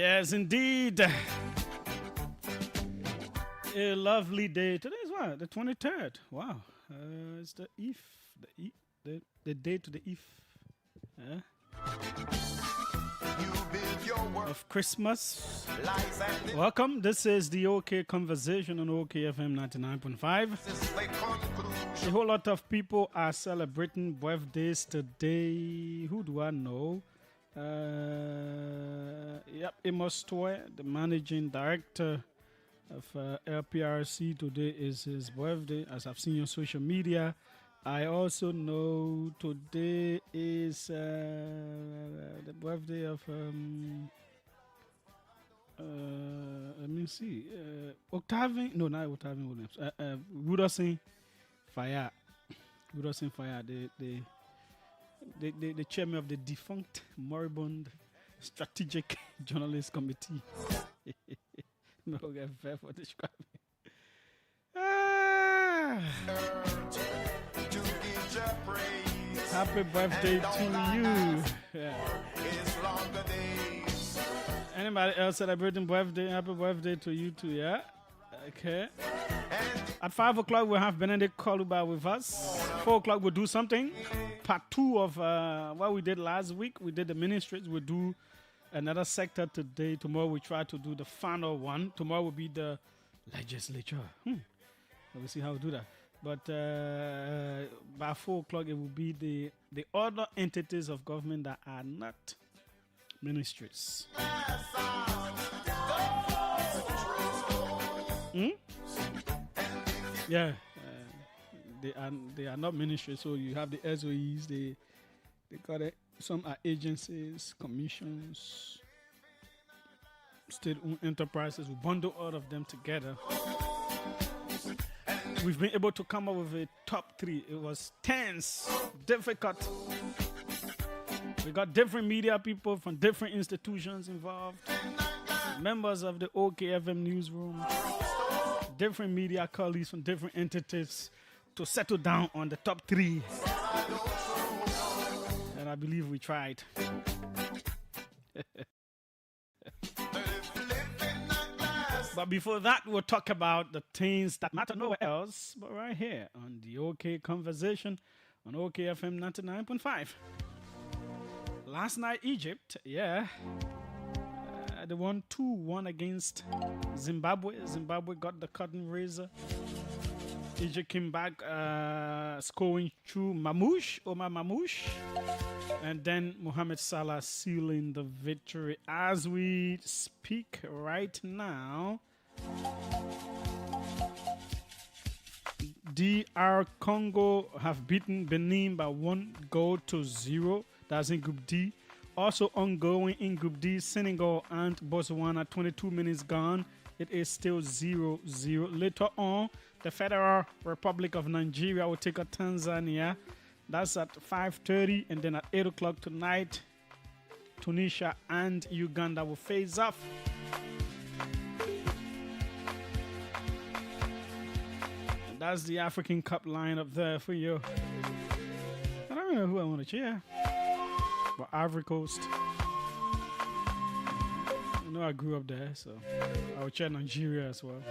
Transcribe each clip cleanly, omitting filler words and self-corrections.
Yes, indeed. A lovely day. Today is what? The 23rd. Wow. It's the Eve. The day to the Eve. Of Christmas. Welcome. This is the OK Conversation on OKFM 99.5. A whole lot of people are celebrating birthdays today. Who do I know? Amos Toy, the managing director of LPRC. Today is his birthday, as I've seen on social media. I also know today is the birthday of let me see, Octavian. No, not Octavian Williams. Rudolph Fire. Rudolph Fire. The chairman of the defunct moribund strategic journalist committee. No, get fair for describing. Happy birthday to you. Yeah. Anybody else celebrating birthday? Happy birthday to you too, yeah? Okay. At 5 o'clock, we'll have Benedict Koluba with us. 4 o'clock, we'll do something. Part 2 of what we did last week. We did the ministries. We'll do another sector today. Tomorrow, we try to do the final one. Tomorrow will be the legislature. We'll see how we do that. But by 4 o'clock, it will be the other entities of government that are not ministries. Yeah, they are not ministries. So you have the SOEs. They call it. Some are agencies, commissions, state-owned enterprises. We bundle all of them together. We've been able to come up with a top 3. It was tense, difficult. We got different media people from different institutions involved, members of the OKFM newsroom, different media colleagues from different entities to settle down on the top 3. And I believe we tried. But before that, we'll talk about the things that matter nowhere else but right here on the OK Conversation on OKFM 99.5. Last night, Egypt, they won 2-1 against Zimbabwe. Zimbabwe got the cotton razor. Egypt came back scoring through Omar Mamouche. And then Mohamed Salah sealing the victory. As we speak right now, DR Congo have beaten Benin by 1-0. That's in Group D. Also ongoing in Group D, Senegal and Botswana, 22 minutes gone. It is still 0-0. Later on, the Federal Republic of Nigeria will take on Tanzania. That's at 5:30. And then at 8 o'clock tonight, Tunisia and Uganda will face off. And that's the African Cup lineup there for you. I don't know who I want to cheer. But Ivory Coast. I know I grew up there, so I will cheer Nigeria as well.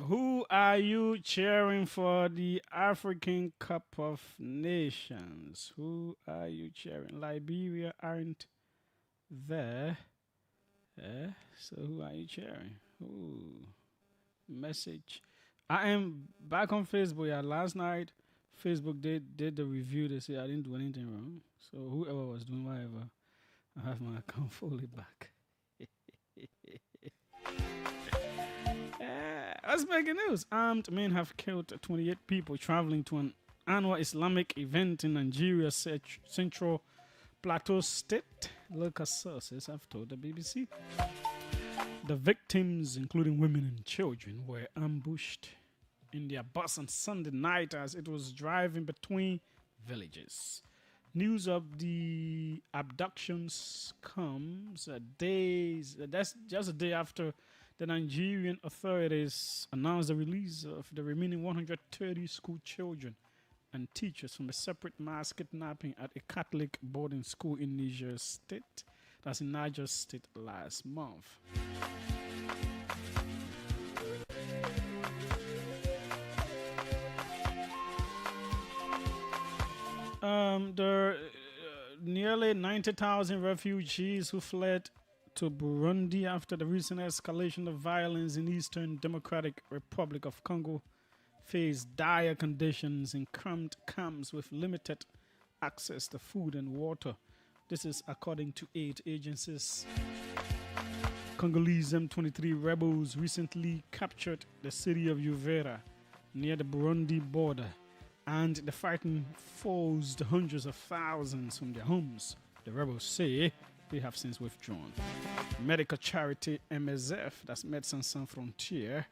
Who are you cheering for the African Cup of Nations? Who are you cheering? Liberia aren't there. So who are you cheering? Ooh, message. I am back on Facebook. Yeah, last night Facebook did the review. They say I didn't do anything wrong. So whoever was doing whatever, I have my account fully back. Let's make news. Armed men have killed 28 people traveling to an annual Islamic event in Nigeria's Central Plateau State. Local sources have told the BBC. The victims, including women and children, were ambushed in their bus on Sunday night as it was driving between villages. News of the abductions comes that's just a day after The Nigerian authorities announced the release of the remaining 130 school children and teachers from a separate mass kidnapping at a Catholic boarding school in Niger State. That's in Niger State last month. There are nearly 90,000 refugees who fled to Burundi after the recent escalation of violence in Eastern Democratic Republic of Congo face dire conditions in cramped camps with limited access to food and water. This is according to aid agencies. Congolese M23 rebels recently captured the city of Uvira near the Burundi border, and the fighting forced hundreds of thousands from their homes. The rebels say they have since withdrawn. Medical charity MSF, that's Médecins Sans Frontières,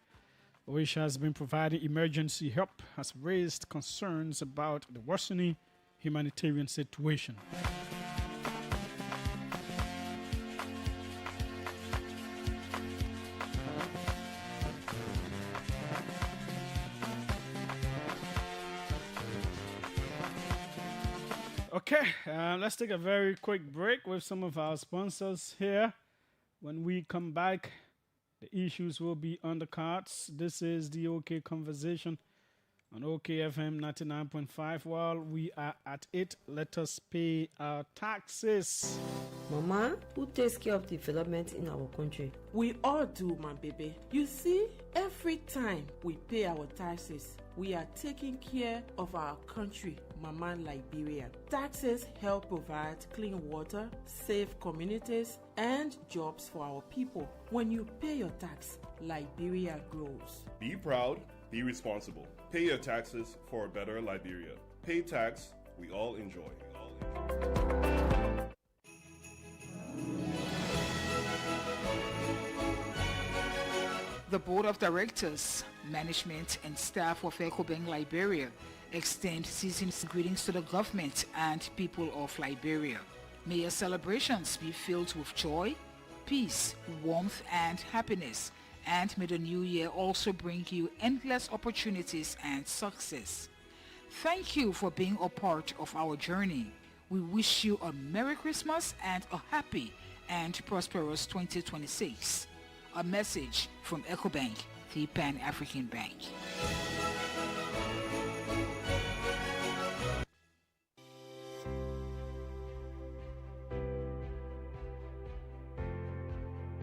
which has been providing emergency help, has raised concerns about the worsening humanitarian situation. Okay, let's take a very quick break with some of our sponsors here. When we come back, the issues will be on the cards. This is the OK Conversation on OKFM 99.5. While we are at it, let us pay our taxes. Mama, who takes care of development in our country? We all do, my baby. You see, every time we pay our taxes, we are taking care of our country, Mama Liberia. Taxes help provide clean water, safe communities, and jobs for our people. When you pay your tax, Liberia grows. Be proud, be responsible. Pay your taxes for a better Liberia. Pay tax, we all enjoy. The Board of Directors, Management and Staff of EcoBank Liberia extend season's greetings to the government and people of Liberia. May your celebrations be filled with joy, peace, warmth, and happiness. And may the new year also bring you endless opportunities and success. Thank you for being a part of our journey. We wish you a Merry Christmas and a happy and prosperous 2026. A message from EcoBank, the Pan-African Bank.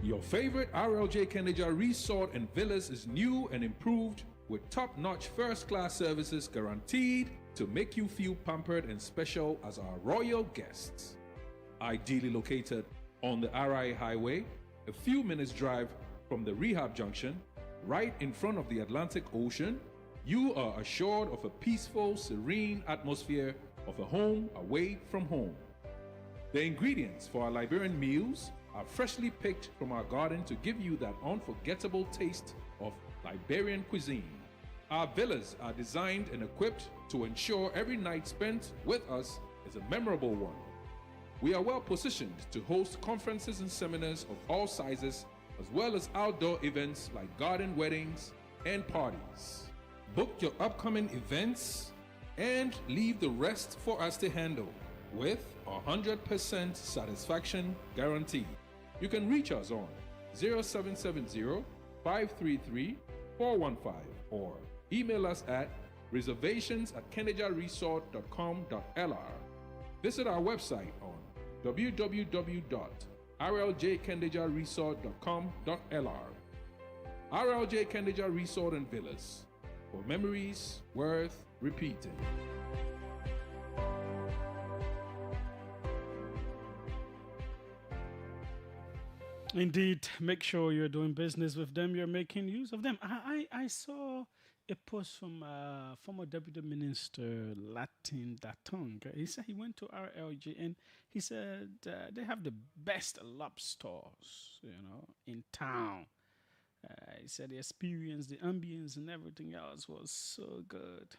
Your favorite RLJ Kendeja Resort and Villas is new and improved with top-notch first-class services guaranteed to make you feel pampered and special as our royal guests. Ideally located on the RI Highway, a few minutes drive from the Rehab Junction, right in front of the Atlantic Ocean, you are assured of a peaceful, serene atmosphere of a home away from home. The ingredients for our Liberian meals are freshly picked from our garden to give you that unforgettable taste of Liberian cuisine. Our villas are designed and equipped to ensure every night spent with us is a memorable one. We are well positioned to host conferences and seminars of all sizes, as well as outdoor events like garden weddings and parties. Book your upcoming events and leave the rest for us to handle with 100% satisfaction guarantee. You can reach us on 0770-533-415 or email us at reservations@kendejaresort.com.lr. Visit our website on www.rljkendejaresort.com.lr. RLJ Kendeja Resort and Villas, for memories worth repeating. Indeed, make sure you're doing business with them, you're making use of them. I saw a post from former Deputy Minister Latin Datong. He said he went to RLG and he said they have the best lobsters, in town. He said the experience, the ambience, and everything else was so good.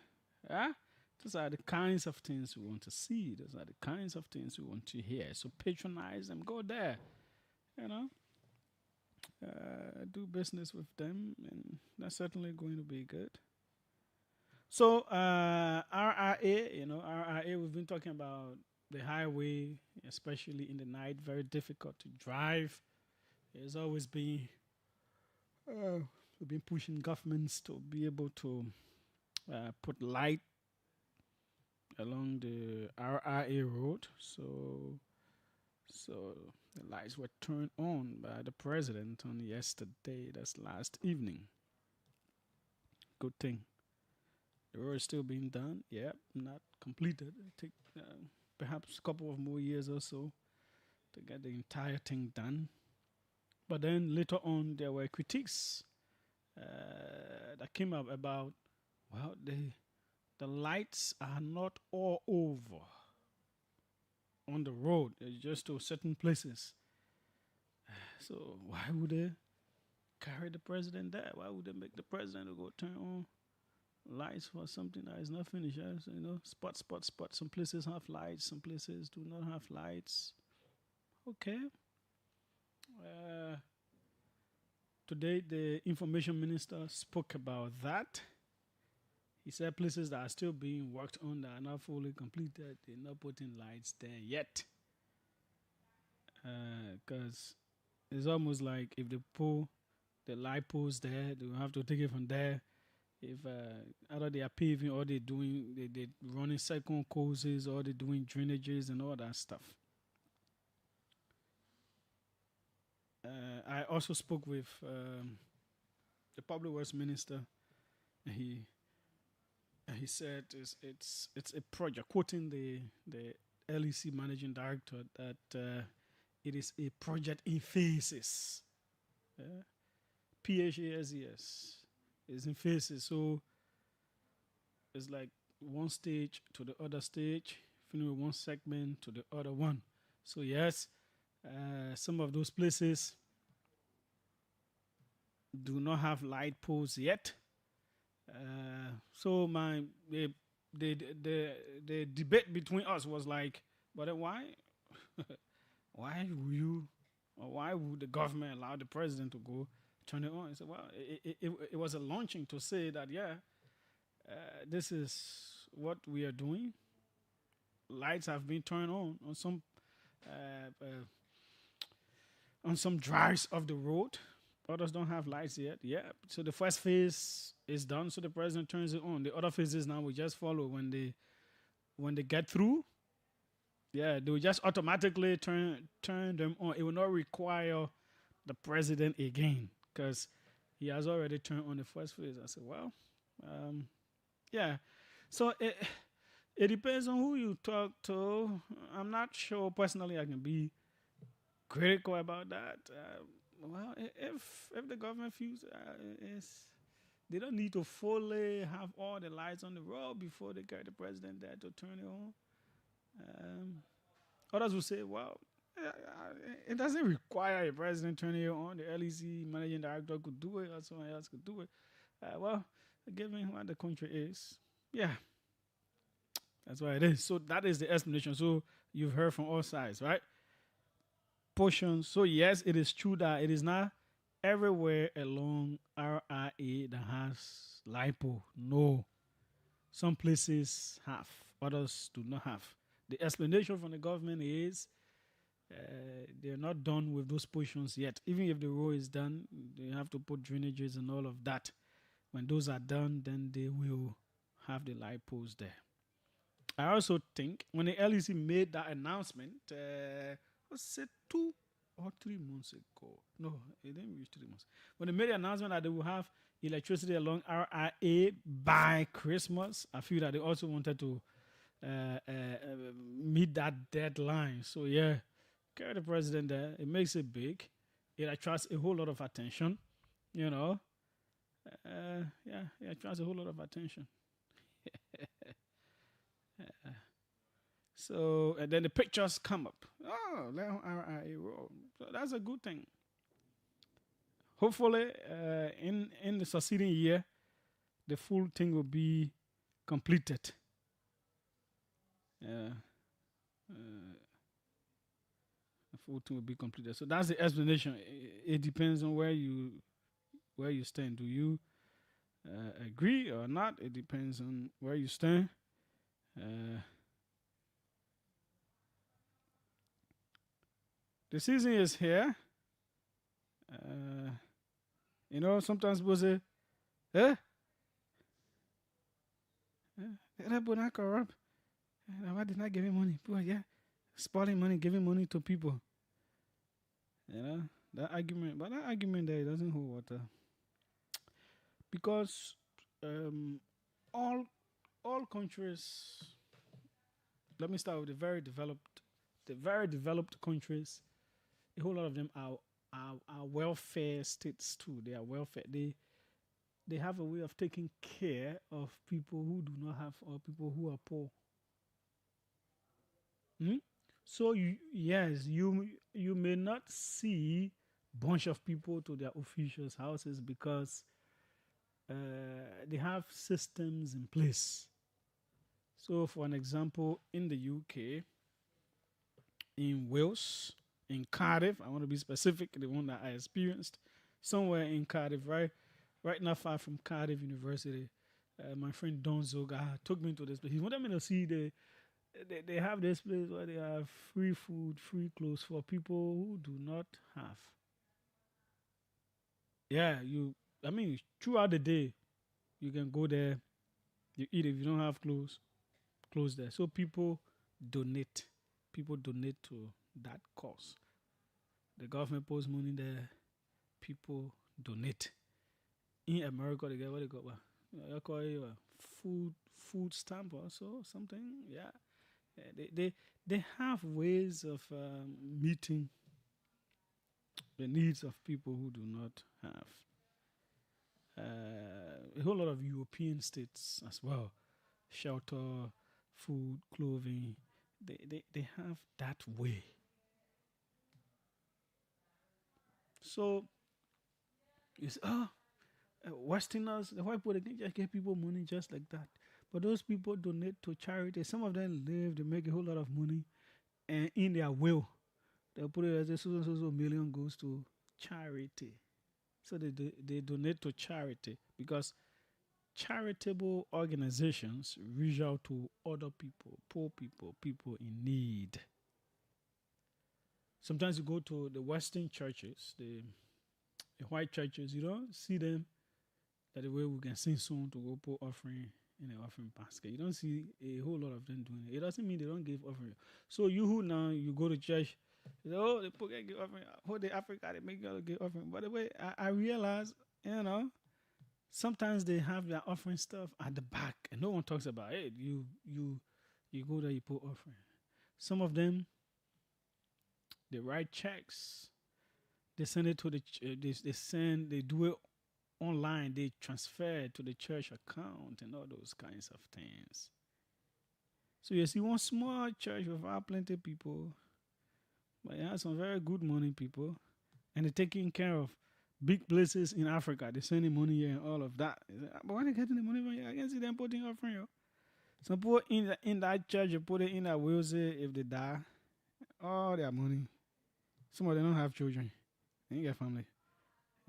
Those are the kinds of things we want to see. Those are the kinds of things we want to hear. So patronize them. Go there. do business with them, and that's certainly going to be good. So RRA, RRA, we've been talking about the highway, especially in the night, very difficult to drive. There's always been we've been pushing governments to be able to put light along the RRA road. So the lights were turned on by the president on yesterday. That's last evening. Good thing. The road is still being done. Yep, not completed. It take perhaps a couple of more years or so to get the entire thing done. But then later on, there were critiques that came up about, well, the lights are not all over on the road. It's just to certain places. So why would they carry the president there? Why would they make the president go turn on lights for something that is not finished? So, spot. Some places have lights, some places do not have lights. Okay. Today, the information minister spoke about that. He said places that are still being worked on that are not fully completed, they're not putting lights there yet. Because it's almost like if they pull the light poles there, they will have to take it from there. If either they are paving or they're running second courses or they're doing drainages and all that stuff. I also spoke with the public works minister. He said it's a project, quoting the LEC managing director, that it is a project in phases. PHASES is in phases, so it's like one stage to the other stage, finish with one segment to the other one. So yes, some of those places do not have light poles yet. So the debate between us was like, but why why would the government allow the president to go turn it on? He said, well, it was a launching to say that, this is what we are doing. Lights have been turned on some drives of the road. Others don't have lights yet. Yeah. So the first phase is done, so the president turns it on. The other phases now we just follow when they get through. Yeah, they will just automatically turn them on. It will not require the president again because he has already turned on the first phase. I said, well, yeah. So it depends on who you talk to. I'm not sure personally I can be critical about that. Well, if the government feels they don't need to fully have all the lights on the road before they get the president there to turn it on. Others will say, well, it doesn't require a president turning it on. The LEC managing director could do it, or someone else could do it. Well, given what the country is, yeah, that's what it is. So that is the explanation. So you've heard from all sides, right? Portions. So yes, it is true that it is not everywhere along RRA that has LiPo. No. Some places have, others do not have. The explanation from the government is they're not done with those portions yet. Even if the road is done, they have to put drainages and all of that. When those are done, then they will have the LiPos there. I also think when the LEC made that announcement, was it 2 or 3 months ago? No, it didn't reach 3 months. When they made the announcement that they will have electricity along RRA by Christmas, I feel that they also wanted to meet that deadline. So yeah, carry the president there. It makes it big. It attracts a whole lot of attention. Yeah, it attracts a whole lot of attention. So, and then the pictures come up. Oh, RRA road. So that's a good thing. Hopefully, in the succeeding year, the full thing will be completed. The full thing will be completed. So that's the explanation. It depends on where you stand. Do you agree or not? It depends on where you stand. The season is here. Sometimes people say, eh? That boy not corrupt. Why did not give him money? Boy, yeah. Spoiling money, giving money to people. That argument. But that argument there doesn't hold water. Because all countries, let me start with the very developed countries. A whole lot of them are welfare states too. They are welfare. They have a way of taking care of people who do not have, or people who are poor. So you may not see bunch of people to their officials' houses because they have systems in place. So, for an example, in the UK, in Wales, in Cardiff, I want to be specific, the one that I experienced, somewhere in Cardiff, right not far from Cardiff University. My friend Don Zoga took me to this place. He wanted me to see they have this place where they have free food, free clothes for people who do not have. Yeah, throughout the day, you can go there, you eat if you don't have clothes there. So people donate to that cause. The government posts money there, people donate. In America, they get what they got. You call it food stamp or something. Yeah, they have ways of meeting the needs of people who do not have. A whole lot of European states as well, shelter, food, clothing. They have that way. So you say, Westerners, the white people, they can just give people money just like that. But those people donate to charity. Some of them live, they make a whole lot of money, and in their will, they'll put it as a so million goes to charity. So they donate to charity because charitable organizations reach out to other people, poor people, people in need. Sometimes you go to the Western churches, the white churches, you don't see them that the way we can sing song to go put offering in the offering basket. You don't see a whole lot of them doing it. It doesn't mean they don't give offering. So you who now you go to church, you say, the people can give offering. Whole day Africa, they make you give offering. By the way, I realize, sometimes they have their offering stuff at the back and no one talks about it. You go there, you put offering. Some of them, they write checks. They send it to they do it online. They transfer it to the church account and all those kinds of things. So you see one small church without plenty of people, but it has some very good money people, and they're taking care of big places in Africa. They're sending money here and all of that. But when they getting the money from here, I can see them putting offering. Some people in that church, you put it in that will say if they die, all their money. Some of them don't have children. They ain't got family.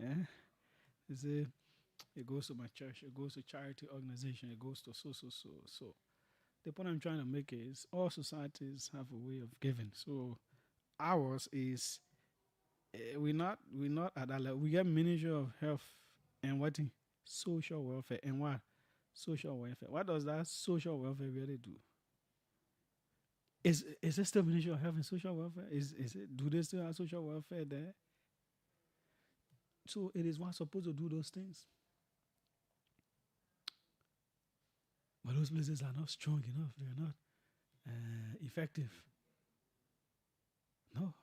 Yeah. They say it goes to my church, it goes to charity organization, it goes to so. The point I'm trying to make is all societies have a way of giving. So ours is we're not at that level. We get Ministry of Health and what thing? Social welfare. And what? Social welfare. What does that social welfare really do? Is it still Ministry of Health and Social Welfare? Is it? Do they still have social welfare there? So it is what's supposed to do those things. But those places are not strong enough. They are not effective. No,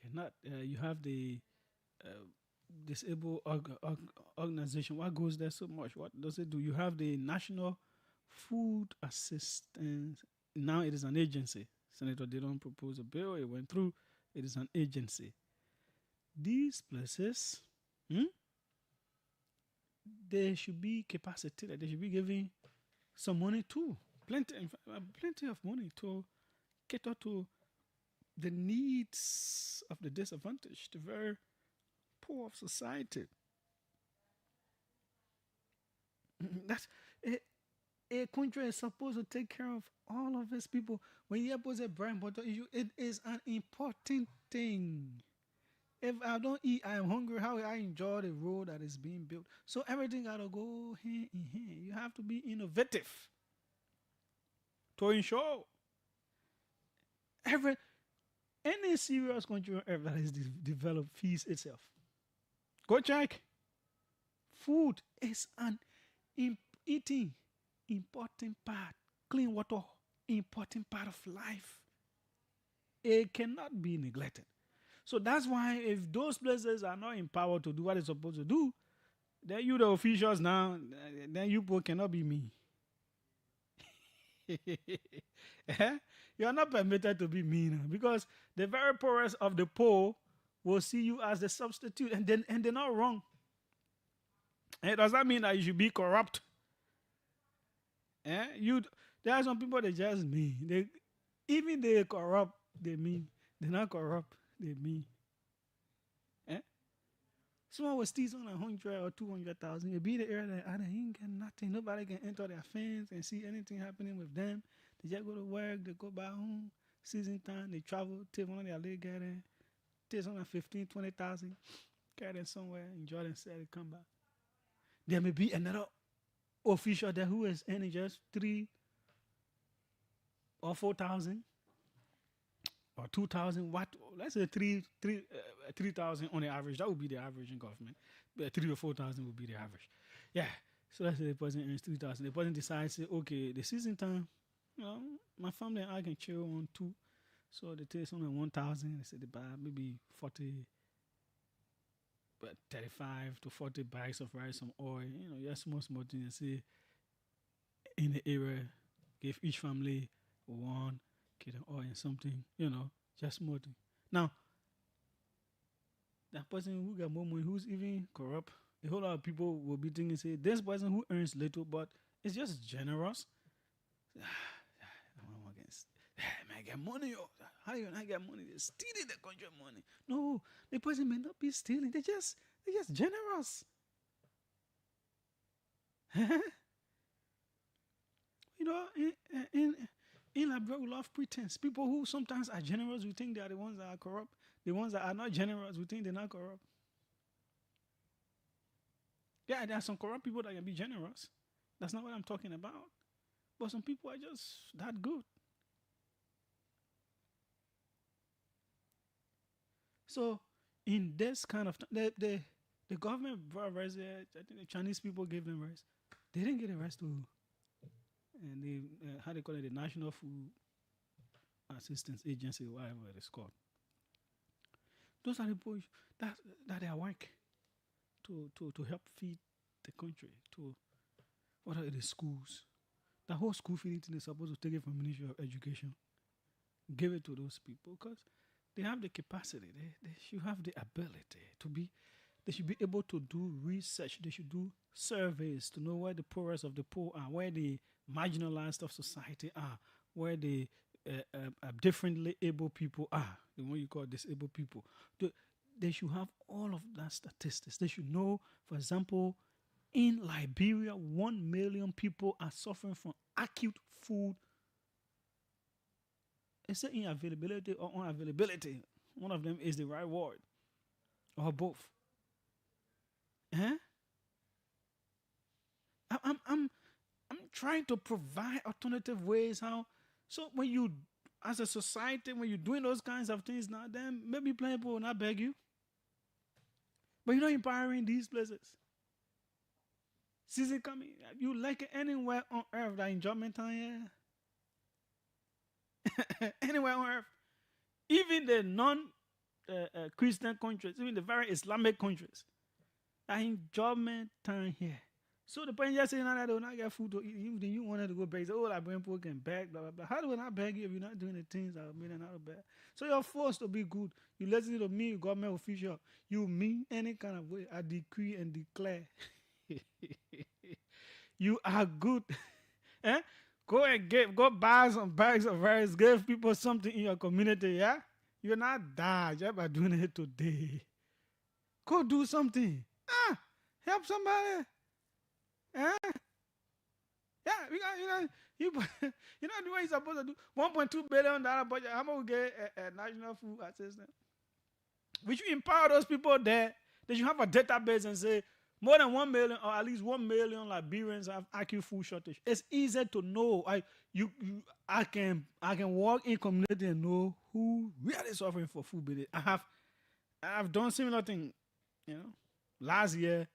they're not. You have the disabled organization. What goes there so much? What does it do? You have the National Food Assistance. Now it is an agency. Senator didn't propose a bill. It went through. It is an agency. These places, they should be capacitated. They should be giving some money too. Plenty of money to cater to the needs of the disadvantaged, the very poor of society. That's a country is supposed to take care of all of its people. When you pose a very important issue, it is an important thing. If I don't eat, I am hungry. How will I enjoy the road that is being built? So everything gotta go hand in hand. You have to be innovative to ensure any serious country on earth that is developed feeds itself. Go check. Food is an eating important part. Clean water, important part of life. It cannot be neglected. So that's why if those places are not empowered to do what they're supposed to do, then you the officials now, then you both cannot be me. You are not permitted to be mean because the very poorest of the poor will see you as the substitute, and they're not wrong. And does that mean that you should be corrupt? There are some people that just mean. Even they corrupt, they mean. They're not corrupt, they mean. Someone will steal on 100 or 200,000. You be the area that they ain't get nothing. Nobody can enter their fence and see anything happening with them. They just go to work, they go back home. Season time, they travel, take one of their leg, get in, take some 15, 20,000, carry them somewhere, enjoy themselves, they come back. There may be another official there who is earning just 3 or 4,000 or 2,000. What? Let's say 3,000 on the average. That would be the average in government. But 3,000 or 4,000 would be the average. Yeah. So let's say the person earns 3,000. The person decides, say, okay, the season time, my family and I can chill on 2. So they take something 1,000. They say they buy maybe 35 to 40 bags of rice, some oil. Just small things. Say in the area, give each family 1 kilo oil and something. Just small thing. Now, that person who got more money, who's even corrupt, a whole lot of people will be thinking, say, this person who earns little, but it's just generous. Man, get money. How do you not get money? They're stealing the country money. No, the person may not be stealing. They're just generous. In Liberia, we love pretense. People who sometimes are generous, we think they are the ones that are corrupt. The ones that are not generous, we think they're not corrupt. Yeah, there are some corrupt people that can be generous. That's not what I'm talking about. But some people are just that good. So, in this kind of the government brought rice. I think the Chinese people gave them rice. They didn't get the rice to, and they how they call it, the National Food Assistance Agency, whatever it is called. Those are the people that they are work to help feed the country. What are the schools? The whole school feeding thing is supposed to take it from Ministry of Education, give it to those people because they have the capacity. They should have the ability to be. They should be able to do research. They should do surveys to know where the poorest of the poor are, where the marginalized of society are, where the differently able people are, the one you call disabled people. They should have all of that statistics. They should know, for example, in Liberia, 1 million people are suffering from acute food. It's an inavailability or unavailability. One of them is the right word, or both. I'm trying to provide alternative ways how. So when you, as a society, when you're doing those kinds of things now, then maybe plenty people will not beg you. But you're not empowering these places. Season coming, you like it anywhere on earth that enjoyment time, yeah. Anywhere on earth. Even the non-Christian countries, even the very Islamic countries, that enjoyment time here. So the point just saying that they will not get food to eat. Even you wanted to go beg, say, oh, like when people can beg, blah, blah, blah. How do we not beg you if you're not doing the things that are made out of beg? So you're forced to be good. You listen to me, government official. You mean any kind of way. I decree and declare. You are good. Go and go buy some bags of rice. Give people something in your community, yeah? You're not die just by doing it today. Go do something. Help somebody. Yeah, you you know the way you're supposed to do $1.2 billion budget. How much we get a national food assistance? We should empower those people there. They should have a database and say more than 1 million or at least 1 million Liberians have acute food shortage. It's easy to know. I can walk in community and know who really suffering for food. But I've done similar thing. Last year,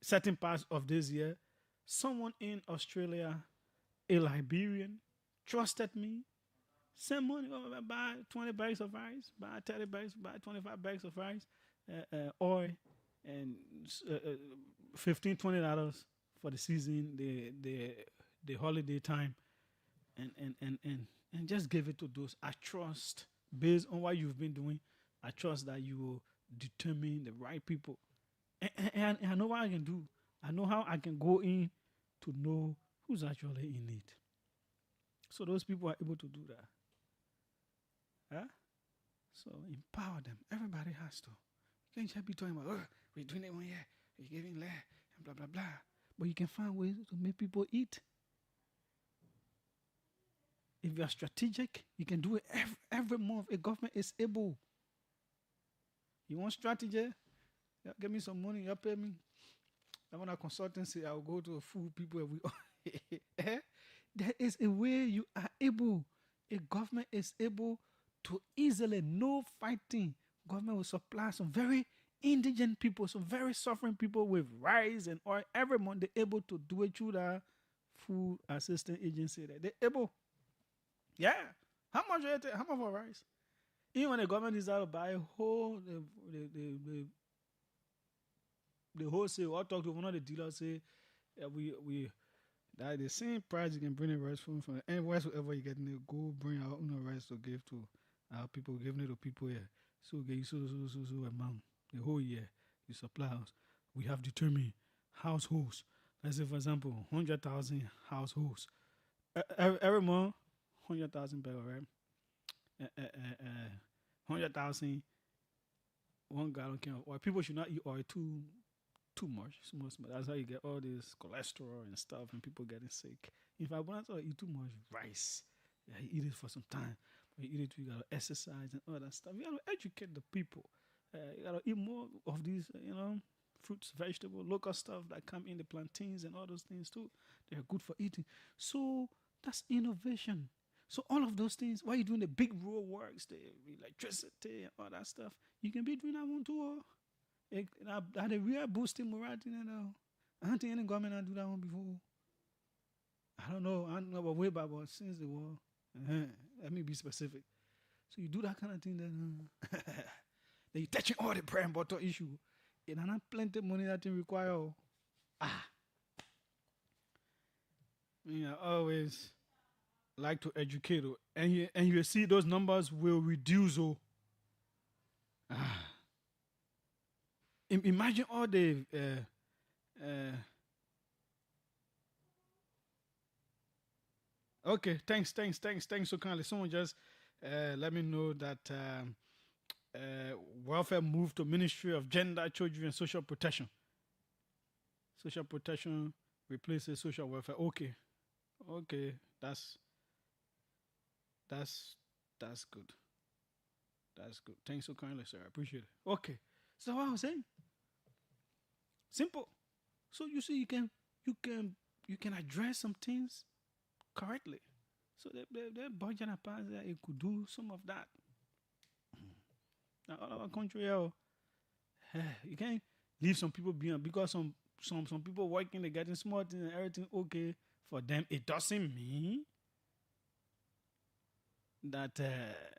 certain parts of this year, someone in Australia, a Liberian, trusted me, sent money over, buy 20 bags of rice, buy 30 bags, buy 25 bags of rice, oil, and $15-20 for the season, the holiday time, and just give it to those I trust. Based on what you've been doing, I trust that you will determine the right people. And I know what I can do. I know how I can go in to know who's actually in need. So those people are able to do that. Huh? So empower them. Everybody has to. You can't just be talking about, we're doing it 1 year, we're giving less, and blah, blah, blah. But you can find ways to make people eat. If you are strategic, you can do it every month. A government is able. You want strategy? Yeah, give me some money, you pay me. I want a consultancy, I'll go to food people. There is a way you are able. A government is able to easily, no fighting. Government will supply some very indigent people, some very suffering people with rice and oil. Every month they're able to do it through the food assistance agency. They're able. Yeah. How much for rice? Even when the government is out to buy a whole, the wholesale, I talk to one of the dealers, say, we that the same price you can bring the rice from and wherever you get it, go bring our own rice to give to our people, giving it to people here. So get you so amount the whole year you supply us. We have determined households. Let's say for example, 100,000 households. Every month, 100,000 barrel, right? 100,000 1 gallon can of oil. People should not eat oil too much. That's how you get all this cholesterol and stuff, and people getting sick. If I want to eat too much rice, you eat it for some time. But you eat it, you gotta exercise and all that stuff. You gotta educate the people. You gotta eat more of these, fruits, vegetables, local stuff that come in the plantains and all those things too. They're good for eating. So that's innovation. So all of those things, while you're doing the big road works, the electricity and all that stuff, you can be doing that one too. That a real boosting morality, I don't think any government had do that one before. I don't know about way back, but since the war, let me be specific. So you do that kind of thing, then you're touching all the bread and butter issue. And I not plenty of money that thing require. I always like to educate, and you see those numbers will reduce. Imagine all the okay, thanks so kindly. Someone just let me know that welfare moved to Ministry of Gender, Children and Social Protection. Social protection replaces social welfare. Okay, that's good. That's good. Thanks so kindly, sir. I appreciate it. Okay, so what I was saying, simple. So you see, you can address some things correctly. So the budget apart that it could do some of that. Now all our country, you can't leave some people behind because some people working, they're getting smart and everything okay for them. It doesn't mean that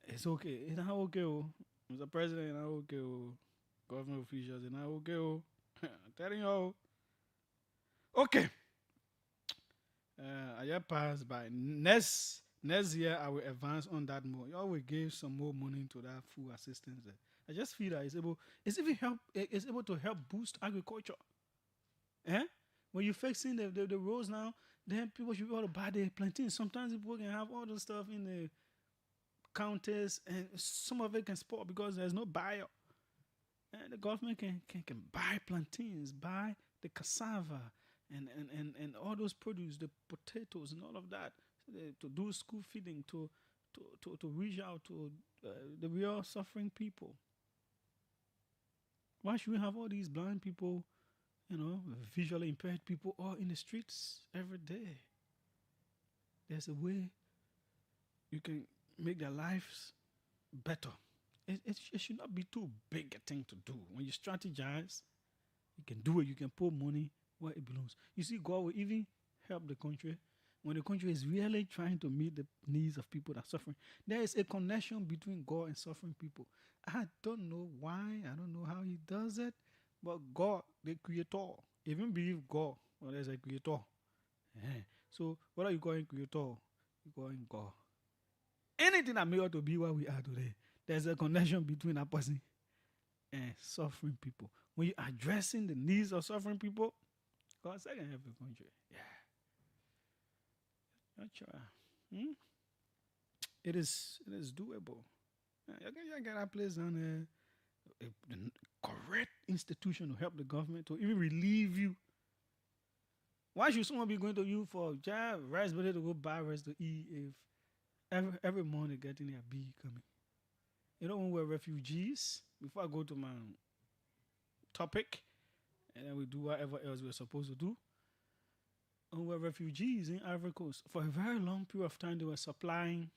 it's okay. It's not okay. Mr. President, it's not okay. Government officials, it's not okay. I'm telling you. Okay. I just passed by. Next year, I will advance on that more. You always give some more money to that food assistance. I just feel that it's able to help boost agriculture. When you're fixing the roads now, then people should be able to buy the plantains. Sometimes people can have all the stuff in the counters, and some of it can spoil because there's no buyer. And the government can buy plantains, buy the cassava, and all those produce, the potatoes and all of that, to do school feeding, to reach out to the real suffering people. Why should we have all these blind people, visually impaired people all in the streets every day? There's a way you can make their lives better. It should not be too big a thing to do. When you strategize, you can do it. You can put money where it belongs. You see, God will even help the country when the country is really trying to meet the needs of people that are suffering. There is a connection between God and suffering people. I don't know why. I don't know how he does it. But God, the creator, even believe God, well, there's a creator. Yeah. So what are you calling creator? You calling God. Anything that made us to be what we are today, there's a connection between a person and suffering people. When you're addressing the needs of suffering people, God can help the country. Yeah. Not sure. It is doable. You can get a place on a correct institution to help the government to even relieve you. Why should someone be going to you for job, rice, but to go buy rice to eat if every morning getting a bee coming? You know, when we're refugees, before I go to my topic, and then we do whatever else we're supposed to do. When we're refugees in Ivory Coast, for a very long period of time, they were supplying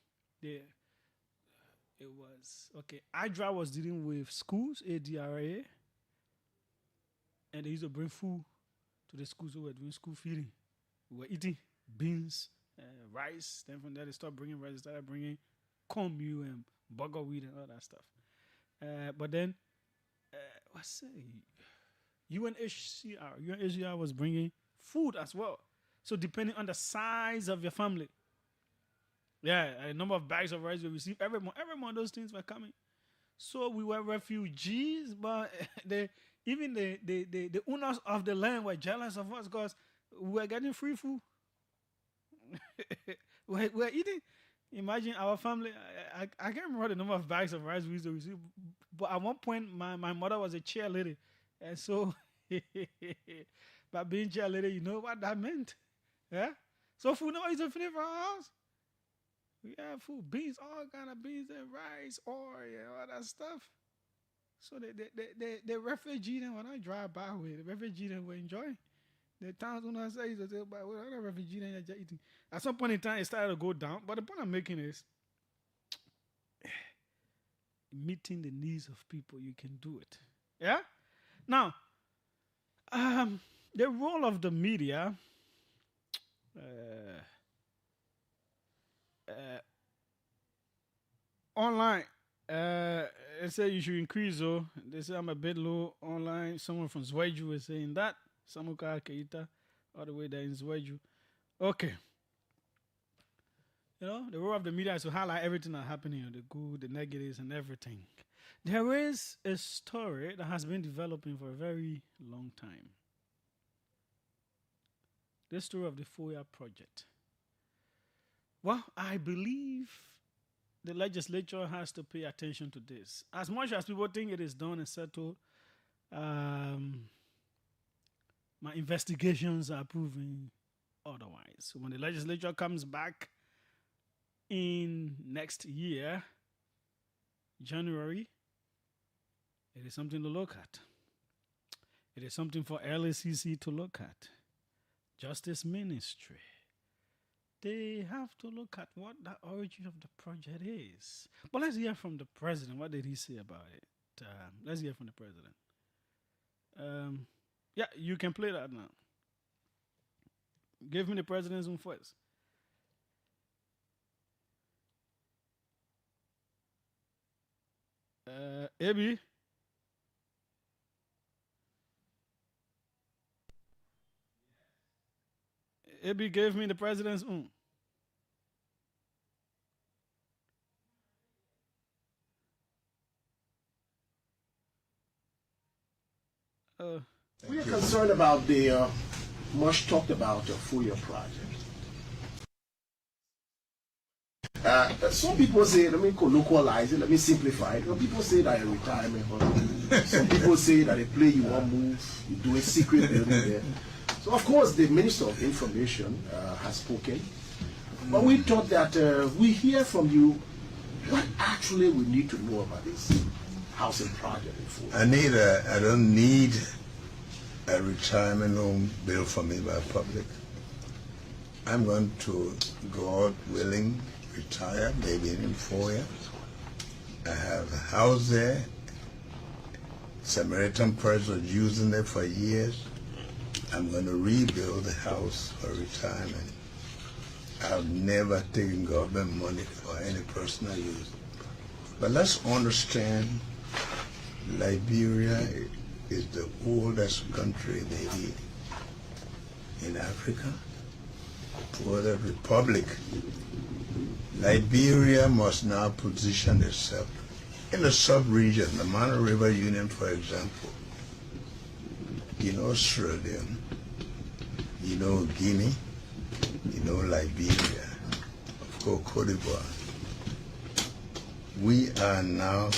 ADRA was dealing with schools, ADRA, and they used to bring food to the schools who were doing school feeding. We were eating beans, rice. Then from there, they started bringing rice, they started bringing cornmeal and buckwheat and all that stuff. But then, UNHCR was bringing food as well. So depending on the size of your family, a number of bags of rice we received every month. Every month those things were coming. So we were refugees, but the owners of the land were jealous of us because we were getting free food. we're eating. Imagine our family. I can't remember the number of bags of rice we used to receive, but at one point my mother was a cheerleader, and so by being cheerleader, you know what that meant. Yeah? So food never used to finish for our house. We have food, beans, all kind of beans and rice, oil, all that stuff. So the refugee then when I drive by with the refugee then we enjoy. The towns when I say but what other refugee then you're eating. At some point in time it started to go down. But the point I'm making is meeting the needs of people, you can do it. Yeah? Now, the role of the media online, they say you should increase. They say I'm a bit low online. Someone from Zweju is saying that. Samuka Keita, all the way there in Zweju. Okay. The role of the media is to highlight everything that's happening, the good, the negatives, and everything. There is a story that has been developing for a very long time. The story of the FOIA project. Well, I believe the legislature has to pay attention to this. As much as people think it is done and settled, my investigations are proving otherwise. So when the legislature comes back in next year, January, it is something to look at. It is something for LACC to look at. Justice Ministry. They have to look at what the origin of the project is. But let's hear from the president. What did he say about it? Let's hear from the president. You can play that now. Give me the president's own first. Abby. Abby gave me the president's own. We are concerned about the much talked about FOIA project. Some people say, let me colloquialize it, let me simplify it. Some people say that a retirement home. Some people say that a play you want to move, you do a secret building there. So of course the Minister of Information has spoken. But we thought that we hear from you what actually we need to know about this housing project in Fulham. I don't need a retirement home built for me by public. I'm going to, God willing, retire maybe in 4 years. I have a house there. Samaritan person was using it for years. I'm going to rebuild the house for retirement. I've never taken government money for any personal use. But let's understand, Liberia is the oldest country maybe in Africa, oldest republic. Liberia must now position itself in the sub-region, the Mano River Union, for example. You know Sierra Leone, you know Guinea, you know Liberia, of course Cote d'Ivoire. We are now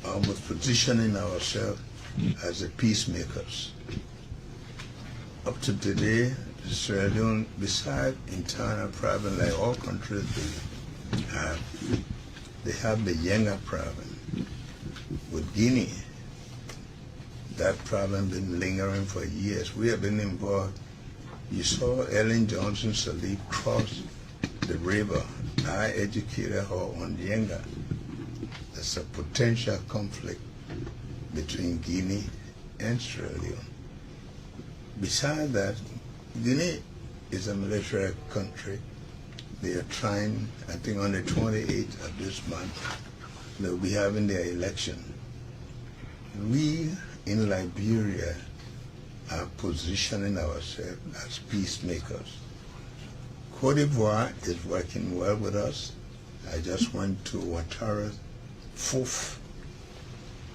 almost positioning ourselves as the peacemakers. Up to today, Sierra Leone, besides internal problem, like all countries they have the Yenga problem. With Guinea, that problem been lingering for years. We have been involved. You saw Ellen Johnson Sirleaf cross the river. I educated her on Yenga. There's a potential conflict between Guinea and Sierra Leone. Besides that, Guinea is a military country. They are trying, I think on the 28th of this month, they'll be having their election. We in Liberia are positioning ourselves as peacemakers. Cote d'Ivoire is working well with us. I just went to Ouattara's 4th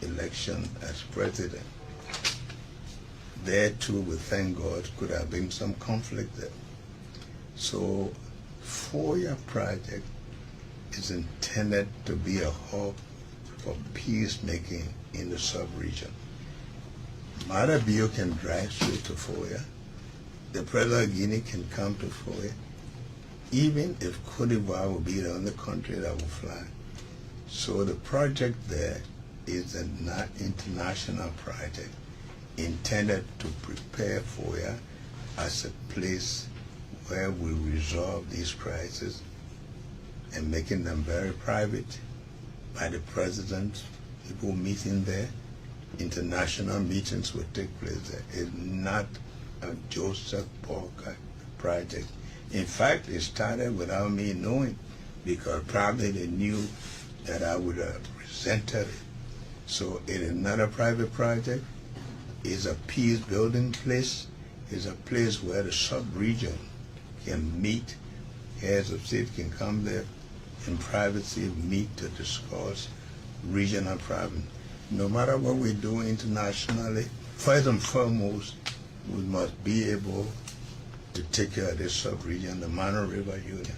election as president. There too, we thank God, could have been some conflict there. So, FOIA project is intended to be a hub for peacemaking in the sub-region. Mada Bio can drive straight to FOIA. The President of Guinea can come to FOIA. Even if Cote d'Ivoire will be the only country that will fly. So the project there is an international project intended to prepare FOIA as a place where we resolve these crises and making them very private by the president, people meeting there, international meetings will take place there. It's not a Joseph Parker project. In fact, it started without me knowing, because probably they knew that I would have resented it. So it is not a private project. It's a peace building place. It's a place where the sub-region can meet. Heads of state can come there in privacy, meet to discuss regional problems. No matter what we do internationally, first and foremost, we must be able to take care of this sub-region, the Mano River Union.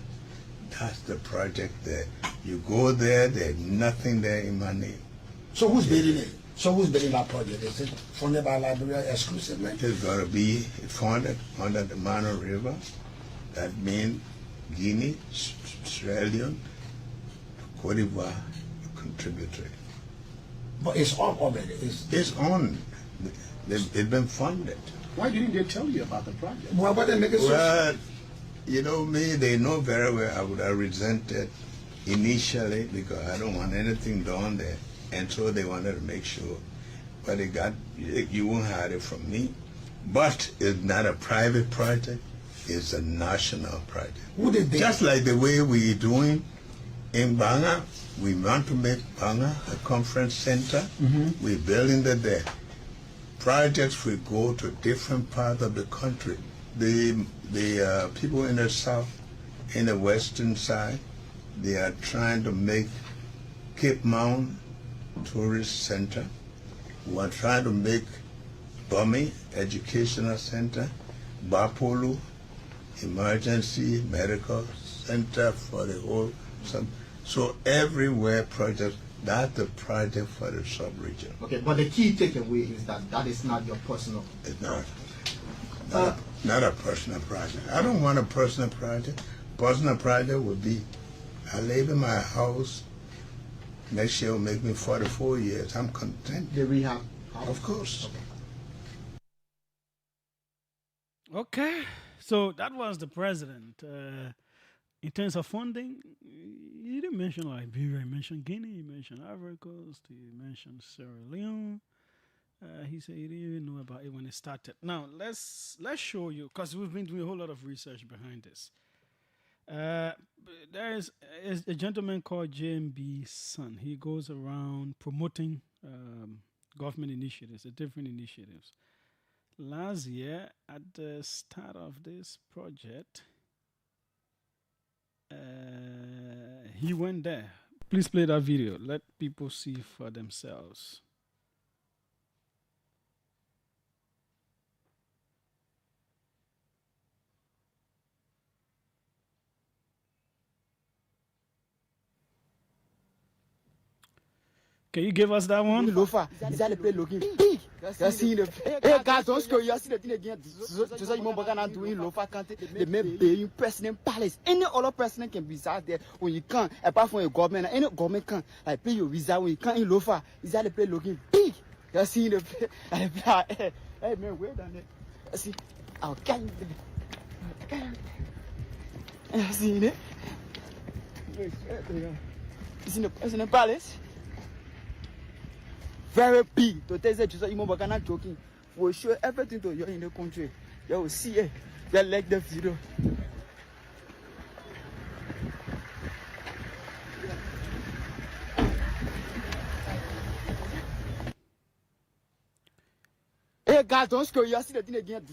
That's the project there. You go there, there's nothing there in my name. So who's building it? So who's building that project? Is it funded by Liberia exclusively? It's going to be funded under the Mano River. That means Guinea, Sierra Leone, Cote d'Ivoire, contributory. But it's on already. It's on. It's been funded. Why didn't they tell you about the project? Why would they make it so? Well, you know me, they know very well I would have resented initially because I don't want anything done there. And so they wanted to make sure. But they got, you won't hide it from me. But it's not a private project, it's a national project. Who did they? Just like the way we're doing in Banga, we want to make Banga a conference center. We're building that there. Projects will go to different parts of the country. The people in the south, in the western side, they are trying to make Cape Mount Tourist Center. We are trying to make Bumi Educational Center, Bapolu Emergency Medical center for the whole. So everywhere project, that's the project for the sub-region. Okay, but the key takeaway is that that is not your personal. It's not. Not a personal project. I don't want a personal project. Personal project would be, I live in my house. Next year will make me 44 years. I'm content. The rehab. Of course. Okay, so that was the president. In terms of funding, he didn't mention Liberia, he mentioned Guinea, he mentioned Ivory Coast, he mentioned Sierra Leone. He said he didn't even know about it when it started. Now let's show you, because we've been doing a whole lot of research behind this. There is a gentleman called JMB's son. He goes around promoting government initiatives, the different initiatives. Last year, at the start of this project, he went there. Please play that video. Let people see for themselves. Can you give us that one? Lofa, is that the play looking big? You're seeing the hey guys, don't screw you. See the thing again. Just like you can doing Lofa country, they may pay you president palace. Any other president can reside there when you can't. Apart from your government, any government can like pay you reside when you can't in Lofa. Is that the play looking big? You're seeing the hey man, wait on it. See, I'll get you. See it? It's in the president palace. Very big. To tell you, I'm not joking. We'll show everything to you in the country. You will see it. You like the video. Hey guys, don't screw you. See the thing again.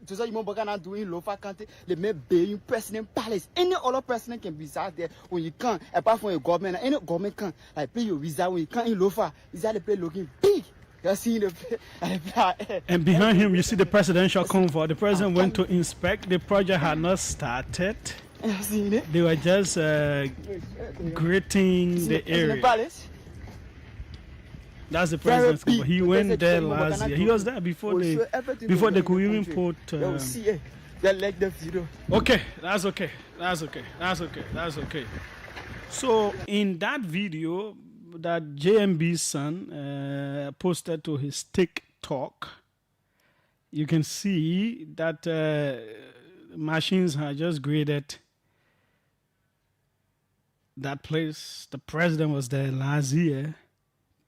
Just like you doing Lofa country, they may pay you president palace. Any other president can reside there when you can't. Apart from your government, any government can like pay you reside when you can't in Lofa. Is that the place looking big? You're seeing the and behind him, you see the presidential convoy. The president went to inspect. The project had not started. They were just greeting the area. That's the president's convoy. He went there last year. He was there before they could even put. Okay, that's okay. So in that video that JMB's son posted to his TikTok, you can see that machines had just graded that place. The president was there last year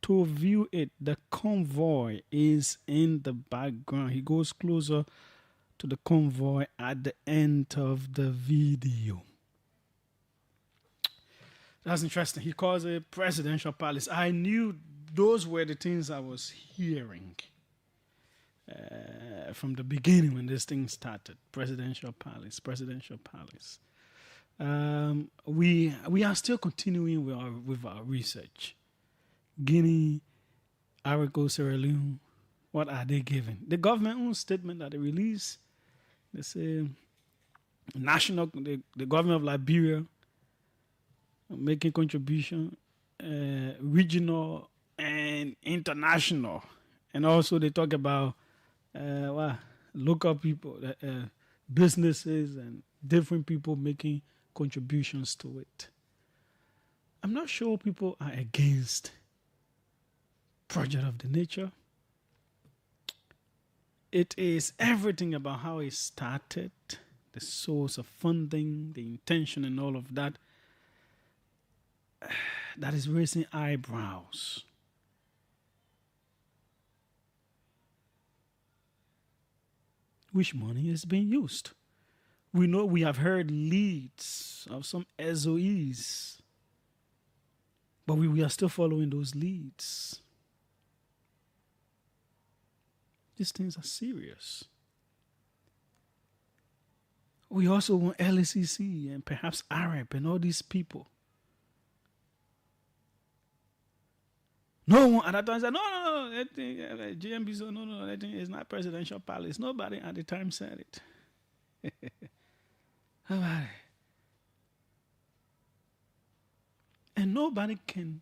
to view it. The convoy is in the background. He goes closer to the convoy at the end of the video. That's interesting. He calls it presidential palace. I knew those were the things I was hearing from the beginning when this thing started. Presidential palace. We are still continuing with our research. Guinea, Ivory Coast, Sierra Leone, what are they giving? The government own statement that they release, they say the government of Liberia making contribution, regional and international. And also they talk about local people, businesses and different people making contributions to it. I'm not sure people are against project of the nature. It is everything about how it started, the source of funding, the intention and all of that, that is raising eyebrows. Which money is being used? We know we have heard leads of some SOEs, but we are still following those leads. These things are serious. We also want LACC and perhaps Arab and all these people. No one at that time said, no, GMB said, no, that thing is not presidential palace. Nobody at the time said it. Nobody. And nobody can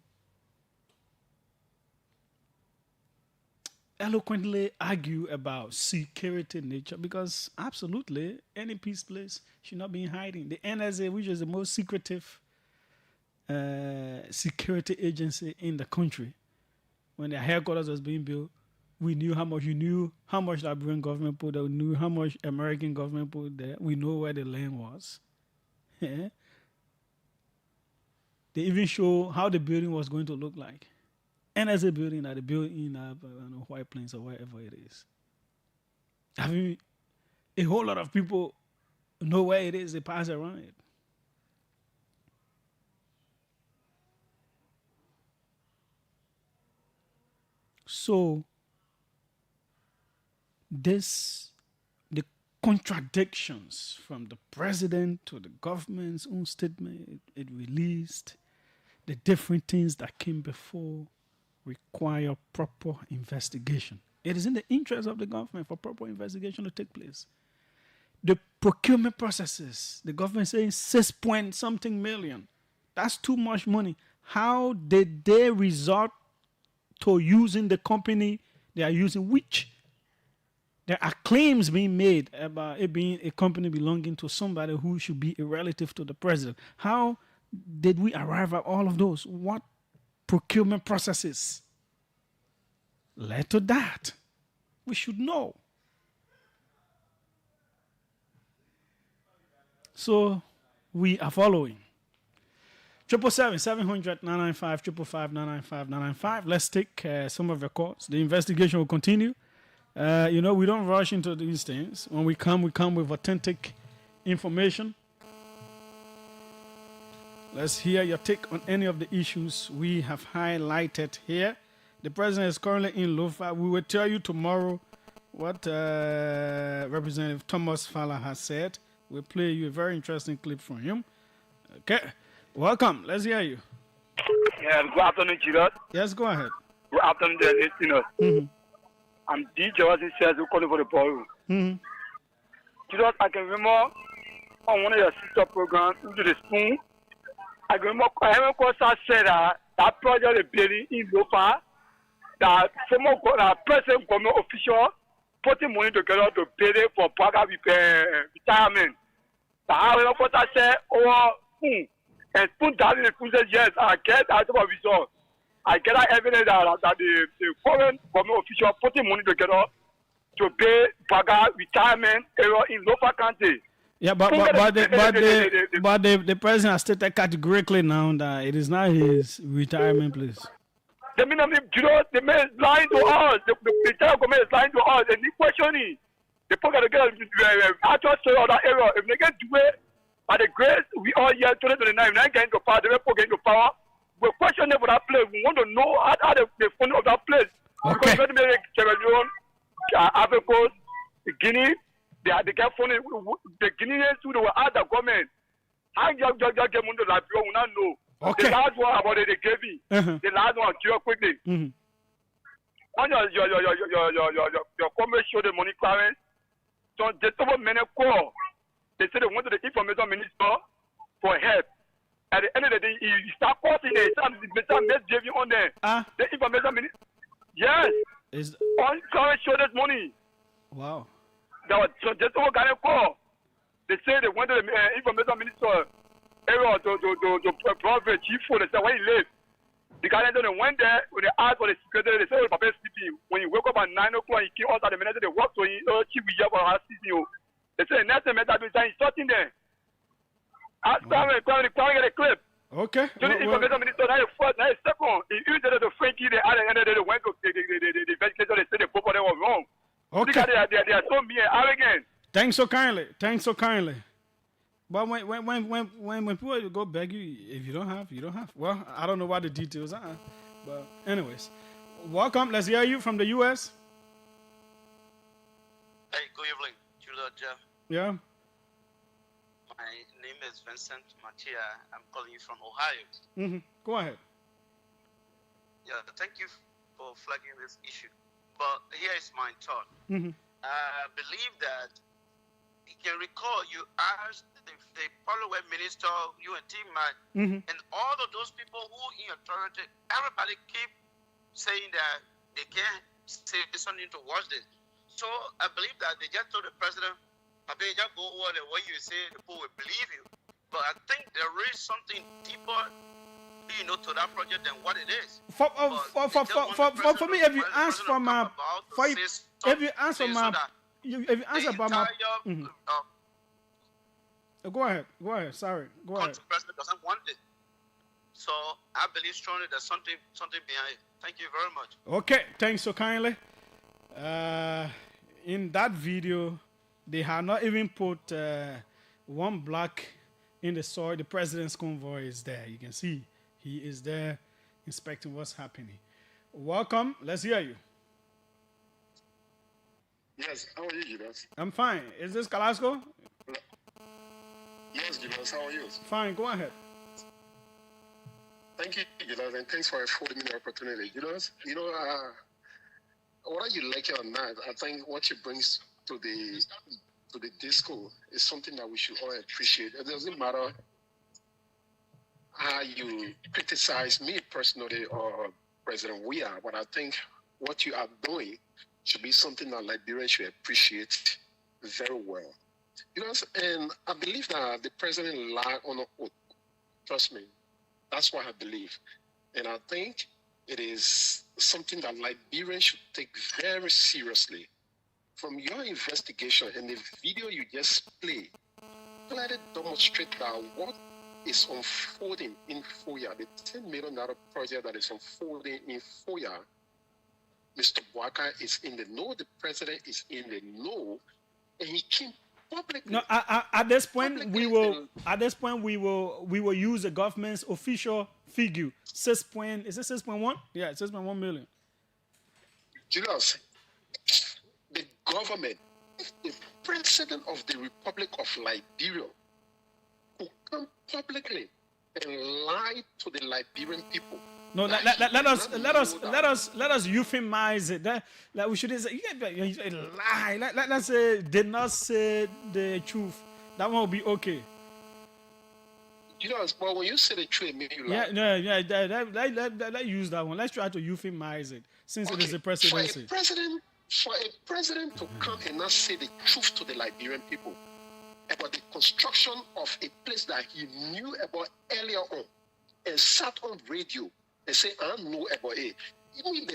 eloquently argue about security nature because absolutely any peace place should not be in hiding. The NSA, which is the most secretive security agency in the country, when their headquarters was being built, we knew how much. You knew how much the Liberian government put there. We knew how much American government put there. We know where the land was. Yeah. They even show how the building was going to look like. NSA building that they built in White Plains or wherever it is. I mean, a whole lot of people know where it is. They pass around it. So, the contradictions from the president to the government's own statement it released, the different things that came before require proper investigation. It is in the interest of the government for proper investigation to take place. The procurement processes, the government saying 6-point-something million. That's too much money. How did they resort to using the company they are using, which there are claims being made about it being a company belonging to somebody who should be a relative to the president? How did we arrive at all of those? What procurement processes led to that? We should know. So we are following. 777-700-995, 555-995-995. Let's take some of the calls. The investigation will continue. We don't rush into these things. When we come with authentic information. Let's hear your take on any of the issues we have highlighted here. The president is currently in Lofa. We will tell you tomorrow what Representative Thomas Fowler has said. We'll play you a very interesting clip from him. Okay. Welcome. Let's hear you. Yeah, good afternoon, Julius. Yes, go ahead. Good afternoon, dear listeners. Mm-hmm. I'm DJ Wazin says we're calling for the ballroom. Mm-hmm. Julius, I can remember on one of your sister programs, Into the Spoon, I remember said that project is building in Lofa, that former president government official putting money together to build it for Baga retirement. The Howard Costa said, and Spoon down in the Spoon said, yes, I get that result. I get that evidence that the foreign government official putting money together to pay Baga retirement area in Lofa County. Yeah, but the president has stated categorically now that it is not his retirement place. The man is lying to us. The entire government is lying to us. And the questioning, the people that get actual story of that area, if they can do it, by the grace, we all here 2029, we are getting to power, the people getting to power. We're questioning for that place. We want to know how the fund of that place. Okay. Because we Sierra Leone, Ivory Coast, Guinea, they get funding. The Guineans too, they will ask the government. How you get money to Liberia, we not know. Okay. The last one about it, they gave me. Uh-huh. The last one, cure quickly. Mm-hmm. On your comment show the money clearance. So the top many call. They say they went to the information minister for help. At the end of the day, he start posting it. Some JV on there. The information minister. Yes. On current show this money. Wow. That was so just all got a call. They say they went to the information minister area to private chief for the where he lives. The guy went there when they asked for the secretary. They say, "Oh, Papa sleeping. When you wake up at 9 o'clock, he came out at the minute they walk to him. Chief we have for our season." They say the next time that he's starting there. Ask them to get a clip. Okay. So the information minister now is first, now is second. He used the Frankie. They at the end of the day they went to the investigation. They said the both of them were wrong. Okay. They are so mean and arrogant. Thanks so kindly. But when people go beg you, if you don't have, you don't have. Well, I don't know what the details are. But anyways, welcome. Let's hear you from the U.S. Hey, good evening, Julius. Yeah. My name is Vincent Matia. I'm calling you from Ohio. Mm-hmm. Go ahead. Yeah, thank you for flagging this issue. But here is my thought. Mm-hmm. I believe that you can recall you asked they probably were minister, you and team man, and all of those people who in authority, everybody keep saying that they can't say something to watch this. So I believe that they just told the president, I mean, just go over the way you say, the people will believe you. But I think there is something deeper, to that project than what it is. For me, if you ask for my, if you answer my, if you answer about my, go ahead. Sorry, go ahead. The president doesn't want it. So I believe strongly there's something behind it. Thank you very much. Okay, thanks so kindly. In that video, they have not even put one black in the soil. The president's convoy is there. You can see he is there inspecting what's happening. Welcome. Let's hear you. Yes, how are you, Julius? I'm fine. Is this Kalasco? Yes, Julius, how are you? Fine, go ahead. Thank you, Julius, and thanks for affording me the opportunity. Julius, whether you like it or not, I think what you brings to the disco is something that we should all appreciate. It doesn't matter how you criticize me personally or President Weah, but I think what you are doing should be something that Liberians should appreciate very well. And I believe that the president lied on an oath. Trust me, that's what I believe. And I think it is something that Liberians should take very seriously. From your investigation and the video you just played, clearly demonstrate that what is unfolding in Foya, the $10 million project that is unfolding in Foya, Mr. Bwaka is in the know, the president is in the know, and he came publicly. No, at this point we will use the government's official figure. Is it 6.1? Yeah, 6.1 million. Julius, the government, the president of the Republic of Liberia, who come publicly and lie to the Liberian people. No, let us euphemize it. That we shouldn't say lie. Let's say did not say the truth. That one will be okay. But when you say the truth, it makes you lie. Let's use that one. Let's try to euphemize it since it is a presidency. For a president to come and not say the truth to the Liberian people about the construction of a place that he knew about earlier on and sat on radio and say, I know about it. Even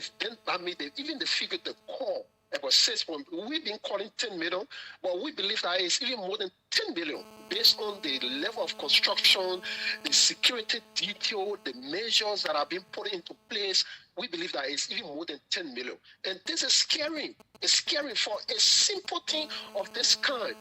the figure the call about 6 point, we've been calling 10 million, but we believe that it's even more than 10 billion based on the level of construction, the security detail, the measures that are being put into place. We believe that it's even more than 10 million. And this is scary. It's scary for a simple thing of this kind.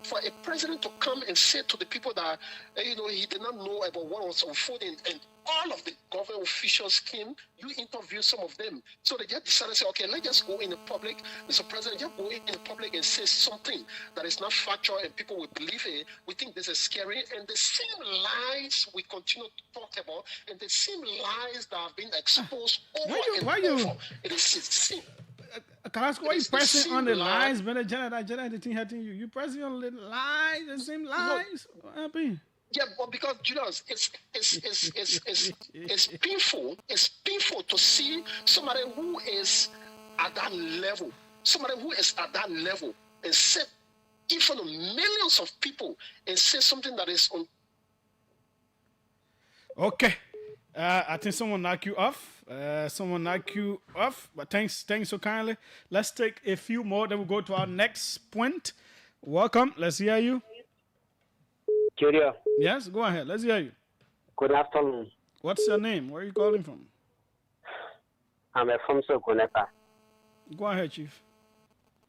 For a president to come and say to the people that, he did not know about what was unfolding, and all of the government officials came, you interviewed some of them. So they just decided to say, okay, let's just go in the public. Mr. President, just go in the public and say something that is not factual and people will believe it. We think this is scary. And the same lies we continue to talk about, and the same lies that have been exposed over and over. It is the same. Kalasco, why you pressing on the lies? You pressing on the lies, the same lies? What happened? Yeah, but because Julius, it's painful. It's painful to see somebody who is at that level, and sit in front of millions of people and say something that is on. Okay, I think someone knocked you off. But thanks so kindly. Let's take a few more, then we'll go to our next point. Welcome. Let's hear you. Julius. Yes, go ahead. Let's hear you. Good afternoon. What's your name? Where are you calling from? I'm from Sokoneka. Go ahead, Chief.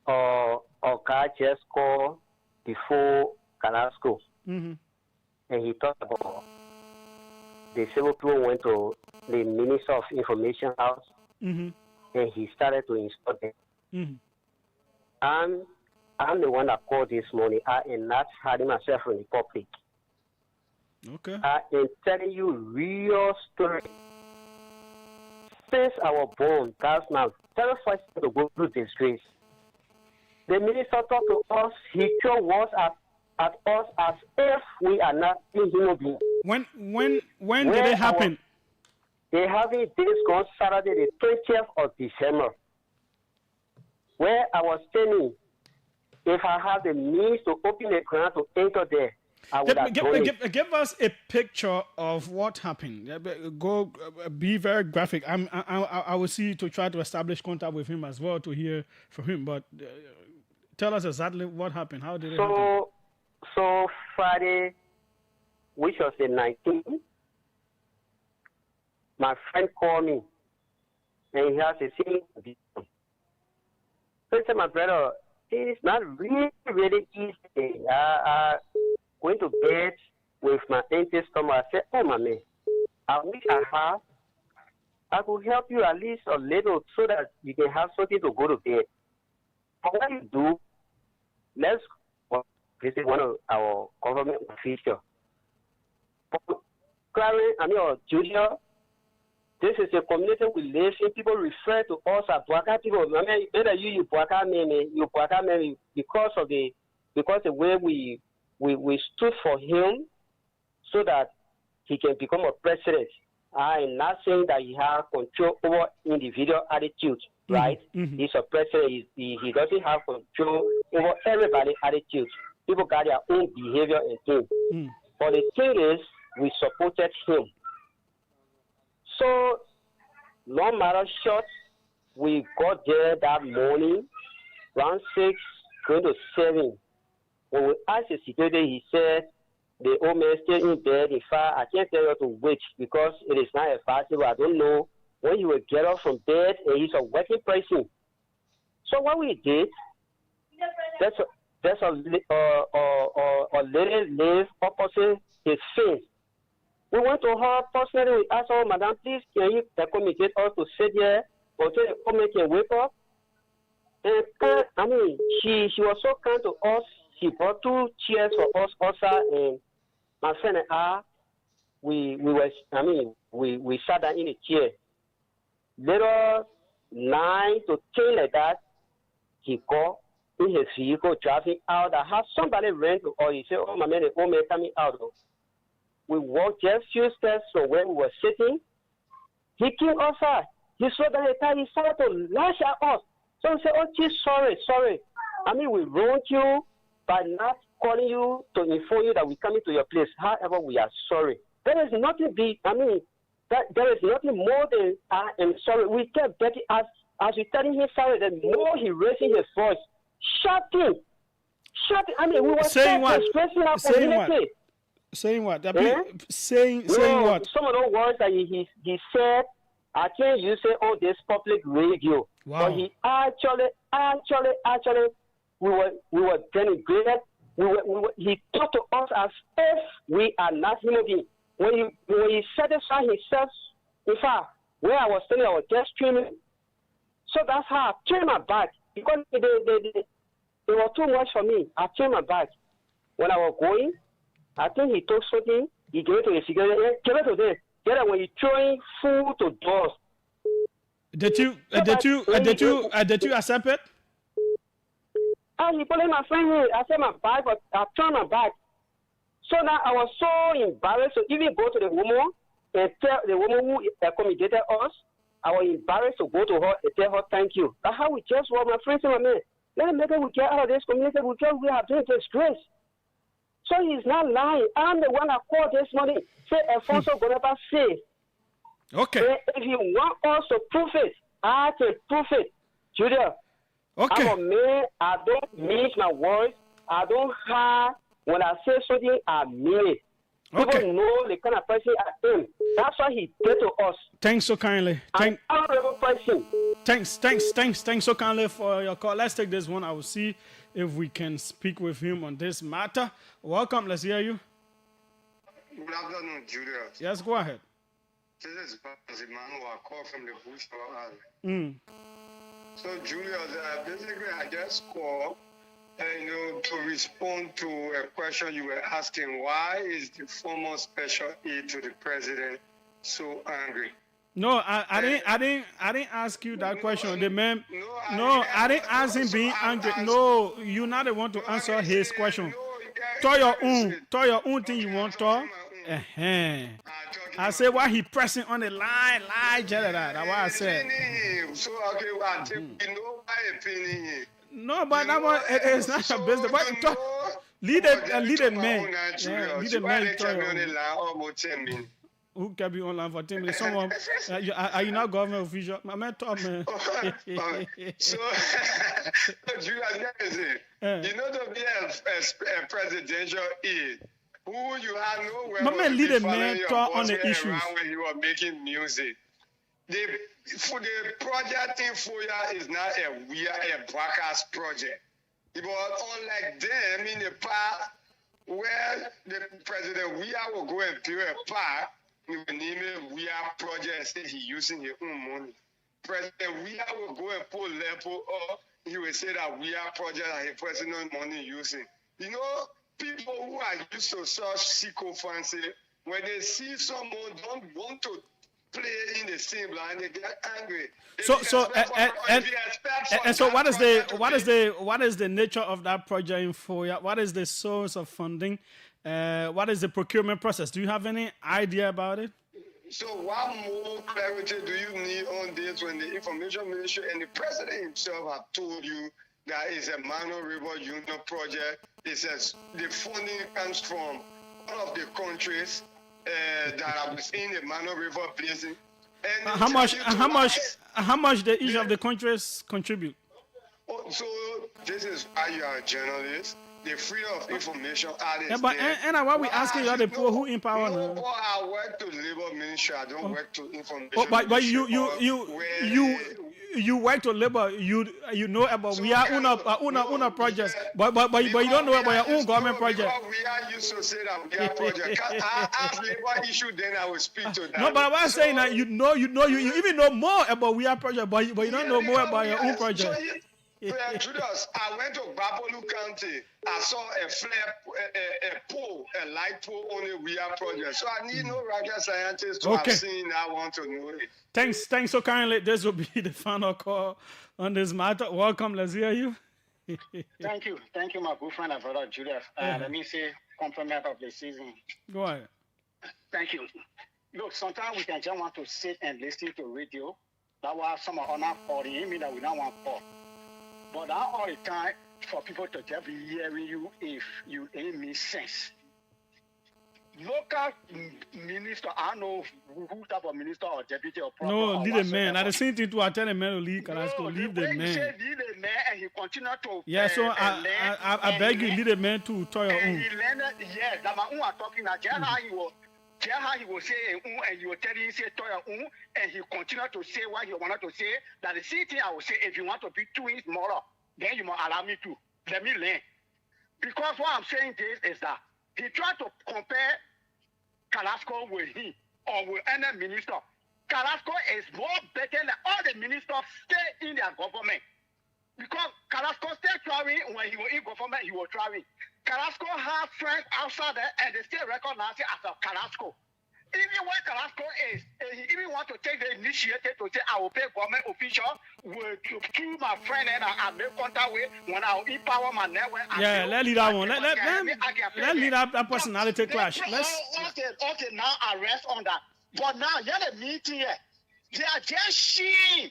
Oka just called before Kalasco. Mm-hmm. And he talked about the civil people went to the Minister of Information house, mm-hmm. and he started to inspect them. Mm-hmm. I'm the one that called this morning. I am not hiding myself in the public. Okay. I am telling you real story. Since our born, that's now terrified to go through disgrace. The minister talked to us. He threw words at at us as if we are not human beings. When did it happen? They having this on Saturday, the 20th of December, where I was telling, if I have the means to open the ground to enter there, I would have done it. Give us a picture of what happened. Go, be very graphic. I will see to try to establish contact with him as well to hear from him. But tell us exactly what happened. How did it happen? So Friday, which was the 19th, my friend called me, and he has a singing video. So I said, my brother, it's not really easy. Going to bed with my empty stomach. I said, oh, my man, I wish I could help you at least a little so that you can have something to go to bed. But what you do, let's visit one of our government officials. Julius, this is a community we live in. People refer to us as Bwaka people. I mean, either you Bwaka men, because the way we stood for him so that he can become a president. I'm not saying that he has control over individual attitude, right? Mm-hmm. He's a president. He doesn't have control over everybody's attitude. People got their own behavior and things. Mm. But the thing is, we supported him. So, no matter short, we got there that morning, around 6, going to 7. When we asked the security, he said, the old man still in bed. In fact, I can't tell you to wait because it is not advisable. I don't know when he will get up from bed, and he's a working person. So what we did, there's a lady live opposite his face. We went to her personally. We asked her, Madam, please, can you accommodate us to sit here until the woman can wake up? And she was so kind to us. She brought 2 chairs for us also, and my friend and I, we sat down in a chair. Little 9 to 10 like that, he called in his vehicle driving out. I have somebody ran to us. He said, oh, my man, the old man coming out. We walked just a few steps from where we were sitting. He came outside. He saw that the car. He started to lash at us. So we said, oh, geez, sorry. We wronged you by not calling you to inform you that we're coming to your place. However, we are sorry. There is nothing there is nothing more than I am sorry. We kept begging as we telling him sorry, the more he raising his voice, shouting. We were saying what? Expressing our community. Saying what? Saying what? Some of those words that he said, I can't use it on this public radio. Wow. But he actually, we were denigrated. He talked to us as if we are not human beings. When he satisfied himself, in fact, where I was standing, I was just screaming. So that's how I turned my back. Because it was too much for me. I turned my back. When I was going, I think he took something, he gave it to the security. Give it to them. Get it when you throwing food to doors. Did you accept it? He put in my friend here. I said my back, but I turned my back. So now I was so embarrassed to even go to the woman and tell the woman who accommodated us. I was embarrassed to go to her and tell her thank you. That's how we just were. My friend said, man, let me get out of this community. We have been disgraced. So he's not lying. I'm the one that called this morning. Say Alfonso Goneva says. Okay. If you want us to prove it, I can prove it. Julius. Okay. I'm a man. I don't mince my words. I don't hide. When I say something, I mean it. People know the kind of person I am. That's why he did to us. Thanks so kindly. I'm an honorable person. Thanks so kindly for your call. Let's take this one. I will see if we can speak with him on this matter. Welcome. Let's hear you. Good afternoon, Julius. Yes, go ahead. This is Emmanuel. I call from the bush. So, Julius, basically, I just called to respond to a question you were asking. Why is the former special aide to the president so angry? No, I didn't ask you that question. The man, I didn't ask him being angry. No, you're not the one to answer his question. to your own thing you want to. I say why he pressing on the line, that's what I said. So okay, well, you know why opinion. No, but that one it's not your business. But lead a man. Lead a man to who can be online for 10 minutes? Someone, are you not government official? My man told me. So, Julius, you know to be a presidential aide, who you have nowhere. My man lead a man talk on the issues. When you are making music. For the project in Foya is not a broadcast project. But unlike them in the past, where the president will go and build a park, he will name it project and say he's using his own money. President will go and pull level or he will say that project and his personal money using. You know, people who are used to such sycophancy, when they see someone don't want to play in the same line, they get angry. So what is the nature of that project in Foya? What is the source of funding? What is the procurement process? Do you have any idea about it? So what more clarity do you need on this when the information ministry and the president himself have told you that it's a minor river union project? It says the funding comes from one of the countries that are within the minor river basin. How much do each of the countries contribute? So this is why you are a journalist. The freedom of information act is but there. And why we asking you the people who empower now? I work to labor ministry. I don't work to information. But you work to labor. You know about we are una projects, but you don't know about your own government project. We are used to say that we are project. I have labor issue, then I will speak to that. No, but I'm saying that you even know more about we are project, but you don't know more about your own project. Julius, I went to Bapolu County. I saw a pole, a light pole on the WIA project. So I need no rocket scientist to have seen that want to know it. Thanks so kindly. This will be the final call on this matter. Welcome. Let's hear you. Thank you, my good friend and brother Julius. Let me say compliment of the season. Go ahead. Thank you. Look, sometimes we can just want to sit and listen to radio. That was some of our party, mean that we don't want to. But not all the time for people to just be hearing you if you ain't make sense. Local minister, I know who type of minister or deputy or proper. No, leave the man. At the same thing to attend a man to leave, leave the man. You say leave the man and he continue to. Yeah, so I beg you, leave the man to your own. He learned, yes, that my own are talking now. Just how he will say and you will tell him say to your own, and he continue to say what he wanted to say. That the same thing I will say, if you want to be 2 inches smaller, then you must allow me to. Let me learn. Because what I'm saying this is that he tried to compare Carrasco with him or with any minister. Carrasco is more better than all the ministers stay in their government. Because Carrasco stay traveling when he was in government, he was traveling. Carrasco has friends outside there and they still recognize it as a Carrasco. Even when Carrasco is, he even want to take the initiative to say, I will pay government official through my friend and I make contact with when I will empower my network. Yeah, let's leave that one. Let's leave that personality clash. Okay, now arrest on that. But now, you have a meeting here. They are just seeing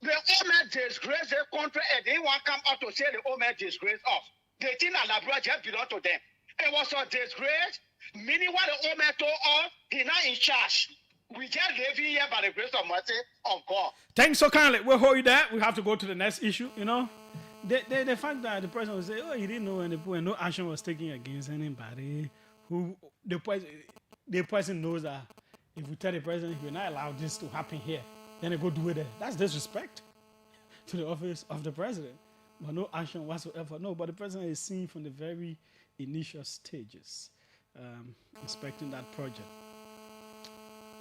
the old disgrace their country and they want to come out to say the old disgrace us. They think that the just belong to them. It was a disgrace. Meaning what the old man told us, he's not in charge. We just live here by the grace of mercy of God. Thanks so kindly. We'll hold you there. We have to go to the next issue, you know. The fact that the president will say, oh, he didn't know and no action was taken against anybody. Who the person knows that if we tell the president he will not allow this to happen here, then they go do it there. That's disrespect to the office of the president. But no action whatsoever. No, but the president is seen from the very initial stages. Inspecting that project.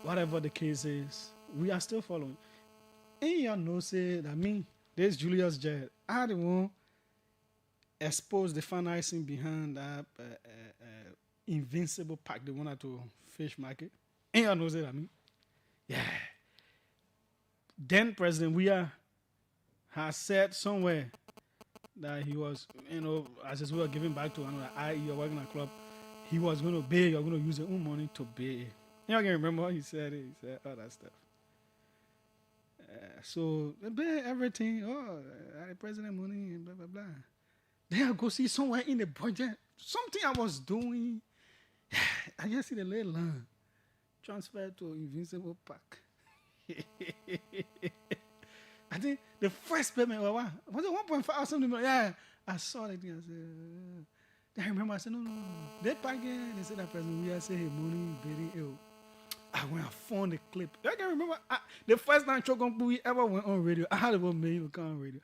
Whatever the case is, we are still following. And you know, say that this Julius Jed, I don't want expose the financing behind that invincible pack they wanted to fish market. And you know, say that yeah. Then President Weah has said somewhere that he was, as his way of giving back to another IE or working at club, he was going to pay, you're going to use your own money to pay. You can remember he said it, he said all that stuff. So they pay everything, the president money and blah, blah, blah. Then I go see somewhere in the budget, something I was doing, I just see the little line, transfer to Invincible Park. I think the first payment was it 1.5 or something? Yeah, I saw that thing. I said, then I remember I said, no. They pack it. They said that person, we are saying money, very ill. I went and found the clip. I can remember the first time Chokonpui ever went on radio. I had about me come on radio.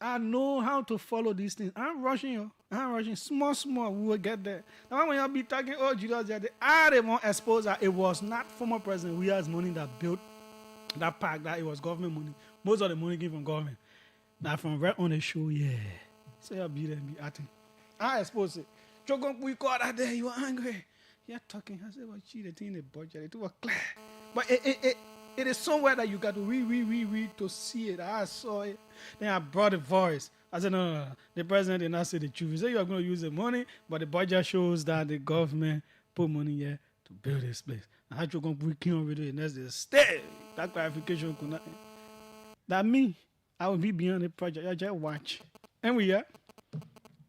I know how to follow these things. I'm rushing you. I'm rushing. Small. We will get there. Now when y'all be talking, Julius, they won't expose that it was not former president. We has money that built that park, that it was government money. Most of the money came from government. Now from right on the show, yeah. So y'all be there and be acting. I expose it. Chokonpui called that day. You were angry. You're talking. I said, well, gee, the thing in the budget, it was clear. But it is somewhere that you got to read to see it. I saw it. Then I brought the voice. I said, no. The president did not say the truth. He said, you're going to use the money, but the budget shows that the government put money here to build this place. I had to go on with it, and that's the stay. That clarification could not. That me, I will be beyond the project. I just watch. And we are.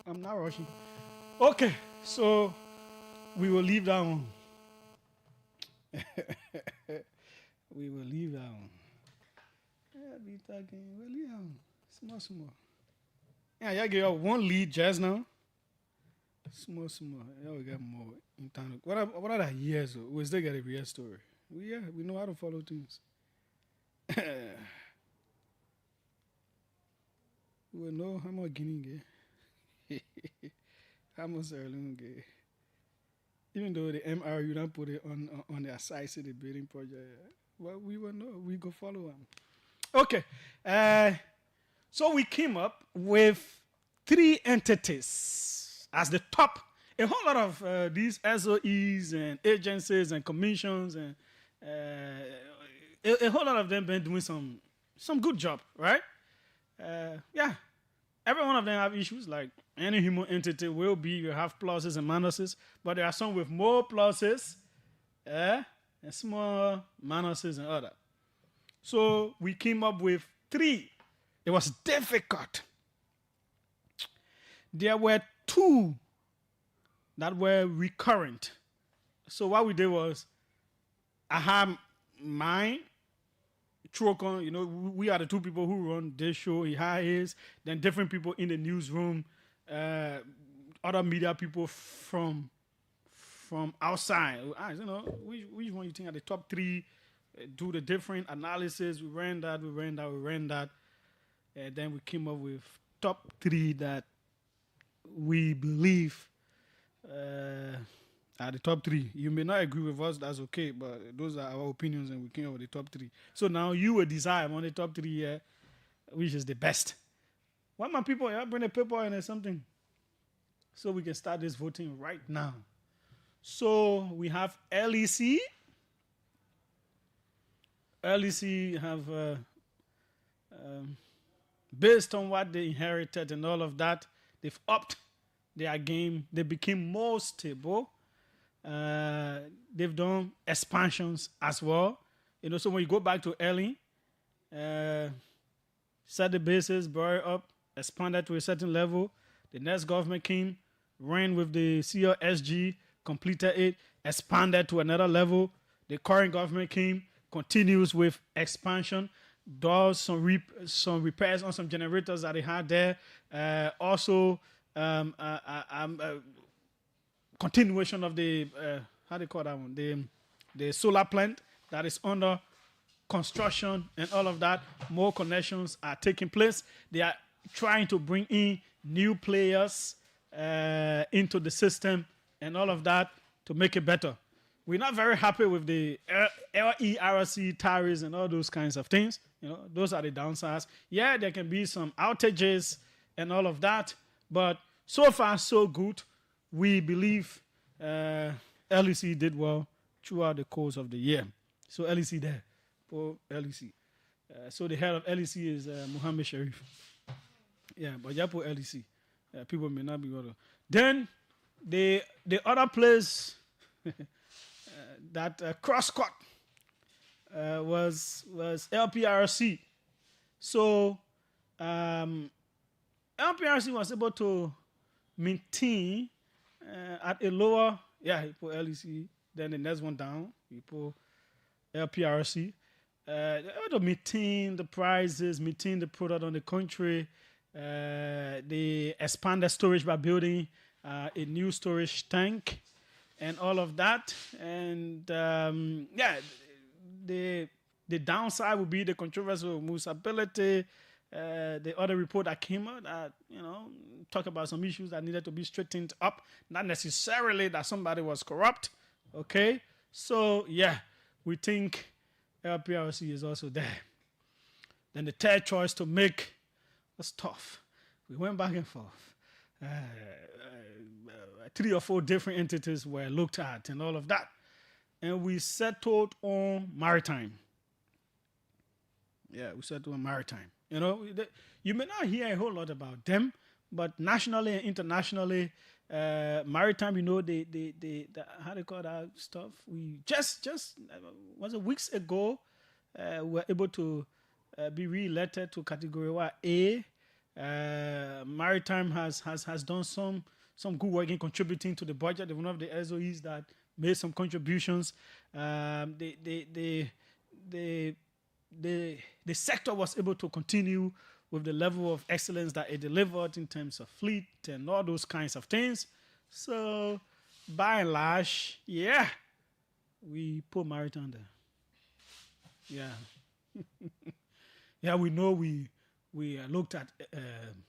I'm not rushing. Okay, so we will leave that one. We will leave that one. Yeah, be talking. We'll leave that one. Small. Yeah, y'all get one lead just now. Small. Yeah, we got more in time. What are the years? We still get a real story. We know how to follow things. We know how much Guinea get. How much Sierra get. Even though the MRU don't put it on their site, the building project. Well, we will know. We go follow them. Okay. So we came up with 3 entities as the top. A whole lot of these SOEs and agencies and commissions and a whole lot of them been doing some good job, right? Yeah. Every one of them have issues, like any human entity will be. You have pluses and minuses, but there are some with more pluses and small minuses and other. So we came up with 3. It was difficult. There were 2 that were recurrent. So what we did was, I had mine, Trocon, we are the 2 people who run this show. He had his, then different people in the newsroom, other media people from outside. Which one you think are the top 3? Do the different analysis. We ran that. And then we came up with top 3 that we believe are the top 3. You may not agree with us, that's okay, but those are our opinions and we came up with the top 3. So now you will decide on the top 3 here, which is the best. Why my people, bring a paper and something so we can start this voting right now. So we have LEC. LEC have, based on what they inherited and all of that, they've upped their game. They became more stable. They've done expansions as well. So when you go back to early, set the basis, brought it up, expanded to a certain level. The next government came, ran with the CLSG, completed it, expanded to another level. The current government came, continues with expansion, does some repairs on some generators that they had there. Also, continuation of the how do you call that one? The solar plant that is under construction and all of that. More connections are taking place. They are trying to bring in new players into the system and all of that to make it better. We're not very happy with the LERC tariffs and all those kinds of things. Those are the downsides. Yeah, there can be some outages and all of that, but so far so good. We believe LEC did well throughout the course of the year. So LEC there for LEC. So the head of LEC is Muhammad Sharif. Yeah, but you put LEC. People may not be able to. Then the other place that cross-cut was LPRC. So LPRC was able to maintain at a lower, he put LEC, then the next one down, he put LPRC. They able to maintain the prices, maintain the product on the country. They expanded storage by building a new storage tank and all of that. And the downside would be the controversial usability. The other report that came out that, talk about some issues that needed to be straightened up. Not necessarily that somebody was corrupt. Okay? So, we think LPRC is also there. Then the third choice to make was tough. We went back and forth. 3 or 4 different entities were looked at and all of that. And we settled on maritime. Yeah, we settled on maritime. You may not hear a whole lot about them, but nationally and internationally, maritime, the how they call that stuff? We just was it weeks ago, we were able to be re-elected to category A. Maritime has done some good work in contributing to the budget. They're one of the SOEs that made some contributions. The sector was able to continue with the level of excellence that it delivered in terms of fleet and all those kinds of things. So, by and large, we put maritime there. Yeah. We know we looked at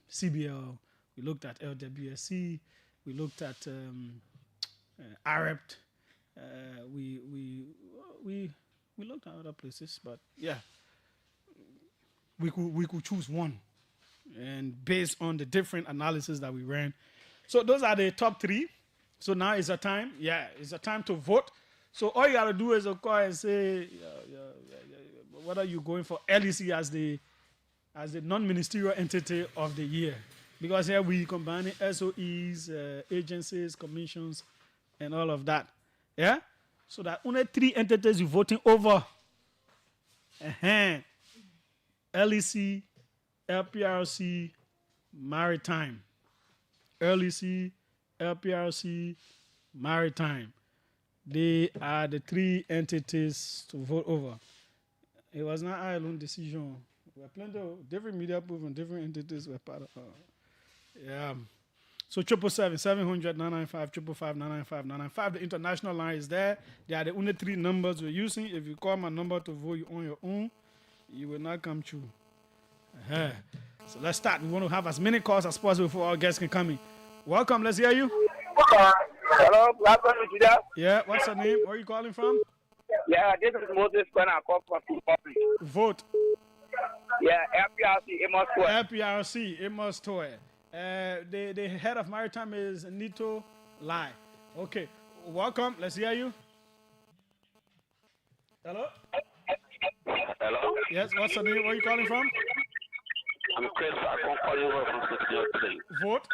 CBL, we looked at LWSC, we looked at AREPT, we looked at other places, but we could choose one, and based on the different analysis that we ran. So those are the top 3. So now is a time. It's a time to vote. So all you gotta do is call and say what are you going for LEC as the non-ministerial entity of the year, because here we combine SOEs, agencies, commissions, and all of that. Yeah. So that only 3 entities you're voting over. LEC, LPRC, Maritime. LEC, LPRC, Maritime. They are the 3 entities to vote over. It was not our own decision. There were plenty of different media people from different entities were part of So 777-700-995, 555-995-995. The international line is there. They are the only 3 numbers we're using. If you call my number to vote you on your own, you will not come true. So let's start. We want to have as many calls as possible before our guests can come in. Welcome. Let's hear you. Hello. Yeah. What's your name? Where are you calling from? Yeah, this is Moses when I call from public. Vote. Yeah, LPRC, Amos Toy. LPRC, Amos Toy. The head of maritime is Nito Lai. Okay. Welcome. Let's hear you. Hello? Hello? Yes, what's your name? Where are you calling from? I'm Chris. I'm calling over from Cincinnati today. Vote?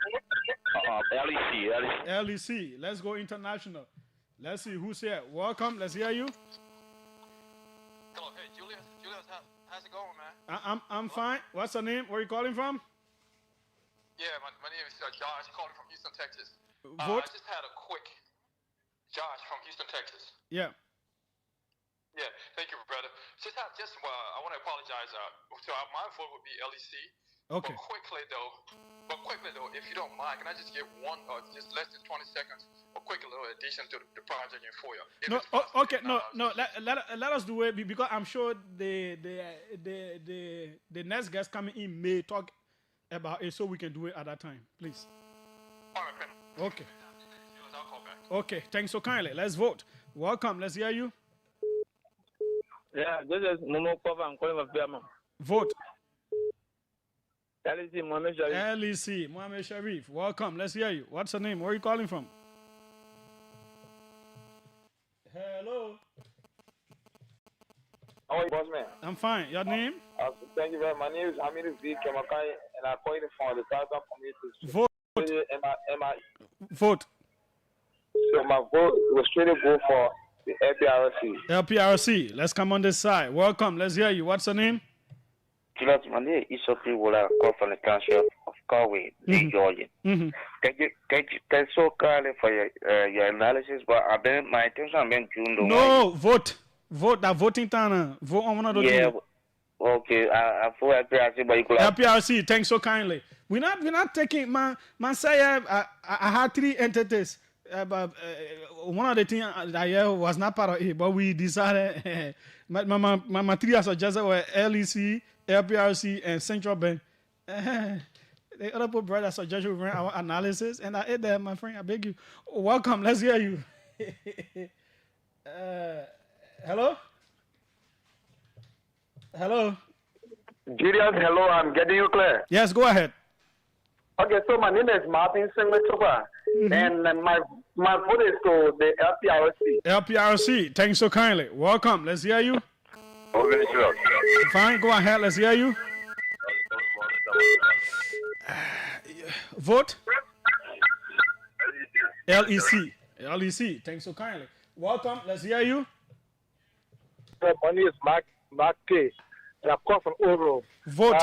LEC. LEC. Let's go international. Let's see who's here. Welcome. Let's hear you. Hello. Hey, Julius. How's it going, man? I'm fine. What's your name? Where are you calling from? Yeah, my name is Josh, calling from Houston, Texas. Vote? I just had a quick... Josh from Houston, Texas. Yeah. Yeah, thank you, brother. I want to apologize. So my vote would be LEC. Okay. But quickly though, if you don't mind, can I just give one, just less than 20 seconds, a quick little addition to the project in FOIA? Let us do it, because I'm sure the next guest coming in may talk about it, so we can do it at that time. Please. All right, man. Okay. I'll call back. Okay, thanks so kindly. Let's vote. Welcome. Let's hear you. Yeah, this is Momo Papa. I'm calling from Vietnam. Vote. LEC, Mohamed Sharif. LEC, Mohamed Sharif. Welcome. Let's hear you. What's your name? Where are you calling from? Hello. How are you, boss man? I'm fine. Your name? Thank you very much. My name is Hamidu Z. Kemakai, and I'm calling from the Southern Community. Vote. Vote. So my vote will straight go for the LPRC. LPRC. Let's come on this side. Welcome. Let's hear you. What's your name? Julius, my name is Ishopi Wola. I come from the township of Galway, Georgia. Thank you so kindly for your analysis, but my intention has been June. No, vote. Vote. That voting time. Vote on one of those. Yeah. Okay. I vote LPRC, but you could LPRC. Thanks so kindly. We're not taking man say I had 3 entities. But one of the things that was not part of it, but we decided my 3 are suggested were LEC, LPRC, and Central Bank. The other brother suggested we ran our analysis, and I ate that, my friend. I beg you. Welcome. Let's hear you. Hello? Hello? Julius, hello. I'm getting you clear. Yes, go ahead. Okay, so my name is Martin Singletuba, and my vote is to the LPRC. LPRC, thanks so kindly. Welcome. Let's hear you. Okay, sure. Fine, go ahead. Let's hear you. Vote. LEC. LEC, thanks so kindly. Welcome. Let's hear you. My name is Mark K. I've come from Oro. Vote.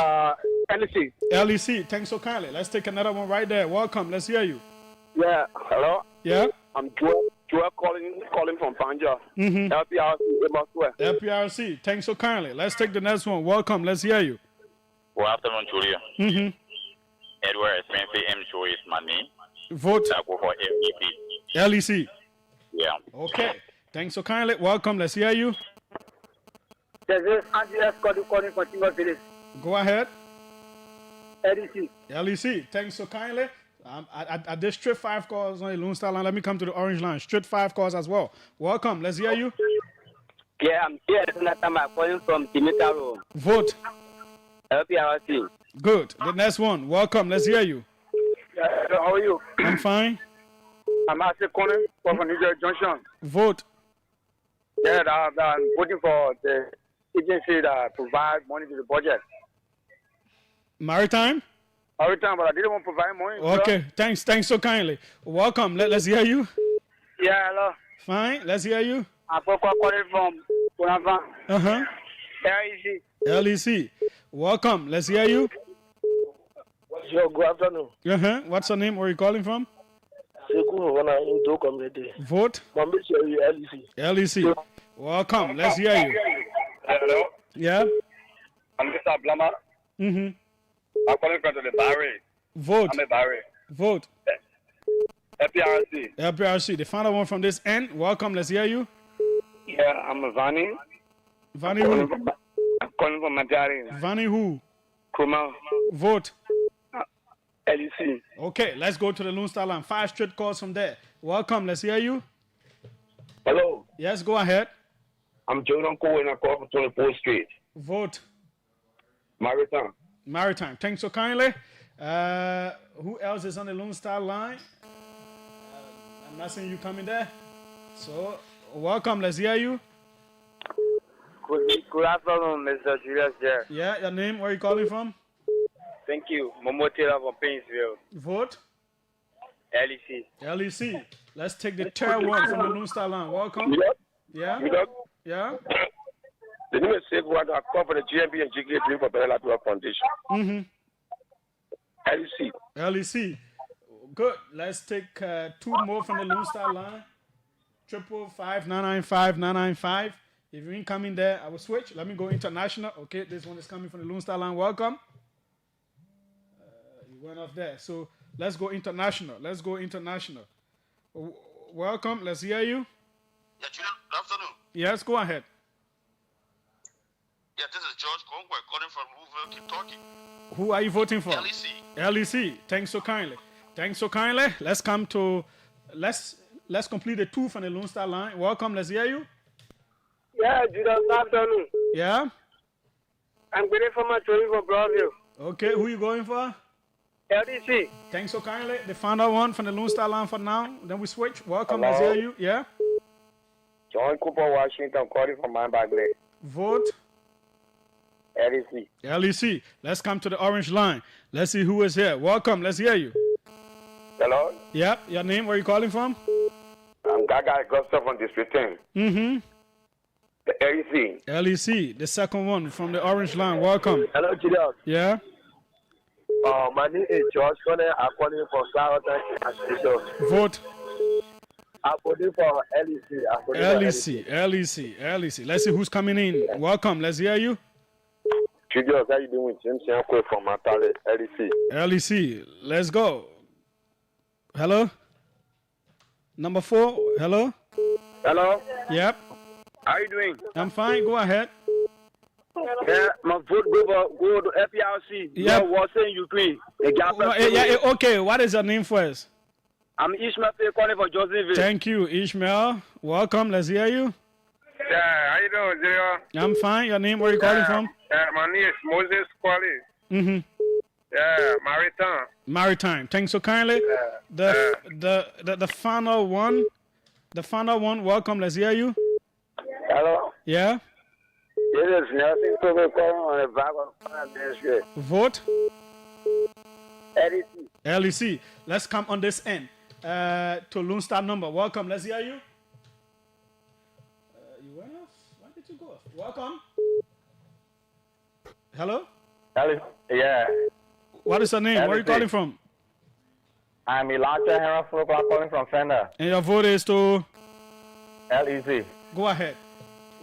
LEC. LEC, thanks so kindly. Let's take another one right there. Welcome. Let's hear you. Yeah. Hello. Yeah. I'm Joel calling from Panja. LPRC. LPRC, thanks so kindly. Let's take the next one. Welcome. Let's hear you. Good afternoon, Julia. Edward Spencer M. Joy is my name. Vote. I go for LEC. LEC. Yeah. Okay. Thanks so kindly. Welcome. Let's hear you. This is Andreas calling from Timber Village. Go ahead. LEC. LEC. Thanks so kindly. I did straight 5 calls on the Lone Star line. Let me come to the orange line. Straight 5 calls as well. Welcome. Let's hear you. Yeah, I'm here. I'm calling from Timitaro. Vote. LPRC. Good. The next one. Welcome. Let's hear you. Yeah, how are you? I'm fine. I'm actually calling from New Jersey Junction. Vote. Yeah, I'm voting for the agency that provides money to the budget. Maritime? Maritime, but I didn't want to provide money. Okay, thanks so kindly. Welcome. Let's hear you. Yeah, hello. Fine, let's hear you. I'm calling from Bonavant. LEC. LEC. Welcome. Let's hear you. Yo, good afternoon. What's your name? Where are you calling from? Vote. LEC. Welcome. Let's hear you. Hello. Yeah. I'm Mr. Blama. I'm calling from the Barry. Vote. I'm a Barry. Vote. LPRC. LPRC. The final one from this end. Welcome. Let's hear you. Yeah, I'm Vani. Vani who? I'm calling from Majari. Vani who? Kuma. Vote. LEC. Okay, let's go to the Lone Star line. 5 straight calls from there. Welcome. Let's hear you. Hello. Yes, go ahead. I'm Jordan Cole and I call from 24th Street. Vote. Maritime. Maritime. Thanks so kindly. Who else is on the Lone Star line? I'm not seeing you coming there. So, welcome. Let's hear you. Good afternoon, Mr. Julius there. Yeah, your name? Where are you calling from? Thank you. Momo Taylor from Painesville. Vote. LEC. LEC. Let's take the third one from the Lone Star line. Welcome. Yeah? Yeah? The name is Safe Water. I come for the GMB and GK Dream for Better Life Foundation. LEC. LEC. Good. Let's take 2 more from the Lone Star line. 555-995-995. If you ain't coming there, I will switch. Let me go international. Okay, this one is coming from the Lone Star line. Welcome. You went off there. So let's go international. Let's go international. Welcome. Let's hear you. Yeah, Julian, good afternoon. Yes, go ahead. Yeah, this is George Conway calling from Louisville, Kentucky. Who are you voting for? LEC. LEC. Thanks so kindly. Thanks so kindly. Let's come to let's complete the 2 from the Lone Star line. Welcome. Let's hear you. Yeah, good afternoon. Yeah. I'm going for my training for Broadview. Okay, who you going for? LDC. Thanks so kindly. The final one from the Lone Star line for now. Then we switch. Welcome. Let's hear you. Yeah. John Cooper, Washington, calling from my Bagley. Vote. LEC. LEC. Let's come to the orange line. Let's see who is here. Welcome. Let's hear you. Hello? Yep. Your name? Where are you calling from? I'm Gaga Augusta from District 10. Mm-hmm. The LEC. LEC. The second one from the orange line. Welcome. Hello, Julius. Yeah. My name is George Conner. I'm calling for Clarendon. Vote. I'm voting for LEC. LEC. Let's see who's coming in. Welcome. Let's hear you. Julius, how you doing? James Yankwe from Matale, LEC. LEC. Let's go. Hello? Number 4. Hello? Hello? Yep. How you doing? I'm fine. Go ahead. Yeah, my vote go to FPRC. Yep. No war in Ukraine. Okay. What is your name first? I'm Ishmael calling for Josephine. Thank you, Ishmael. Welcome. Let's hear you. Yeah, how you doing, Julio? I'm fine. Your name? Where are you calling from? My name is Moses Kwali. Mm-hmm. Yeah, Maritime. Maritime. Thanks so kindly. The final one. The final one. Welcome. Let's hear you. Hello? Yeah? It is nothing to be calling on the back of the Vote. LEC. LEC. Let's come on this end. To Lone Star number. Welcome. Let's hear you. You went off? Why did you go off? Welcome. Hello? Yeah. What is your name? Where are you calling from? I'm Elijah Herafuk. I'm calling from Fender. And your vote is to? LEC. Go ahead.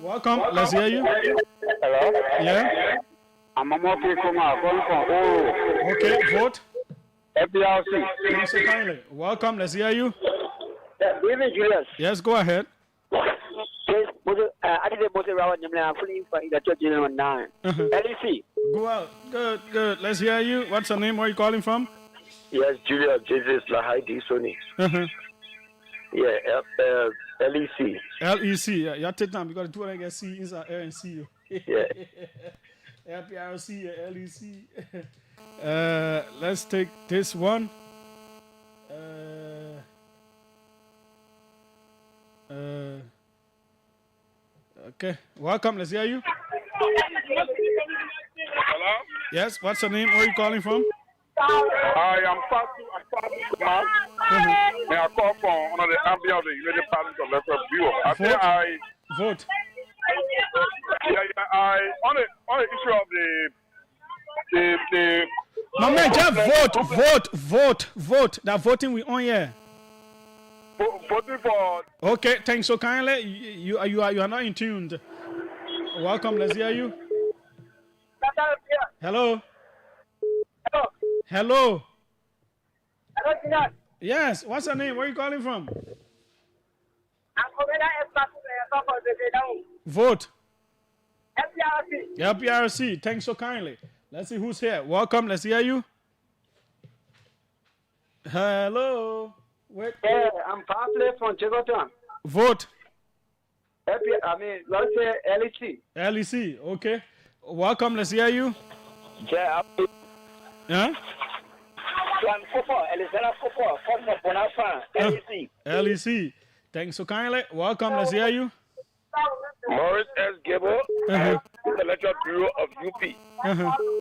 Welcome. Let's hear you. Hello? Yeah? I'm Amoki Kuma calling from Oro. Okay, vote. FPRC. Thanks so kindly. Welcome. Let's hear you. Good evening, Julius. Yes, go ahead. I did a motor round and I'm putting for the church in 9. LEC. Go out. Good. Let's hear you. What's your name? Where are you calling from? Yes, Julius. Jesus Lahai Sony. Yeah, LEC. LEC. Yeah, you take time because the two of them get C inside air and see you. Yeah. FPRC, LEC. Let's take this one. Okay. Welcome. Let's hear you. Hello? Yes. What's your name? Where are you calling from? I am Fatu Kumar. May I call from one of the ambient of the United Parliament of Letter Bureau. I say I vote. I on the issue of the my man, just vote. That voting we on here. Voting for. Okay, thanks so kindly. You are not in tuned. Welcome. Let's hear you. Hello. Hello. Yes. What's your name? Where are you calling from? Vote. FPRC. Thanks so kindly. Let's see who's here. Welcome. Let's hear you. Hello. Wait. Yeah, I'm Papley from Chegoton. Vote. Let's say LEC. LEC. Okay. Welcome. Let's hear you. Yeah. Huh? LEC. Thanks so kindly. Welcome. Let's hear you. Morris S. Gable, Intellectual Bureau of UP.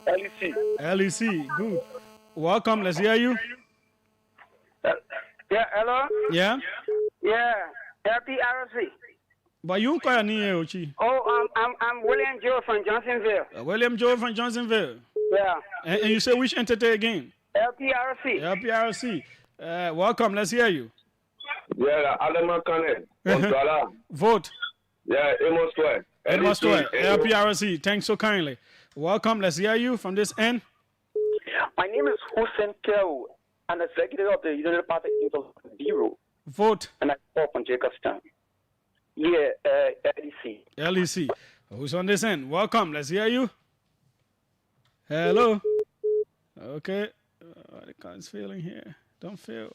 LEC. LEC. Good. Welcome. Let's hear you. Yeah, hello? Yeah? Yeah, FPRC. But you call your name, Ochi. Oh, I'm William Joe from Johnsonville. William Joe from Johnsonville. Yeah. And you say which entity again? LPRC. LPRC. Welcome. Let's hear you. Yeah, Alema Kane. Vote. Yeah, Amos Square. Amos Square. LPRC. Thanks so kindly. Welcome. Let's hear you from this end. My name is Hussein Kew. I'm executive of the United Party Bureau. Vote. And I call from Jacobstown. Yeah, LEC. LEC. Who's on this end? Welcome. Let's hear you. Hello. Okay. The card's failing here. Don't fail.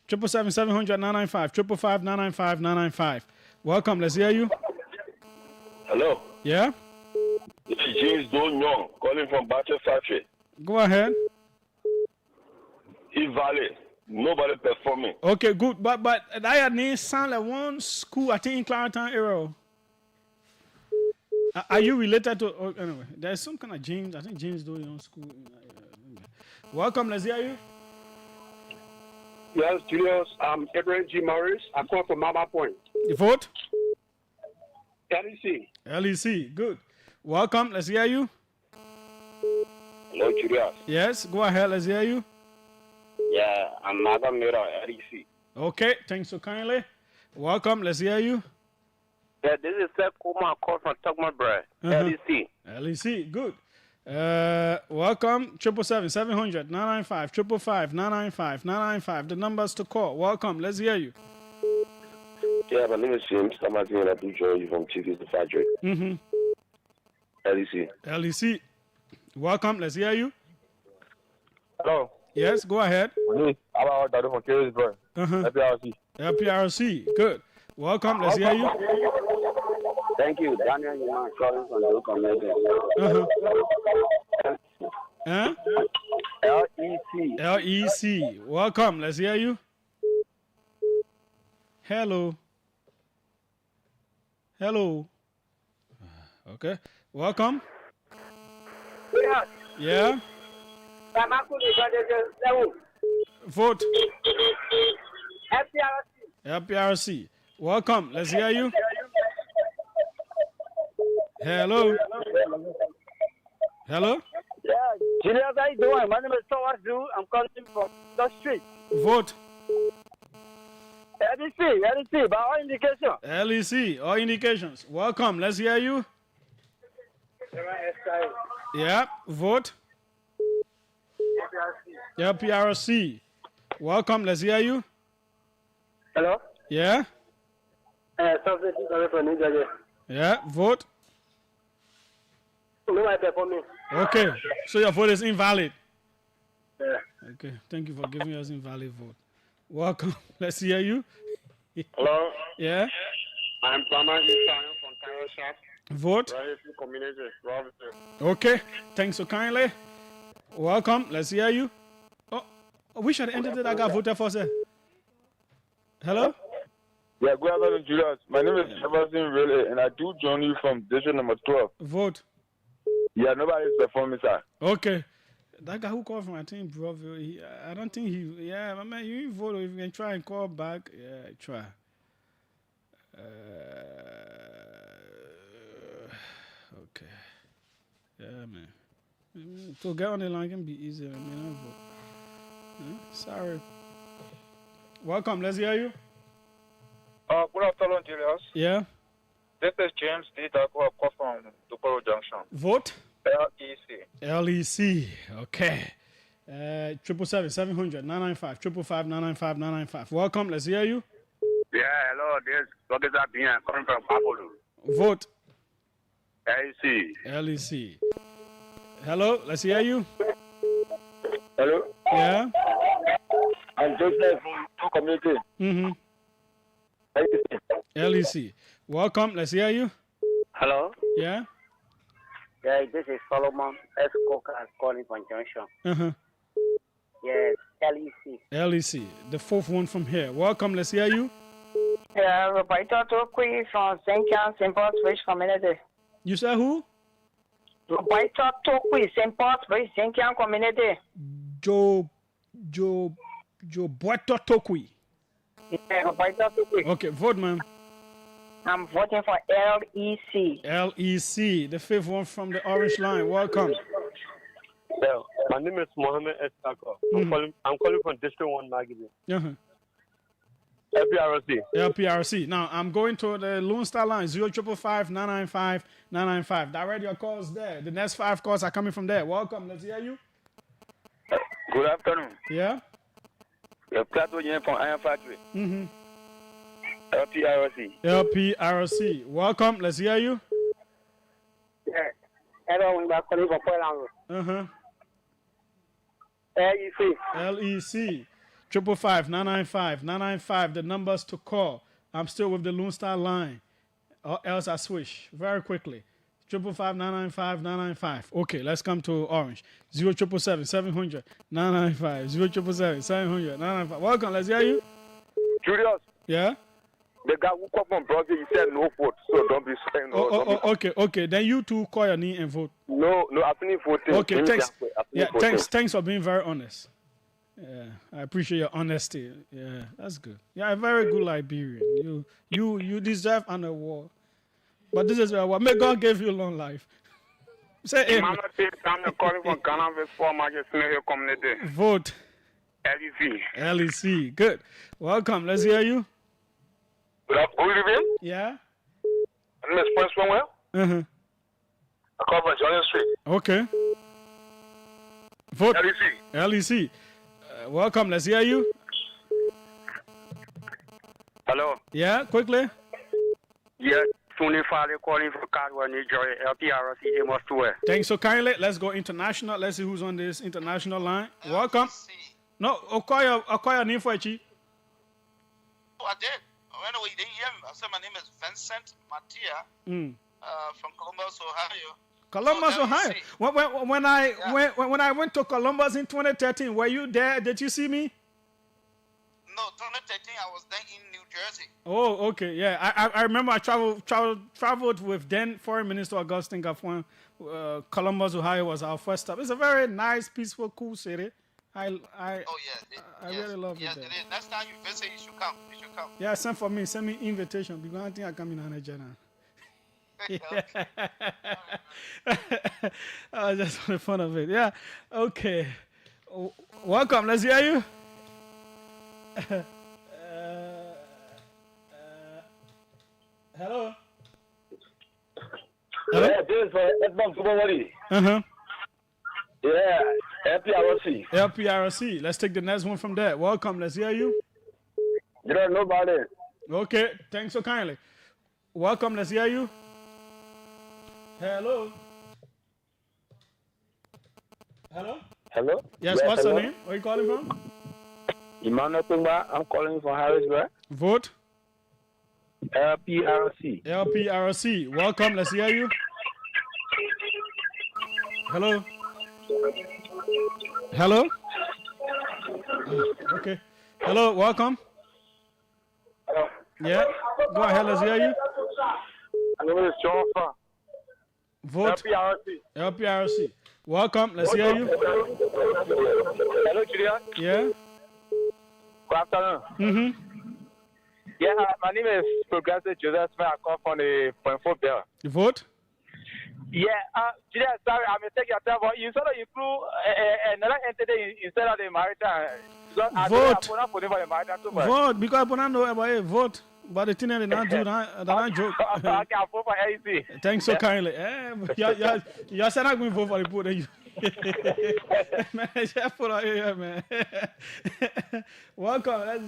777-700-995. 555-995-995. Welcome. Let's hear you. Hello. Yeah? This is James Don Young calling from Battle Factory. Go ahead. Valley. Nobody performing. Okay, good. But that name sound like one school, I think in Clarendon area. Are you related to? Oh, anyway, there's some kind of James. I think James doing on school. Welcome. Let's hear you. Yes, Julius. I'm Edwin G. Morris. I come from Mama Point. You vote? LEC. LEC. Good. Welcome. Let's hear you. Hello, Julius. Yes. Go ahead. Let's hear you. Yeah, I'm Naga Mira, LEC. Okay. Thanks so kindly. Welcome. Let's hear you. Yeah, this is Seth Kuma. I call from Tugman Bray. LEC. LEC. Good. Welcome. 777-700-995. 555-995. The numbers to call. Welcome. Let's hear you. Yeah, my name is James. I'm at the end join you from Chiefs to Fadrick. LEC. LEC. Welcome. Let's hear you. Hello. Yes, go ahead. How about that from Carrisburg? LPRC. LPRC. Good. Welcome. Let's hear you. Thank you. Daniel, you are calling from the local media. LEC. LEC. Welcome. Let's hear you. Hello. Hello. Okay. Welcome. Yeah. Vote. LPRC. Welcome. Let's hear you. Hello. Hello. Yeah, Julius, how you doing? My name is Thomas Du. I'm calling from the street. Vote. LEC, by all indication. LEC, all indications. Welcome. Let's hear you. Yeah. Vote. LPRC. Welcome. Let's hear you. Hello. Yeah. Yeah. Vote. Okay. So your vote is invalid. Yeah. Okay. Thank you for giving us invalid vote. Welcome. Let's hear you. Hello. Yeah. I'm Plama Isaiah from Cairo Shop. Vote. Community. Okay. Thanks so kindly. Welcome. Let's hear you. Oh, which are the entity that got voted for, sir? Hello? Yeah, good afternoon, Julius. My name is Jefferson Riley, and I do join you from district number 12. Vote. Yeah, nobody's performing, sir. Okay. That guy who called from, I think, Broville, I don't think he, yeah, my man, you vote. If you can try and call back, yeah, try. Okay. Yeah, man. To get on the line can be easier. I mean, I vote. Sorry. Welcome. Let's hear you. Good afternoon, Julius. Yeah. This is James D. Dago. I call from Duporo Junction. Vote. LEC. LEC. Okay. 777-700-995. 555-995-995. Welcome. Let's hear you. Yeah, hello. This is Professor Bien coming from Apollo. Vote. LEC. LEC. Hello. Let's hear you. Hello. Yeah. I'm Joseph from community. LEC. Welcome. Let's hear you. Hello. Yeah. Yeah, this is Solomon S. Coker calling from Junction. Yes, LEC. LEC. The fourth one from here. Welcome. Let's hear you. Yeah, Roberto Tokwi from St. John's St. Paul's Bridge Community. You said who? Roberto Tokwi, St. Paul's Bridge, St. John's Community. Joe Boito Tokwi. Yeah, Roberto Tokwi. Okay, vote, man. I'm voting for LEC. LEC, the fifth one from the orange line. Welcome. Yeah, my name is Mohammed S. Tako. I'm calling from District 1 Magazine. LPRC. LPRC. Now, I'm going to the Lone Star line, 055-995-995. Direct your calls there. The next 5 calls are coming from there. Welcome. Let's hear you. Good afternoon. Yeah? You're Plateau from Iron Factory. LPRC. LPRC. Welcome. Let's hear you. Yeah. Everyone back calling from Portland. LEC. LEC. 555-995-995. The numbers to call. I'm still with the Lone Star line. Or else I switch very quickly. 555-995-995. Okay, let's come to Orange. 0777-700-995. 0777-700-995. Welcome. Let's hear you. Julius. Yeah? The guy who come from Brazil, he said no vote, so don't be saying no. Okay. Then you two call your name and vote. No, I finished voting. Okay, thanks. Yeah, voting. thanks for being very honest. Yeah, I appreciate your honesty. Yeah, that's good. Yeah, a very good Liberian. You deserve an award. But this is what may God give you long life. Say amen. I'm calling from Ghana West for my community. Vote. LEC. LEC. Good. Welcome. Let's hear you. Good evening. Yeah. My name is Prince Manuel. I call from Julius Street. Okay. Vote. LEC. LEC. Welcome. Let's hear you. Hello. Yeah, quickly. Yeah. Tony Farley calling from Cardwell, New Jersey, LPRC, Amos 2. Thanks so kindly. Let's go international. Let's see who's on this international line. Welcome. No, I'll call your name for you. Oh, I did. When we didn't hear me, I said my name is Vincent Mattia from Columbus, Ohio. Columbus, Ohio. When I went to Columbus in 2013, were you there? Did you see me? No, 2013 I was then in New Jersey. Oh, okay, yeah. I remember I traveled with then Foreign Minister Augustine Gaffron. Columbus, Ohio was our first stop. It's a very nice, peaceful, cool city. I really love it. Yes, it is. Next time you visit, you should come. Yeah, send me invitation because I think I come in Nigeria. Just for the fun of it. Yeah. Okay. Welcome. Let's hear you. Hello. Yeah, this is Edmond Kumawari. Yeah, LPRC. LPRC. Let's take the next one from there. Welcome. Let's hear you. You don't know about it. Okay. Thanks so kindly. Welcome. Let's hear you. Hello. Hello? Yes, what's your name? Where are you calling from? Emmanuel Pumba, I'm calling from Harrisburg. Vote. LPRC. LPRC. Welcome. Let's hear you. Hello. Okay. Hello. Welcome. Hello. Yeah. Go ahead. Let's hear you. My name is John. Vote. LPRC. Welcome. Let's hear you. Hello, Julius. Yeah. Good afternoon. Yeah, my name is Progressive Joseph Smith. I call from the Point 4 Bell. Vote. Yeah, Julius, sorry, I may take your time, but you sort of include another entity instead of the maritime. Vote. Vote, because I don't know about it. Vote. But the thing they not do that, not joke. Okay, I'll vote for AC. Thanks so kindly. You said I'm going to vote for the put you. Man, yeah, man. Welcome. Let's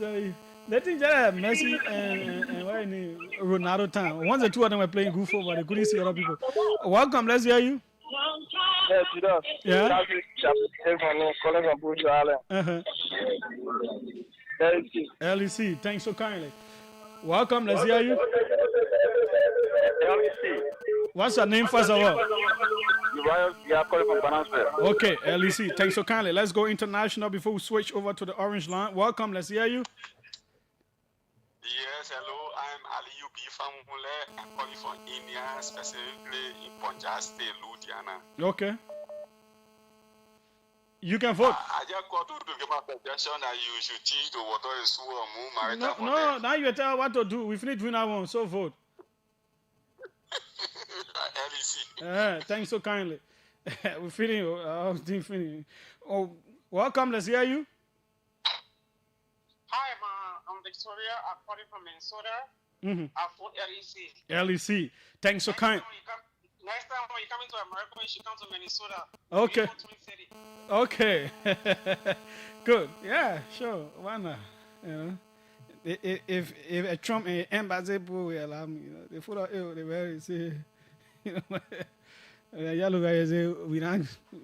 let think that Messi and Ronaldo time. Once the two of them were playing good football, they couldn't see other people. Welcome. Let's hear you. Yes, you know. Yeah. LEC. Thanks so kindly. Welcome. Let's hear you. LEC. What's your name first of all? From okay, LEC. Thanks so kindly. Let's go international before we switch over to the orange line. Welcome. Let's hear you. Yes, hello. I'm Aliyu B. Famule. I'm calling from India, specifically in Punjab State, Ludhiana. Okay. You can vote. I just called to give my suggestion that you should change the water and sewer and move maritime. No, now you tell what to do. We finished doing that one, so vote. Thanks so kindly. We're feeling. Oh, welcome. Let's hear you. Hi, I'm Victoria. I'm calling from Minnesota. I vote LEC. LEC. Thanks so kind. Next time when you come into America, you should come to Minnesota. Okay. Good. Yeah, sure. Why not? You know, if a Trump embassy will allow me, they put out they very say, you know, yellow guys say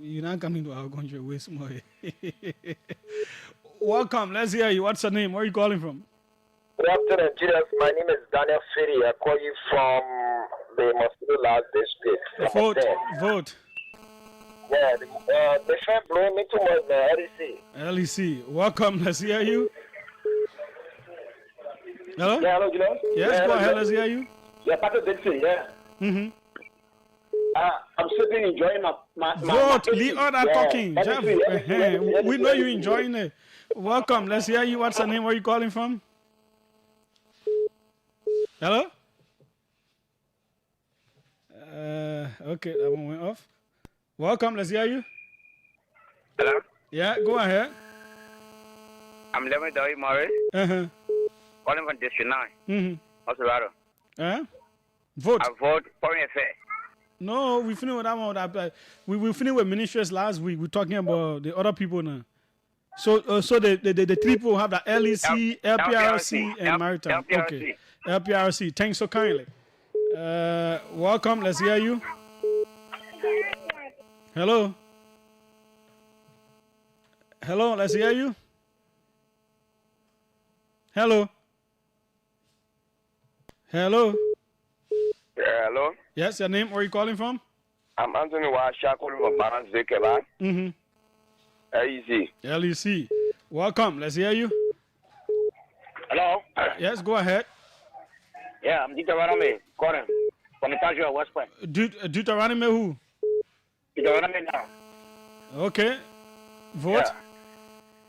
you're not coming to our country. Waste more. Welcome. Let's hear you. What's your name? Where are you calling from? Good afternoon, Julius. My name is Daniel Fitty. I call you from the Mosquito Last District. Vote. Yeah, the train blowing me too much now. LEC. LEC. Welcome. Let's hear you. Hello? Yeah, hello, Julius. Yes, yeah, go ahead. Let's hear you. Yeah, Pastor Dixon, yeah. Mm-hmm. I'm sitting enjoying my Vote. Leave all that talking. Jeff, we know you're enjoying it. Welcome. Let's hear you. What's the name? Where are you calling from? Hello? Okay, that one went off. Welcome. Let's hear you. Hello? Yeah, go ahead. I'm Lemon Dory Morris. Uh-huh. Calling from District 9. Mm-hmm. Osvaldo. Vote. I vote Foreign Affairs. No, we finished with that one. We finished with ministers last week. We're talking about the other people now. So the three people have the LEC, LPRC, and Maritime. Okay. LPRC. Thanks so kindly. Welcome. Let's hear you. Hello. Hello. Let's hear you. Hello. Hello. Yeah, hello? Yes, your name? Where are you calling from? I'm Anthony Washa calling from Balance Zekeba. LEC. LEC. Welcome. Let's hear you. Hello? Yes, go ahead. Yeah, I'm Deuteronomy calling from the country of West Point. Deuteronomy who? Deuteronomy now. Okay. Vote. Yeah.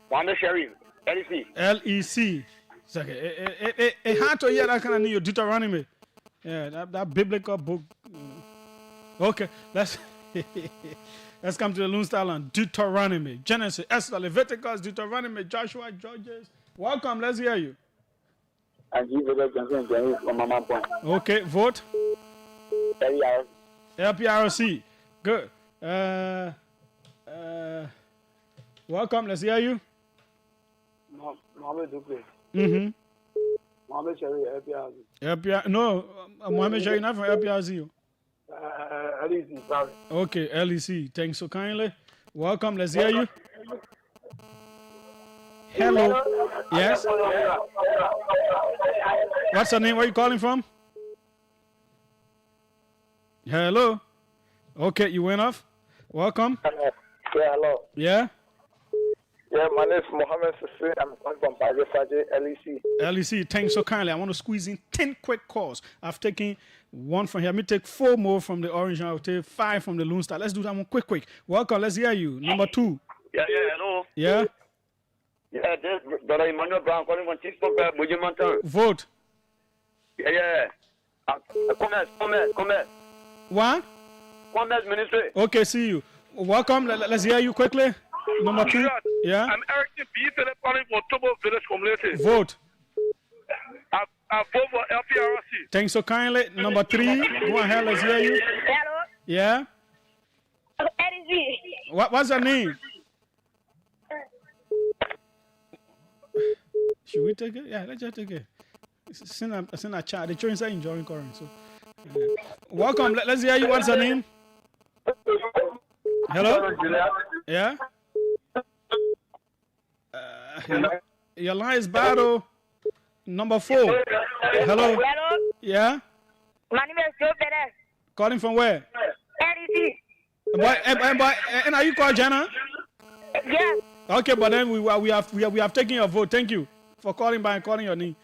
Mohammed Sharif, LEC. LEC. It's okay. It hard to hear that kind of name, Deuteronomy. Yeah, that biblical book. Okay, let's come to the Lone Star Land. Deuteronomy, Genesis, Esther, Leviticus, Deuteronomy, Joshua, Judges. Welcome, let's hear you. Okay, vote. LPRC. Good. Welcome, let's hear you. Mohammed Dupe. Mm-hmm. Mohammed Sharif, LPRC. No, Mohammed Sharif, not from LPRC. LEC, sorry. Okay, LEC. Thanks so kindly. Welcome, let's hear you. Hello. Yes. What's your name? Where are you calling from? Hello. Okay, you went off. Welcome. Yeah, hello. Yeah. Yeah, my name is Mohammed Sassin. I'm calling from Bajafaje, LEC. LEC, thanks so kindly. I want to squeeze in 10 quick calls. I've taken one from here. Let me take 4 more from the Orange. I'll take 5 from the Lone Star. Let's do that one quick. Welcome, let's hear you. Number 2. Yeah, hello. Yeah. Yeah, this Brother Emmanuel Brown calling from Chisco, Bujimantan. Vote. Yeah. Commerce. What? Commerce Ministry. Okay, see you. Welcome. Let's hear you quickly. Number 2. Yeah. I'm Eric B. Philip calling for Tobo Village Community. Vote. I vote for LPRC. Thanks so kindly. Number 3. Go ahead. Let's hear you. Hello. Yeah. What's your name? Should we take it? Yeah, let's just take it. Send a chat. The children are enjoying current. So, welcome. Let's hear you. What's your name? Hello. Yeah. Your line is bad. Number 4. Hello. Yeah. My name is Joe Perez. Calling from where? LEC. And are you called Jenna? Yes. Okay, but then we have taken your vote. Thank you for calling by and calling your name.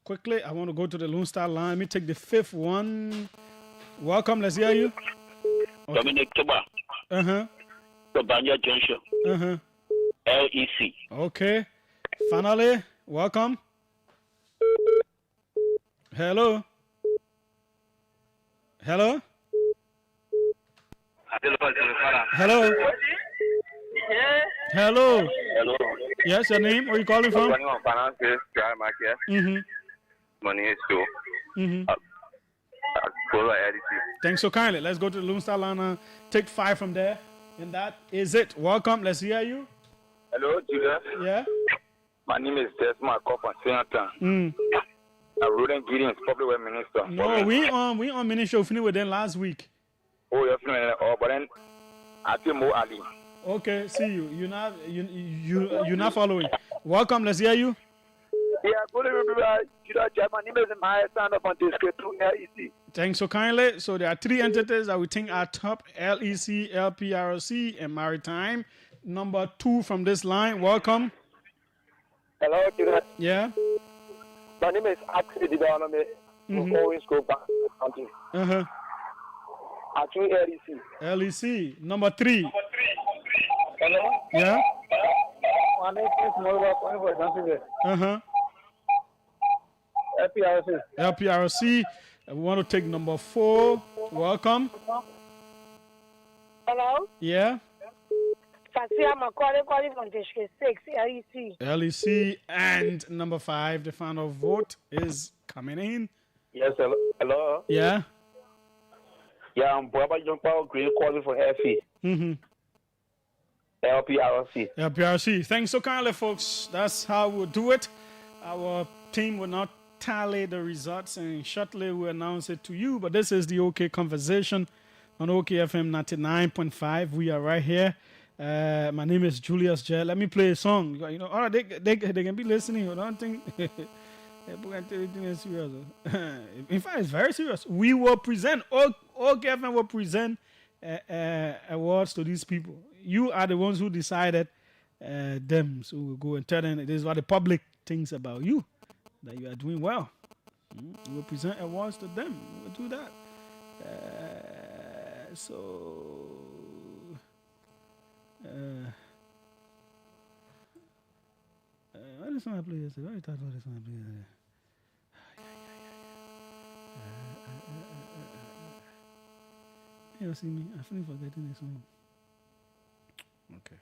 Quickly, I want to go to the Lone Star line. Let me take the 5th one. Welcome. Let's hear you. Okay. Dominic Toba. Tobanya Junction. LEC. Okay. Finally, welcome. Hello. Hello. Hello. Hello. Yes, your name? Where are you calling from? Money is too. Thanks so kindly. Let's go to the Lone Star line. Take 5 from there. And that is it. Welcome. Let's hear you. Hello, Julius. Yeah. My name is Desmond. I call from Seattle. I'm Roden Gideon's public work minister. No, we on ministry. We finished with them last week. Oh, you're finished. Oh, but then I think more Ali. Okay, see you. You're not following. Welcome. Let's hear you. Yeah, good evening, my name is Maya. Stand up on District 2 LEC. Thanks so kindly. So there are 3 entities that we think are top: LEC, LPRC, and Maritime. Number 2 from this line. Welcome. Hello, Julius. Yeah. My name is Axel Dibanome. Always go back to the country. Actually, LEC. LEC, number 3. Hello? Yeah. My name is Moira. LPRC. LPRC. We want to take number 4. Welcome. Hello? Yeah. Fasia calling from District 6, LEC. LEC. And number 5, the final vote is coming in. Yes, hello. Yeah. Yeah, I'm Baba Young Power Green calling for FE. LPRC. LPRC. Thanks so kindly, folks. That's how we'll do it. Our team will not tally the results, and shortly we'll announce it to you. But this is the OK Conversation on OKFM 99.5. We are right here. My name is Julius J. Let me play a song. You know, all right, they can be listening. I don't think everything is serious. In fact, it's very serious. We will present, OKFM will present awards to these people. You are the ones who decided them. So we'll go and tell them this is what the public thinks about you, that you are doing well. We'll present awards to them. We'll do that. What is song I played yesterday? What did I talk about this song I played yesterday? You see me? I feel forgetting this song. Okay.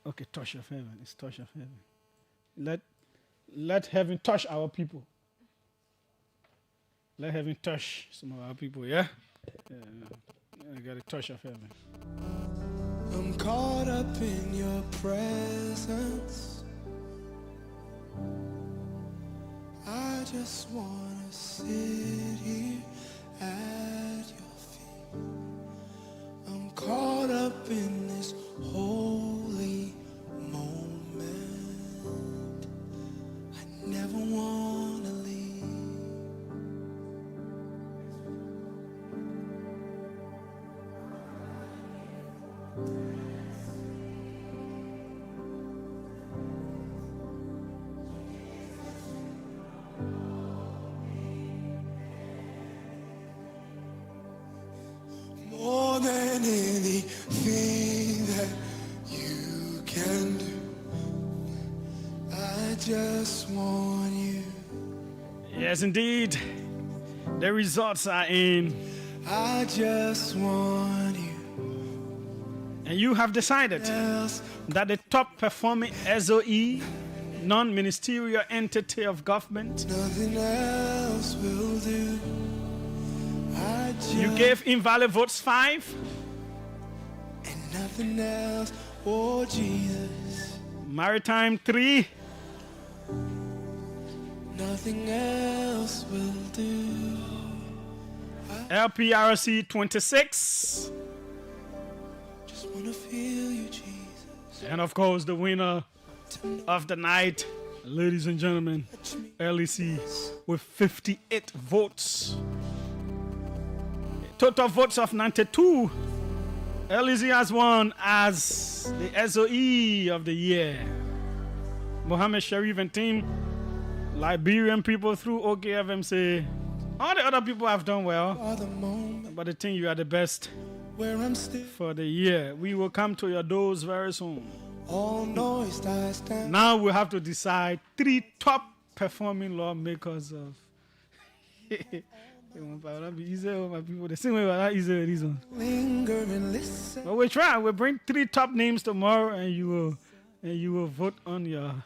Okay, touch of heaven. It's touch of heaven. Let heaven touch our people. Let heaven touch some of our people, yeah? I got a touch of heaven. I'm caught up in your presence. I just want to sit here at your feet. I'm caught up in this holy moment. I never want to leave. More than anything that you can do, I just want you. Yes, indeed. The results are in. I just want you. And you have decided that the top performing SOE, non-ministerial entity of government, Nothing else will do. you gave invalid votes 5. And nothing else, oh Jesus. Maritime 3. Nothing else will do. LPRC 26. Just wanna feel you, Jesus. And of course, the winner of the night, ladies and gentlemen, LEC with 58 votes. Total votes of 92. LEC has won as the SOE of the year. Mohammed Sharif and team, Liberian people through OKFM say, all the other people have done well, but the thing you are the best for the year. We will come to your doors very soon. Now we have to decide 3 top performing lawmakers of. It won't be easy, my people. The same way we're not easy with these ones. But we'll try. We'll bring 3 top names tomorrow, and you will vote on your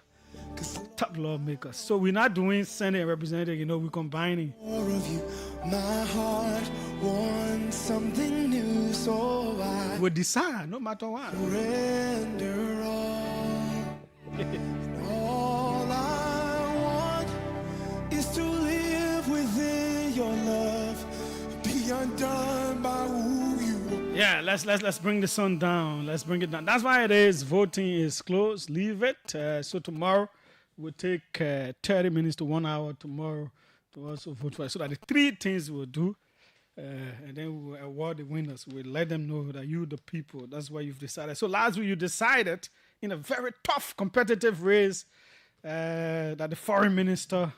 top lawmakers. So we're not doing Senate and representative. We're combining. More of you, my heart wants something new, so I We'll decide, no matter what. surrender all. All I want is to live within your love, be undone by who you are. Yeah, let's bring the sun down. Let's bring it down. That's why it is. Voting is closed. Leave it. So tomorrow we'll take 30 minutes to 1 hour tomorrow to also vote for it. So that the 3 things we'll do. And then we will award the winners. We'll let them know that you, the people, that's why you've decided. So last week you decided in a very tough competitive race that the foreign minister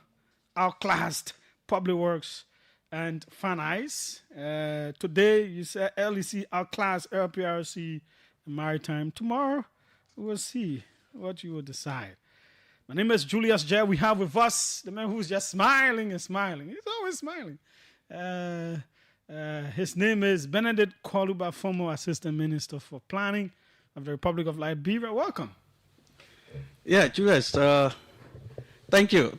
outclassed Public Works and Finance. Today you said LEC outclassed LPRC and Maritime. Tomorrow we'll see what you will decide. My name is Julius J. We have with us the man who's just smiling and smiling. He's always smiling. His name is Benedict Kwaluba, former Assistant Minister for Planning of the Republic of Liberia. Welcome. Yeah, Julius, thank you.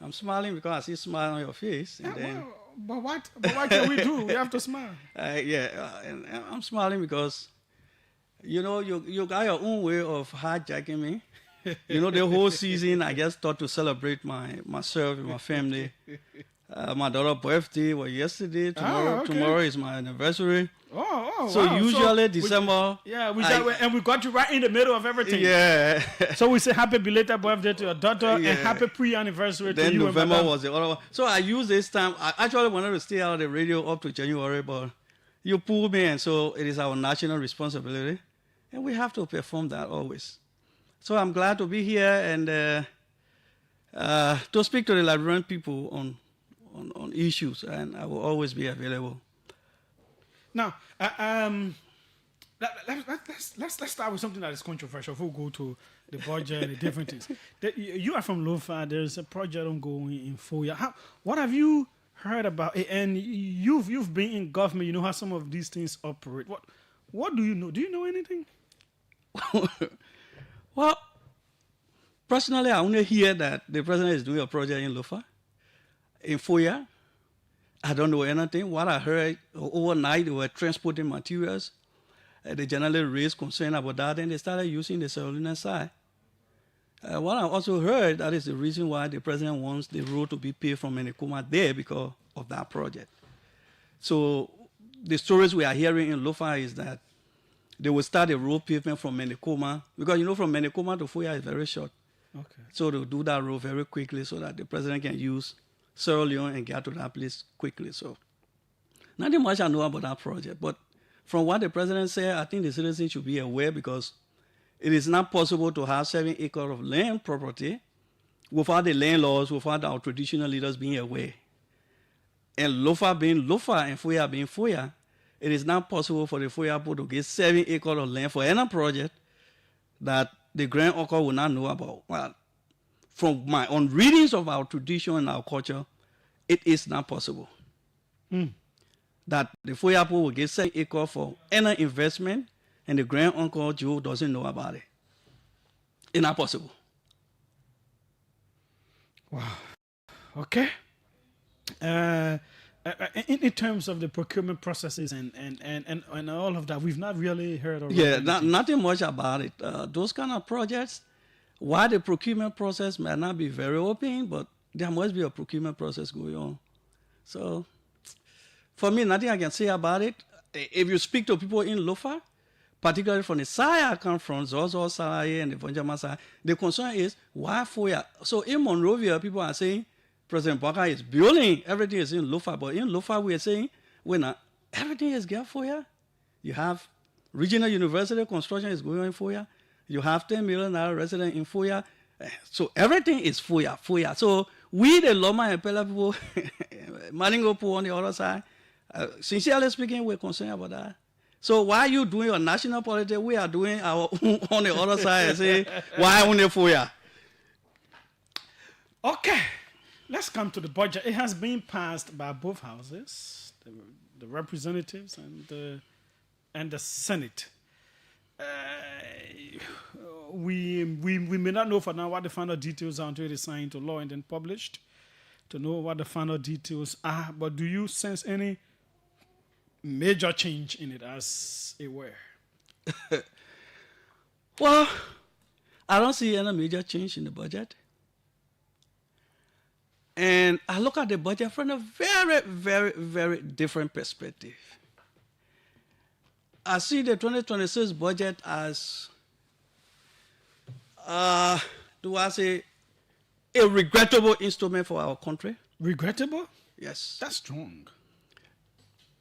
I'm smiling because I see a smile on your face. And then, but what can we do? We have to smile. And I'm smiling because, you know, you got your own way of hijacking me. You know, the whole season, I just thought to celebrate myself and my family. My daughter's birthday was yesterday. Tomorrow is my anniversary. So wow. Usually December. We got you right in the middle of everything. Yeah. So we say happy belated birthday to your daughter and happy pre-anniversary to you. Then November was the other one. So I used this time. I actually wanted to stay out of the radio up to January, but you pulled me, and so it is our national responsibility, and we have to perform that always. So I'm glad to be here and to speak to the Liberian people on issues, and I will always be available. Now, let's start with something that is controversial. We'll go to the budget and the different things. You are from Lofa. There's a project ongoing in Foya. What have you heard about it? And you've been in government. You know how some of these things operate. What do you know? Do you know anything? Well, personally, I only hear that the president is doing a project in Lofa. In Foya, I don't know anything. What I heard overnight, they were transporting materials. They generally raised concern about that, and they started using the Carolina side. What I also heard, that is the reason why the president wants the road to be paid from Menekoma there because of that project. So the stories we are hearing in Lofa is that they will start a road pavement from Menekoma, because you know from Menekoma to Foya is very short. Okay. So they'll do that road very quickly so that the president can use Sierra Leone and get to that place quickly. So nothing much I know about that project, but from what the president said, I think the citizens should be aware, because it is not possible to have 7 acres of land property without the landlords, without our traditional leaders being aware. And Lofa being Lofa and Foya being Foya, it is not possible for the Foya people to get 7 acres of land for any project that the grand uncle will not know about. Well, from my own readings of our tradition and our culture, it is not possible. That the Foya people will get 7 acres for any investment, and the grand uncle Joe doesn't know about it. It's not possible. Wow. Okay. In terms of the procurement processes and all of that, we've not really heard of it. Nothing much about it. Those kind of projects, while the procurement process may not be very open, but there must be a procurement process going on. So, for me, nothing I can say about it. If you speak to people in Lofa, particularly from the side I come from, Zozo side and the Vonjama side, the concern is why Foya? So in Monrovia, people are saying President Baka is building, everything is in Lofa, but in Lofa we are saying everything is there Foya. You have regional university construction is going on in Foya. You have 10 million resident in Foya. So everything is Foya. So we, the Loma and Pella people, Maningopo on the other side, sincerely speaking, we're concerned about that. So why are you doing your national politics? We are doing our own on the other side and say, why only Foya? Okay, let's come to the budget. It has been passed by both houses, the representatives and the Senate. We may not know for now what the final details are until it is signed into law and then published to know what the final details are. But do you sense any major change in it as it were? Well, I don't see any major change in the budget. And I look at the budget from a very, very, very different perspective. I see the 2026 budget as, do I say, a regrettable instrument for our country. Regrettable? Yes. That's strong.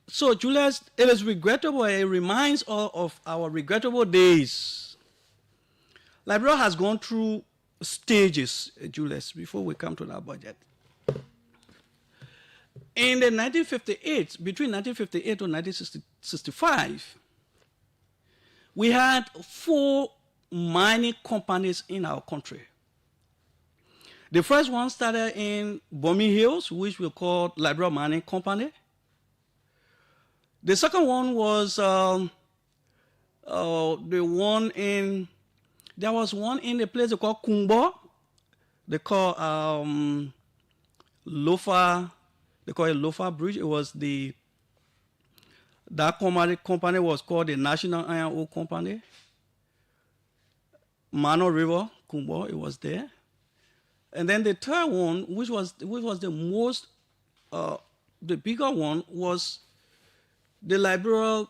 So, Julius, it is regrettable. It reminds us of our regrettable days. Liberia has gone through stages, Julius, before we come to that budget. In the 1958, between 1958 and 1965, we had 4 mining companies in our country. The first one started in Bomi Hills, which we call Liberia Mining Company. The second one was the one in, there was one in a place they call Kumbo. They call Lofa, they call it Lofa Bridge. It was that company was called the National Iron Ore Company. Mano River, Kumbo, it was there. And then the third one, which was the most, the bigger one, was the Liberia,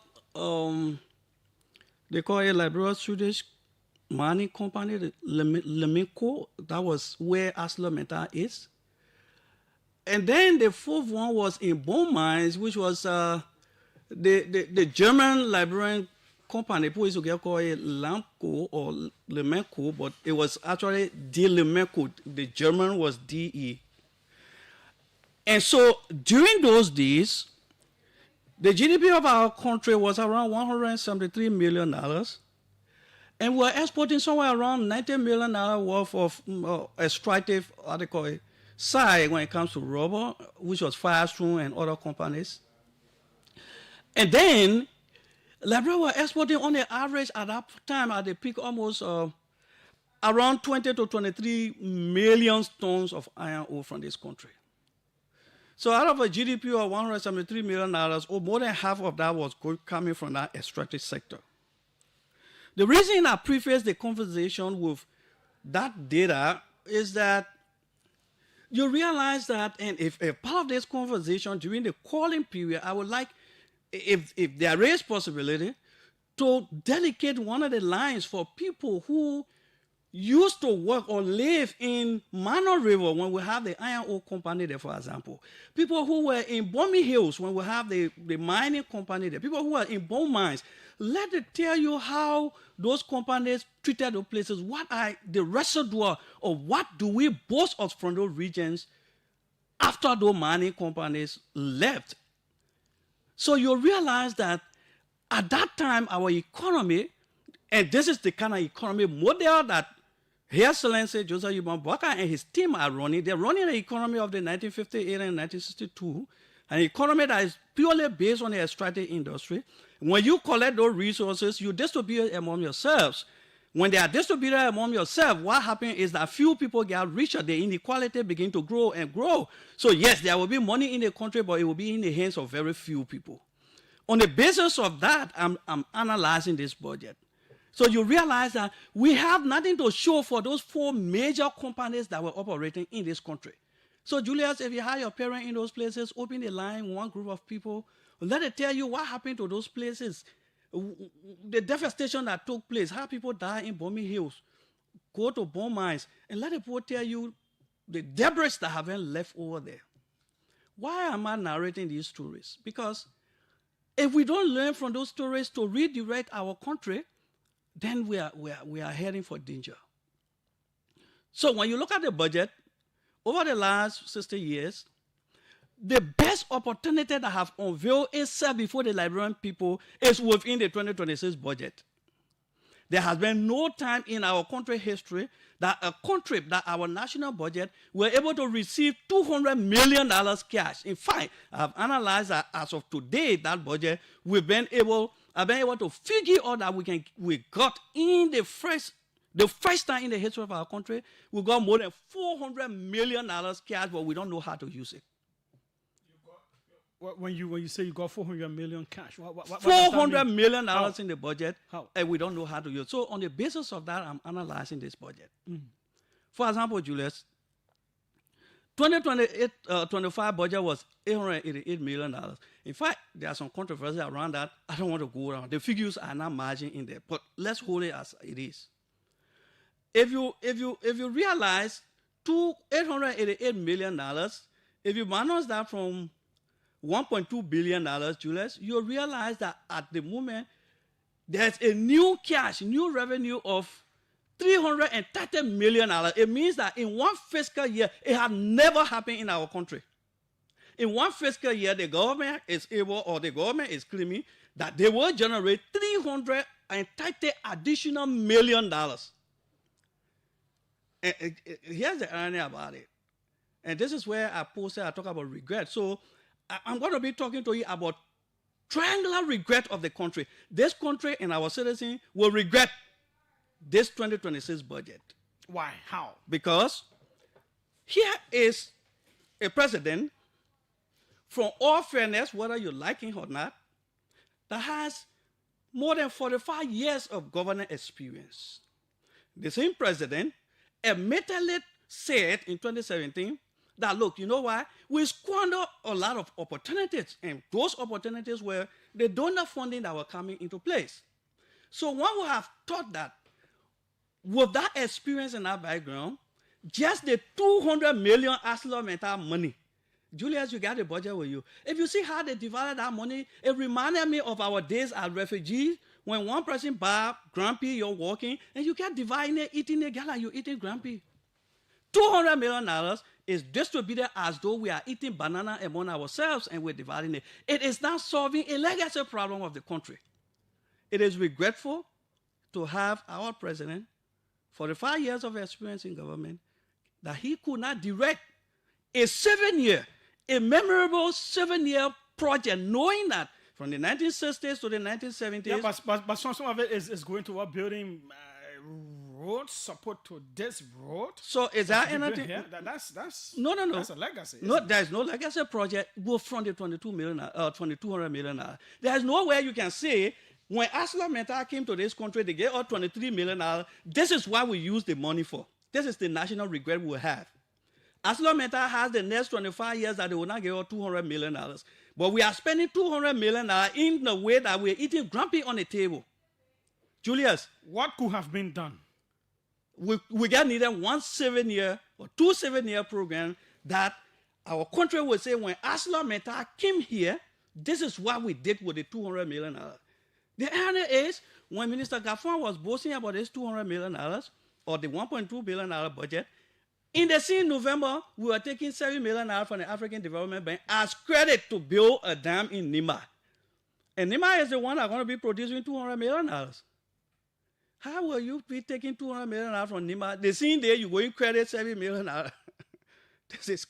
they call it Liberia Swedish Mining Company, the Leminco. That was where ArcelorMittal is. And then the fourth one was in Bone Mines, which was the German Liberian company. People used to call it Lamco or Lemenco, but it was actually D. Lemenco. The German was DE. And so during those days, the GDP of our country was around $173 million. And we're exporting somewhere around $90 million worth of extractive, what they call it, side when it comes to rubber, which was Firestone and other companies. And then Liberia were exporting on the average at that time at the peak almost around 20 to 23 million tons of iron ore from this country. So out of a GDP of $173 million, or more than half of that was coming from that extractive sector. The reason I preface the conversation with that data is that you realize that, and if part of this conversation during the calling period, I would like, if there is possibility, to dedicate one of the lines for people who used to work or live in Mano River when we have the iron ore company there, for example. People who were in Bomi Hills when we have the mining company there. People who are in Bone Mines. Let it tell you how those companies treated those places. What are the residue of what do we boast of from those regions after those mining companies left? So you realize that at that time, our economy, and this is the kind of economy model that His Excellency Joseph Yuban Baka and his team are running. They're running the economy of the 1958 and 1962, an economy that is purely based on the extractive industry. When you collect those resources, you distribute among yourselves. When they are distributed among yourselves, what happens is that few people get richer. The inequality begin to grow and grow. So yes, there will be money in the country, but it will be in the hands of very few people. On the basis of that, I'm analyzing this budget. So you realize that we have nothing to show for those 4 major companies that were operating in this country. So Julius, if you have your parents in those places, open the line, one group of people, let it tell you what happened to those places, the devastation that took place, how people died in Bomi Hills, go to Bone Mines, and let the people tell you the debris that have been left over there. Why am I narrating these stories? Because if we don't learn from those stories to redirect our country, then we are heading for danger. So when you look at the budget, over the last 60 years, the best opportunity that have unveiled itself before the Liberian people is within the 2026 budget. There has been no time in our country history that a country, that our national budget, were able to receive $200 million cash. In fact, I have analyzed that as of today, that budget, I've been able to figure out that we got in the first time in the history of our country, we got more than $400 million cash, but we don't know how to use it. When you say you got 400 million cash, what $400 million in the budget, how? And we don't know how to use it. So on the basis of that, I'm analyzing this budget. For example, Julius, 2025 budget was $888 million. In fact, there are some controversy around that. I don't want to go around. The figures are not margin in there, but let's hold it as it is. If you realize $888 million If you minus that from $1.2 billion, Julius, you realize that at the moment, there's a new revenue of $330 million. It means that in one fiscal year, it had never happened in our country. In one fiscal year, the government is claiming that they will generate $330 additional million. And here's the irony about it. And this is where I talk about regret. So I'm going to be talking to you about triangular regret of the country. This country and our citizens will regret this 2026 budget. Why? How? Because here is a president, from all fairness, whether you like him or not, that has more than 45 years of government experience. The same president admittedly said in 2017 that, look, you know what? We squandered a lot of opportunities, and those opportunities were the donor funding that were coming into place. So one would have thought that with that experience and that background, just the $200 million ArcelorMittal money, Julius, you got the budget with you. If you see how they divided that money, it reminded me of our days as refugees. When one person buy Grumpy, you're walking, and you get dividing it, eating it, like you're eating Grumpy. $200 million is distributed as though we are eating banana among ourselves and we're dividing it. It is not solving a legacy problem of the country. It is regretful to have our president, 45 years of experience in government, that he could not direct a memorable 7-year project, knowing that from the 1960s to the 1970s. Yeah, but some of it is going to building road support to this road. So is that anything? Yeah, that's no. That's a legacy. No, there's no legacy project will fund the $200 million. There's nowhere you can say when ArcelorMittal came to this country, they gave us $23 million. This is what we use the money for. This is the national regret we have. ArcelorMittal has the next 25 years that they will not give us $200 million. But we are spending $200 million in the way that we're eating Grumpy on the table. Julius. What could have been done? We got needed 1 7-year or 2 7-year program that our country would say when ArcelorMittal came here, this is what we did with the $200 million. The irony is, when Minister Gaffron was boasting about this $200 million or the $1.2 billion budget, in the same November, we were taking $7 million from the African Development Bank as credit to build a dam in Nima. And Nima is the one that's going to be producing $200 million. How will you be taking $200 million from Nima? The same day you're going credit $7 million. This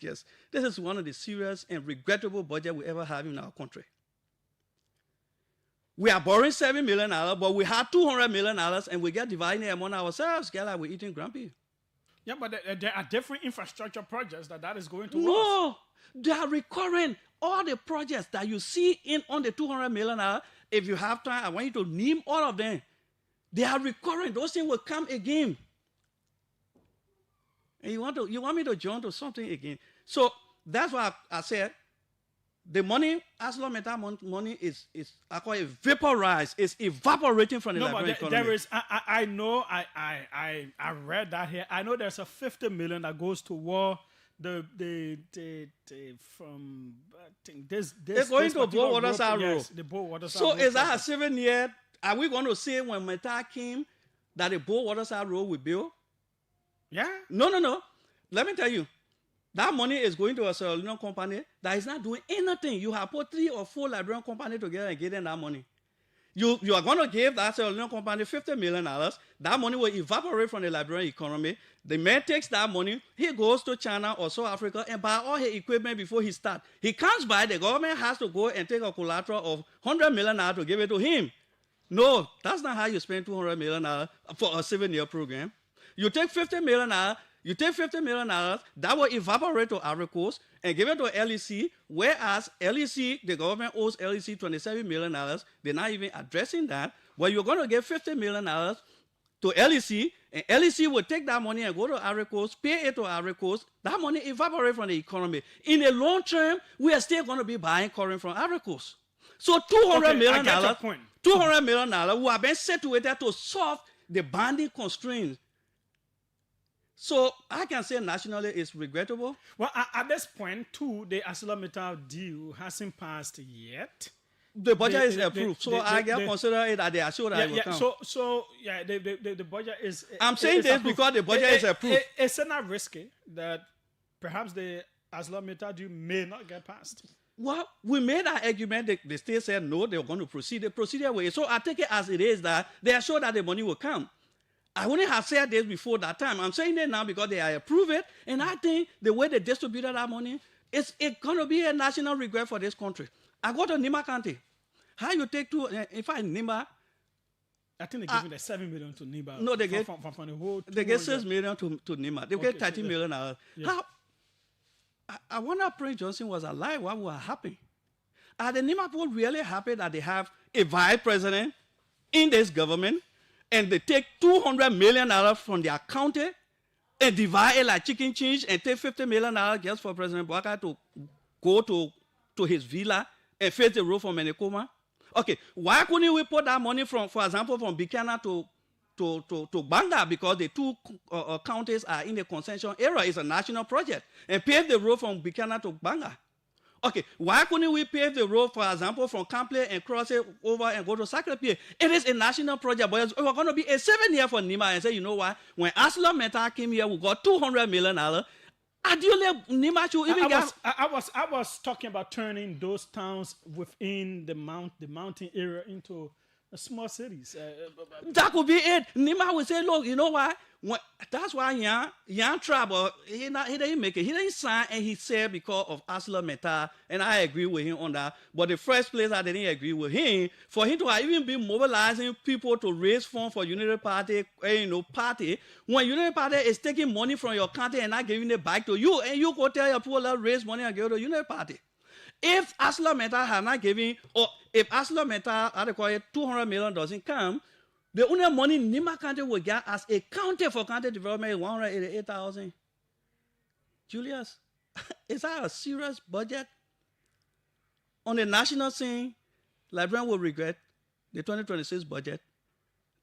is one of the serious and regrettable budgets we ever have in our country. We are borrowing $7 million, but we have $200 million, and we get dividing it among ourselves. Get like we're eating Grumpy. Yeah, but there are different infrastructure projects that is going to No, they are recurring. All the projects that you see on the $200 million, if you have time, I want you to name all of them. They are recurring. Those things will come again. And you want me to jump to something again. So that's why I said the money, ArcelorMittal money is I call it vaporized. It's evaporating from the Liberian economy. There is. I know. I read that here. I know there's a $50 million that goes to war. From I think this. It's going to Bow Waterside Road. Yes, the Bow Waterside Road. So is that a 7-year? Are we going to say when Meta came that the Bow Waterside Road will build? Yeah. No. Let me tell you. That money is going to a Sierra Leone company that is not doing anything. You have put 3 or 4 Liberian companies together and getting that money. You are going to give that Sierra Leone company $50 million. That money will evaporate from the Liberian economy. The man takes that money. He goes to China or South Africa and buy all his equipment before he starts. He comes by. The government has to go and take a collateral of $100 million to give it to him. No, that's not how you spend $200 million for a 7-year program. You take $50 million. You take $50 million, that will evaporate to Ivory Coast and give it to LEC, whereas LEC, the government owes LEC $27 million. They're not even addressing that. Well, you're going to give $50 million to LEC, and LEC will take that money and go to Ivory Coast, pay it to Ivory Coast. That money evaporates from the economy. In the long term, we are still going to be buying current from Ivory Coast. So $200 million, $200 million will have been situated to solve the binding constraints. So I can say nationally it's regrettable. Well, at this point, too, the ArcelorMittal deal hasn't passed yet. The budget is approved, so I can consider it that they are sure that it will come. The budget is. I'm saying this because the budget is approved. It's not risky that perhaps the ArcelorMittal deal may not get passed. Well, we made an argument. The state said no, they were going to proceed. They proceeded with it. So I take it as it is that they are sure that the money will come. I wouldn't have said this before that time. I'm saying it now because they are approved it. And I think the way they distributed that money, it's going to be a national regret for this country. I go to Nima County. How you take in fact, Nima. I think they're giving the 7 million to Nima. No, they get from the whole. They get 6 million to Nima. They get 30 million. Yeah. I wonder Prince Johnson was alive. What would happen? Are the Nima people really happy that they have a vice president in this government and they take $200 million from their county and divide it like chicken change and take $50 million just for President Bouaka to go to his villa and face the road from Menekoma? Okay, why couldn't we put that money from, for example, from Buchanan to Banga, because the two counties are in the concession area? It's a national project, and pave the road from Buchanan to Banga. Okay, why couldn't we pave the road, for example, from Campley and cross it over and go to Sacré-Pied? It is a national project, but it's going to be a 7-year for Nima. And say, you know what? When ArcelorMittal came here, we got $200 million. Ideally, Nima should even get. I was talking about turning those towns within the mountain area into small cities. That could be it. Nima would say, look, you know what? That's why Yan Trouble, he didn't make it. He didn't sign, and he said because of ArcelorMittal, and I agree with him on that. But the first place I didn't agree with him, for him to even be mobilizing people to raise funds for Unity Party, party, when Unity Party is taking money from your country and not giving it back to you, and you go tell your people to raise money and give it to Unity Party. If ArcelorMittal had not given, or if ArcelorMittal, I call it $200 million doesn't come, the only money Nima County will get as a county for county development is $188,000. Julius, is that a serious budget? On the national scene, Liberian will regret the 2026 budget.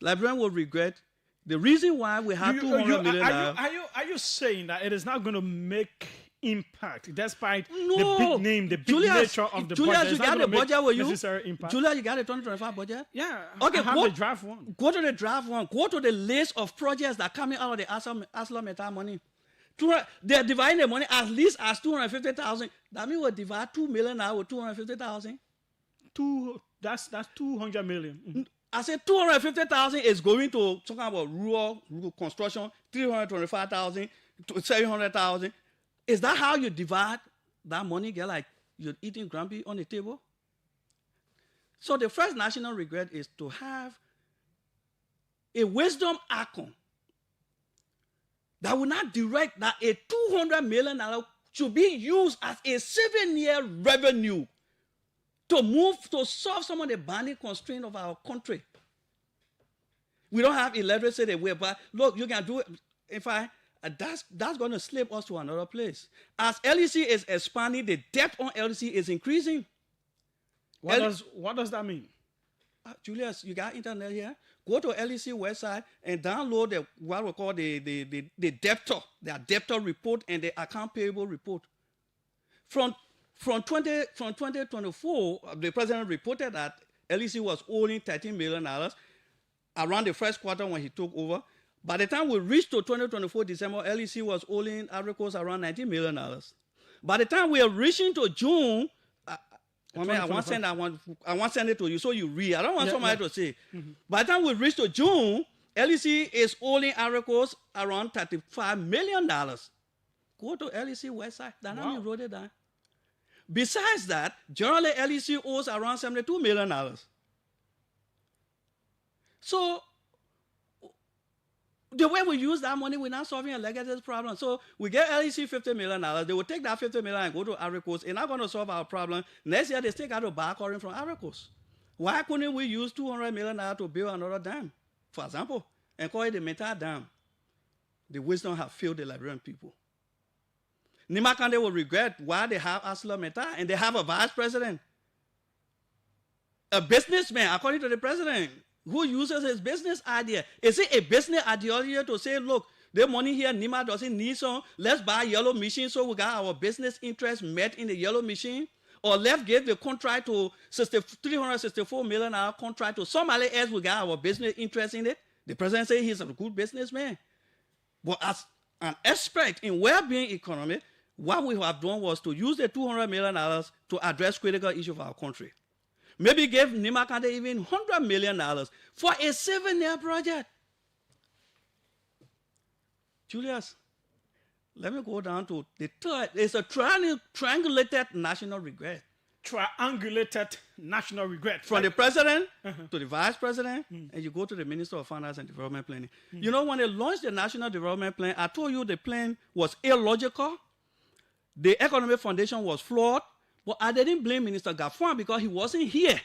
Liberian will regret the reason why we have $200 million. Are you saying that it is not going to make impact despite the big name, the big nature of the Julius, budget? You got the budget with you? Impact? Julius, you got the 2025 budget? Yeah. Okay, I have the draft one. Go to the draft one. Go to the list of projects that are coming out of the ArcelorMittal money. They're dividing the money at least as $250,000. That means we'll divide $2 million now with $250,000. That's $200 million. I said $250,000 is going to talking about rural construction. $325,000 to $700,000. Is that how you divide that money? Get like you're eating grumpy on the table? So the first national regret is to have a wisdom icon that will not direct that a $200 million should be used as a 7-year revenue to solve some of the burning constraints of our country. We don't have electricity but look, you can do it. In fact, that's going to slip us to another place. As LEC is expanding, the debt on LEC is increasing. What does that mean? Julius, you got internet here? Go to LEC website and download what we call the debtor, their debtor report and the account payable report. From 2024, the president reported that LEC was owing $13 million around the first quarter when he took over. By the time we reached to 2024 December, LEC was owing Ivory Coast around $19 million. By the time we are reaching to June, I want to send it to you so you read. I don't want somebody to say. Mm-hmm. By the time we reach to June, LEC is owing Ivory Coast around $35 million. Go to LEC website. Dynamic wrote it down. Besides that, generally LEC owes around $72 million. So the way we use that money, we're not solving a legacy problem. So we get LEC $50 million. They will take that $50 million and go to Ivory Coast. It's not going to solve our problem. Next year, they still got to buy chlorine from Ivory Coast. Why couldn't we use $200 million to build another dam, for example, and call it the Meta Dam? The wisdom have failed the Liberian people. Nima County will regret why they have ArcelorMittal and they have a vice president, a businessman, according to the president, who uses his business idea. Is it a business ideology to say, look, The money here, NEMA doesn't need some. Let's buy yellow machine so we got our business interests met in the yellow machine. Or let's give the contract to $364 million contract to somebody else. We got our business interest in it. The president said he's a good businessman. But as an expert in well-being economy, what we have done was to use the $200 million to address critical issues of our country. Maybe give NEMA County even $100 million for a 7-year project. Julius, let me go down to the third. It's a triangulated national regret. Triangulated national regret. From the president to the vice president, and you go to the Minister of Finance and Development Planning. You know, when they launched the National Development Plan, I told you the plan was illogical. The Economic Foundation was flawed, but I didn't blame Minister Gaffron because he wasn't here.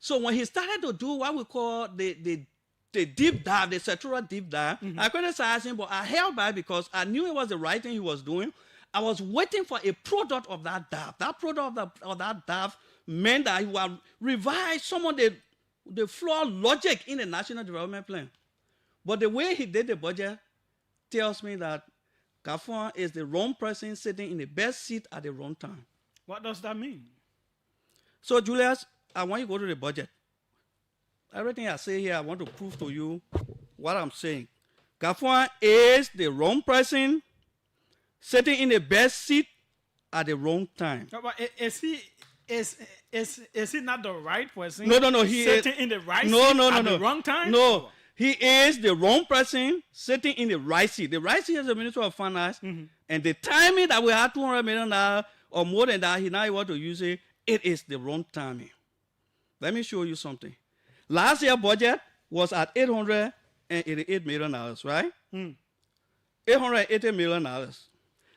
So when he started to do what we call the deep dive, the sectoral deep dive, I criticized him, but I held back because I knew it was the right thing he was doing. I was waiting for a product of that dive. That product of that dive meant that he would revise some of the flawed logic in the National Development Plan. But the way he did the budget tells me that Gaffron is the wrong person sitting in the best seat at the wrong time. What does that mean? So, Julius, I want you to go to the budget. Everything I say here, I want to prove to you what I'm saying. Gaffron is the wrong person sitting in the best seat at the wrong time. No, but is he not the right person? No. He sitting is, in the right seat at the wrong time? No, he is the wrong person sitting in the right seat. The right seat is the Minister of Finance, and the timing that we had $200 million or more than that, he now want to use it. It is the wrong timing. Let me show you something. Last year's budget was at $888 million, right? $880 million.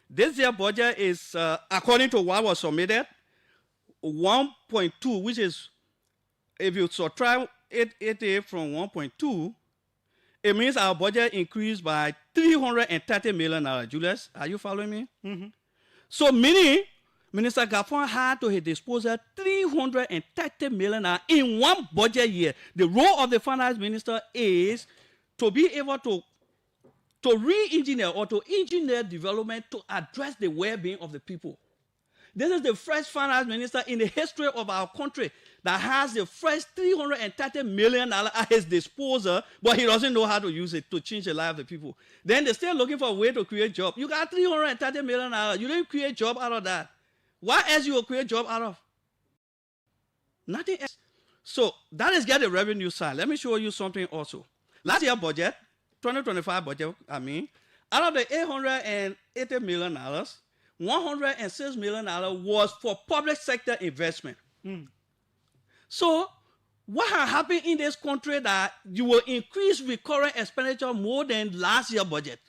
This year's budget is, according to what was submitted, 1.2, which is, if you subtract 888 from 1.2, it means our budget increased by $330 million. Julius, are you following me? So meaning, Minister Gaffron had to his disposal $330 million in one budget year. The role of the finance minister is to be able to re-engineer or to engineer development to address the well-being of the people. This is the first finance minister in the history of our country that has the first $330 million at his disposal, but he doesn't know how to use it to change the life of the people. Then they're still looking for a way to create jobs. You got $330 million. You didn't create job out of that. What else you will create job out of? Nothing else. So that is get the revenue side. Let me show you something also. Last year budget, 2025 budget, out of the $880 million, $106 million was for public sector investment. So what has happened in this country that you will increase recurrent expenditure more than last year's budget?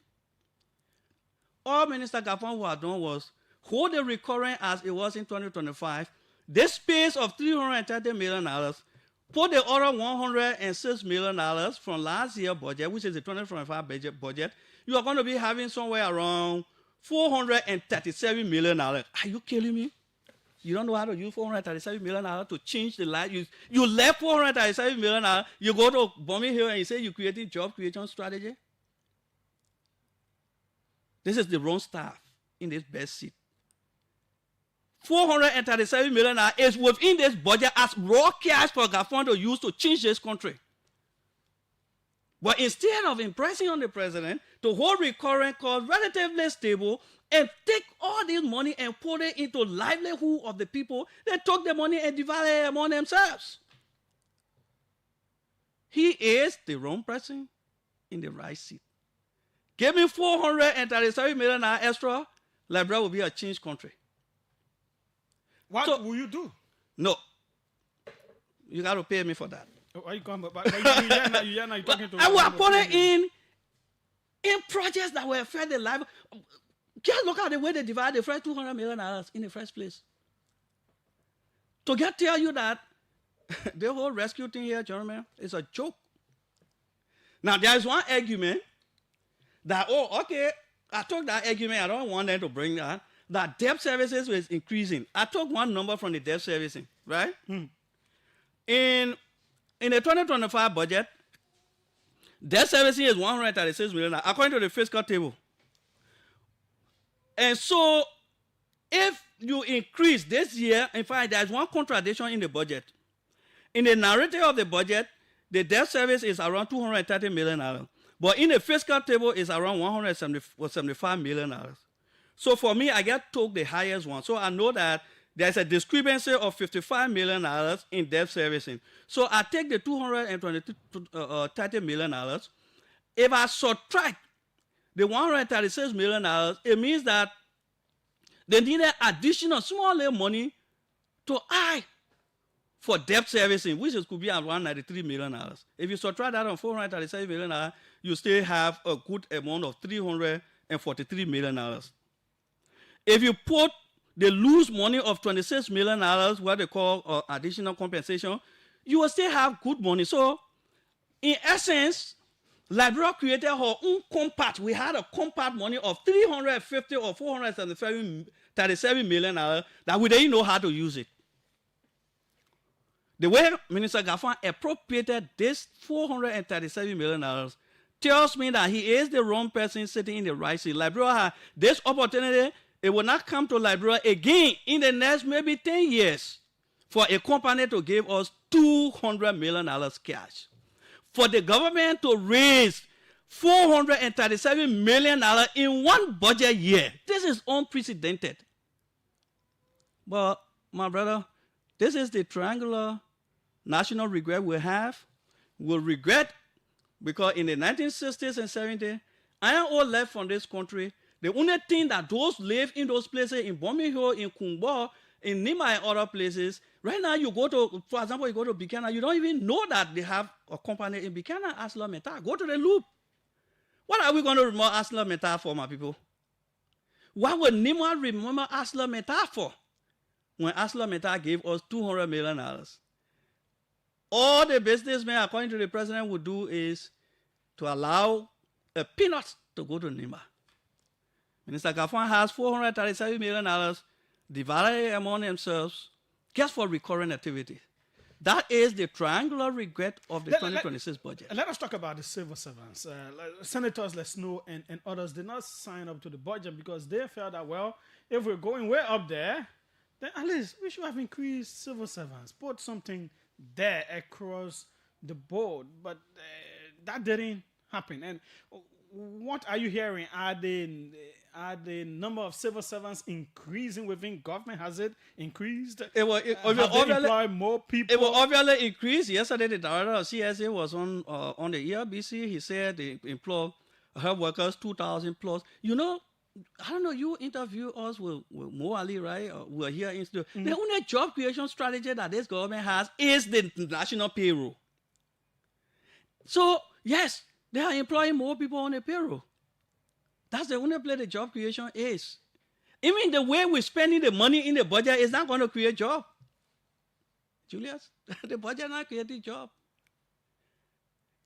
All Minister Gaffron who had done was hold the recurrent as it was in 2025, this space of $330 million, put the other $106 million from last year's budget, which is the 2025 budget, you are going to be having somewhere around $437 million. Are you killing me? You don't know how to use $437 million to change the life. You left $437 million, you go to Bombing Hill and you say you're creating job creation strategy? This is the wrong staff in this best seat. $437 million is within this budget as raw cash for Gaffron to use to change this country. But instead of impressing on the president to hold recurrent costs relatively stable and take all this money and put it into livelihood of the people, they took the money and divided it among themselves. He is the wrong person in the right seat. Give me $437 million extra, Liberia will be a changed country. What will you do? No. You got to pay me for that. Why you come? But you're not talking to me. I will put it in projects that will affect the life. Just look at the way they divide the first $200 million in the first place. To tell you that the whole rescue thing here, gentlemen, is a joke. Now, there is one argument that, I took that argument, I don't want them to bring that debt services was increasing. I took one number from the debt servicing, right? In the 2025 budget, Debt servicing is 136 million according to the fiscal table. And so, if you increase this year, in fact, there's one contradiction in the budget. In the narrative of the budget, the debt service is around $230 million. But in the fiscal table, it's around $175 million. So for me, I took the highest one. So I know that there's a discrepancy of $55 million in debt servicing. So I take the $230 million. If I subtract the $136 million, it means that they needed additional small little money to add for debt servicing, which could be around $93 million. If you subtract that on $437 million, you still have a good amount of $343 million. If you put the loose money of $26 million, what they call additional compensation, you will still have good money. So, in essence, Liberia created her own compact. We had a compact money of $350 or $437 million that we didn't know how to use it. The way Minister Gaffan appropriated this $437 million tells me that he is the wrong person sitting in the right seat. Liberia had this opportunity. It will not come to Liberia again in the next maybe 10 years for a company to give us $200 million cash. For the government to raise $437 million in one budget year. This is unprecedented. But, my brother, this is the triangular national regret we have. We'll regret because in the 1960s and 70s, iron ore left from this country. The only thing that those live in those places, in Birmingham, in Kumba, in Nima and other places, right now you go to, for example, you go to Buchanan, you don't even know that they have a company in Buchanan, ArcelorMittal. Go to the loop. What are we going to remember ArcelorMittal for, my people? What would Nima remember ArcelorMittal for when ArcelorMittal gave us $200 million? All the businessmen, according to the president, would do is to allow a peanut to go to Nima. Minister Gaffan has $437 million divided among themselves just for recurring activity. That is the triangular regret of the 2026 budget. Let us talk about the civil servants. Senators Les Snow and others did not sign up to the budget because they felt that, well, if we're going way up there, then at least we should have increased civil servants, put something there across the board. But that didn't happen. And what are you hearing? Are the number of civil servants increasing within government? Has it increased? It will employ more people? It will obviously increase. Yesterday, the director of CSA was on the ERBC. He said they employ health workers 2,000 plus. You know, I don't know, you interview us with Mo Ali, right? We're here in studio. Mm-hmm. The only job creation strategy that this government has is the national payroll. So, yes, they are employing more people on the payroll. That's the only place the job creation is. Even the way we're spending the money in the budget is not going to create job. Julius, the budget not creating job.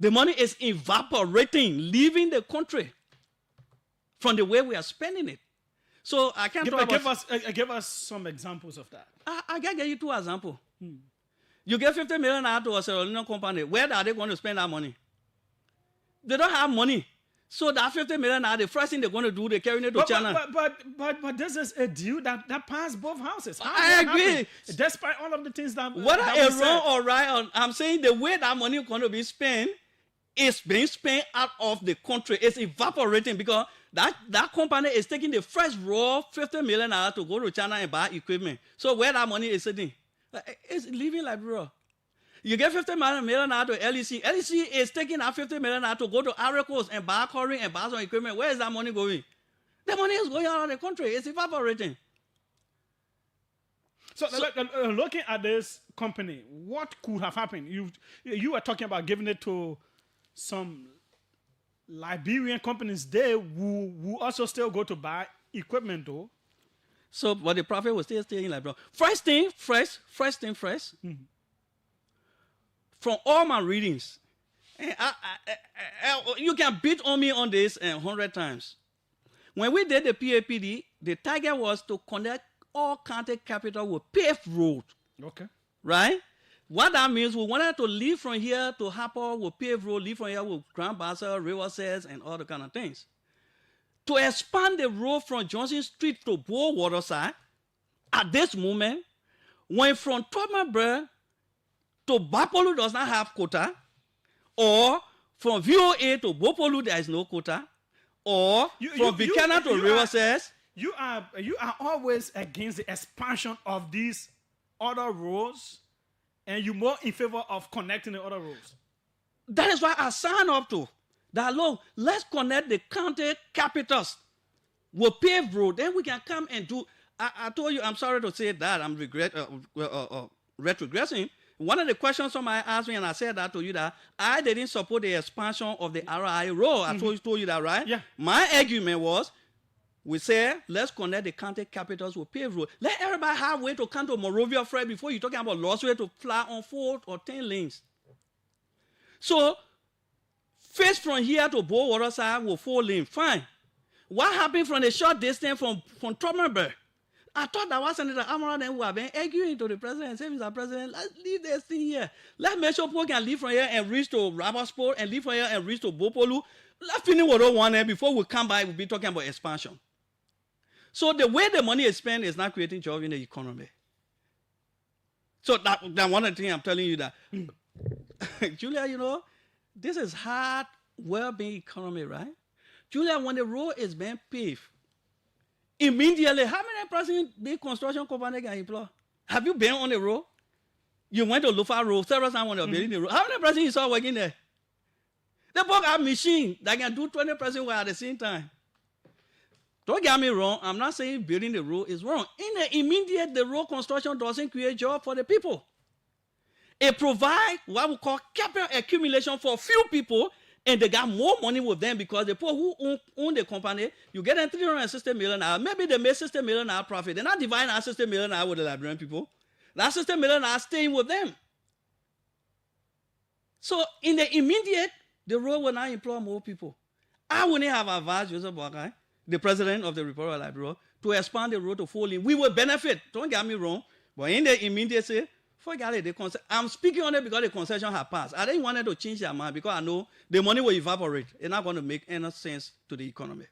The money is evaporating, leaving the country from the way we are spending it. So I can't give us some examples of that. I can give you two examples. You get $50 million out to a Sierra Leone company. Where are they going to spend that money? They don't have money. So that $50 million, the first thing they're going to do, they're carrying it to China. But this is a deal that passed both houses. I agree. Despite all of the things that whether that it's wrong or right, I'm saying the way that money is going to be spent is being spent out of the country. It's evaporating because that company is taking the first raw $50 million to go to China and buy equipment. So where that money is sitting, it's leaving Liberia. You get $50 million out to LEC. LEC is taking that $50 million out to go to Ivory Coast and buy curry and buy some equipment. Where is that money going? The money is going out of the country. It's evaporating. So looking at this company, what could have happened? You were talking about giving it to some Liberian companies there who also still go to buy equipment though. So, but the profit will still stay in Liberia. First thing first. Mm-hmm. From all my readings, you can beat on me on this 100 times. When we did the PAPD, the target was to connect all county capital with paved road. Okay. Right? What that means, we wanted to leave from here to Harper with paved road, leave from here with Grand Bassel, River Sets, and all the kind of things. To expand the road from Johnson Street to Bow Waterside, at this moment, when from Tomabre to Bapolu does not have quota, or from VOA to Bopolu there is no quota, or from Buchanan to River Sets. You are always against the expansion of these other roads, and you're more in favor of connecting the other roads. That is why I signed up to that. Look, let's connect the county capitals with paved road. Then we can come and do. I told you, I'm sorry to say that I'm retrogressing. One of the questions somebody asked me, and I said that to you, that I didn't support the expansion of the RI road. I told you that, right? Yeah. My argument was, we say, let's connect the county capitals with paved road. Let everybody have a way to come to Monrovia, Fred, before you're talking about lost way to fly on 4 or 10 lanes. So, face from here to Bow Waterside with 4 lanes, fine. What happened from the short distance from Tomabre? I thought that was Senator Amara then who have been arguing to the president and saying, Mr. President, let's leave this thing here. Let's make sure people can leave from here and reach to Rabasport and leave from here and reach to Bopolu. Let's finish what we want there before we come back, we'll be talking about expansion. So the way the money is spent is not creating jobs in the economy. So that one of the things I'm telling you that, Julia, you know, this is hard, well-being economy, right? Julia, when the road is being paved, immediately, how many persons big construction company can employ? Have you been on the road? You went to Lufa Road several times when you're building the road. How many persons you saw working there? They both have machines that can do 20 persons work at the same time. Don't get me wrong. I'm not saying building the road is wrong. In the immediate, the road construction doesn't create jobs for the people. It provides what we call capital accumulation for few people, and they got more money with them because the people who own the company, you get them 360 million hours. Maybe they make 60 million hour profit. They're not dividing that 60 million hours with the Liberian people. That 60 million hours staying with them. So in the immediate, the road will not employ more people. I wouldn't have advised Joseph Boakai, the president of the Republic of Liberia, to expand the road to 4 lanes. We will benefit. Don't get me wrong. But in the immediate, forget it. I'm speaking on it because the concession has passed. I didn't want to change their mind because I know the money will evaporate. It's not going to make any sense to the economy.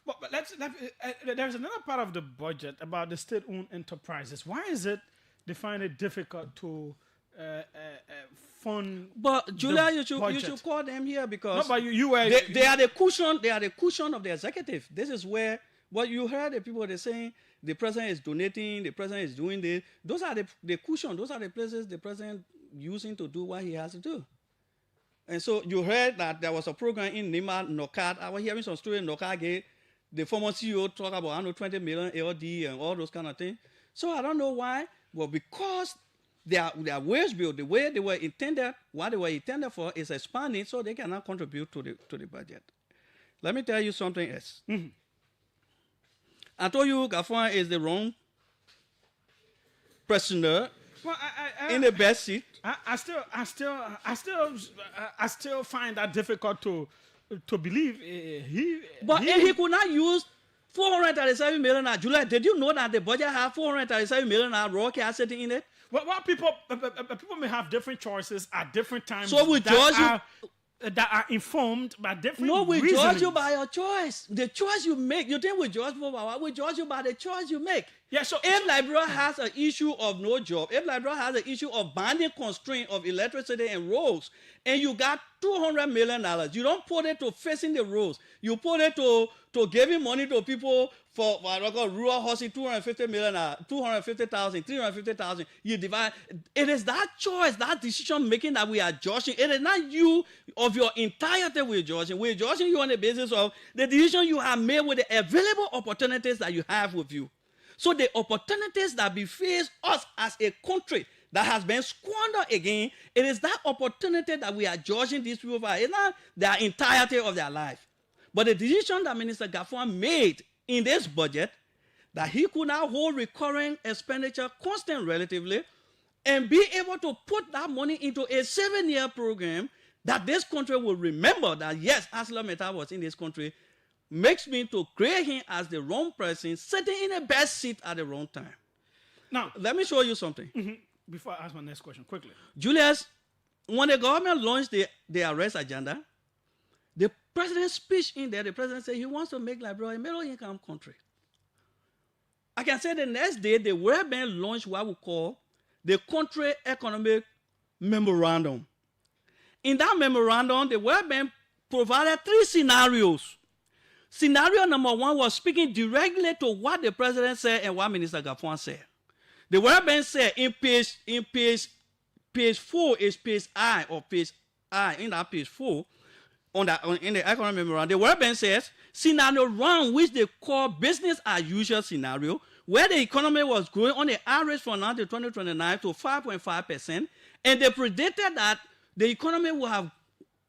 But there's another part of the budget about the state-owned enterprises. Why is it they find it difficult to fund? But Julia, you should call them here because no, but they are the cushion. They are the cushion of the executive. This is where what you heard the people they're saying. The president is donating. The president is doing this. Those are the cushion. Those are the places the president using to do what he has to do. And so you heard that there was a program in Nima Nokat. I was hearing some story in Nokat. The former CEO talk about 20 million AOD and all those kind of things. So I don't know why. Well, because their wage bill, the way they were intended, what they were intended for is expanding, so they cannot contribute to the budget. Let me tell you something else. Mm-hmm. I told you Gafwan is the wrong prisoner in the best seat. I still find that difficult to believe. He could not use 437 million. July, did you know that the budget has 437 million raw cash sitting in it? Well, people may have different choices at different times. So we judge you. That are informed by different No, we reasonings. judge you by your choice. The choice you make. You think we judge people by what? We judge you by the choice you make. Yeah, so if Liberia has an issue of no job, if Liberia has an issue of binding constraint of electricity and roads, and you got $200 million, you don't put it to fixing the roads. You put it to giving money to people for what I call rural housing, 250 million, 250,000, 350,000. You divide. It is that choice, that decision making that we are judging. It is not you of your entirety we're judging. We're judging you on the basis of the decision you have made with the available opportunities that you have with you. So the opportunities that beface us as a country that has been squandered again, it is that opportunity that we are judging these people for. It's not the entirety of their life. But the decision that Minister Gafwan made in this budget, that he could now hold recurring expenditure constant relatively, and be able to put that money into a 7-year program that this country will remember that, yes, Aslam Meta was in this country, makes me to create him as the wrong person, sitting in the best seat at the wrong time. Now, let me show you something. Mm-hmm. Before I ask my next question, quickly. Julius, when the government launched the arrest agenda, the president's speech in there, the president said he wants to make Liberia a middle-income country. I can say the next day, the World Bank launched what we call the Country Economic Memorandum. In that memorandum, the World Bank provided 3 scenarios. Scenario number 1 was speaking directly to what the president said and what Minister Gafwan said. The World Bank said in page 4 is page I or page I in that page 4 in the economic memorandum. The World Bank says scenario 1, which they call business as usual scenario, where the economy was growing on the average from now to 2029 to 5.5%, and they predicted that the economy will have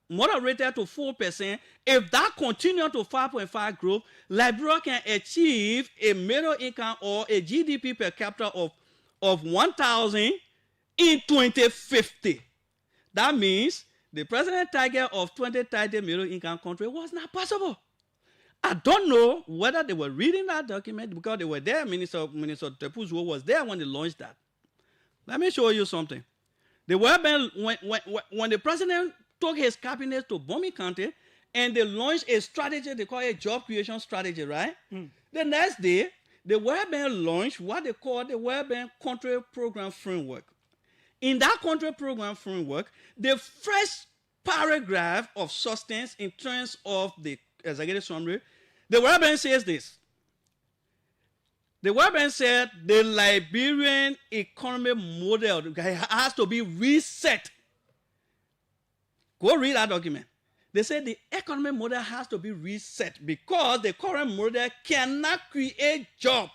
moderated to 4%. If that continues to 5.5 growth, Liberia can achieve a middle income or a GDP per capita of 1,000 in 2050. That means the president target of 2030 middle income country was not possible. I don't know whether they were reading that document because they were there. Minister Tepuzuo was there when they launched that. Let me show you something. The World Bank, when the president took his cabinet to Bomi County and they launched a strategy, they call it job creation strategy, right? The next day, the World Bank launched what they call the World Bank Country Program Framework. In that country program framework, the first paragraph of substance in terms of the executive summary, the World Bank says this. The World Bank said the Liberian economic model has to be reset. Go read that document. They said the economic model has to be reset because the current model cannot create jobs.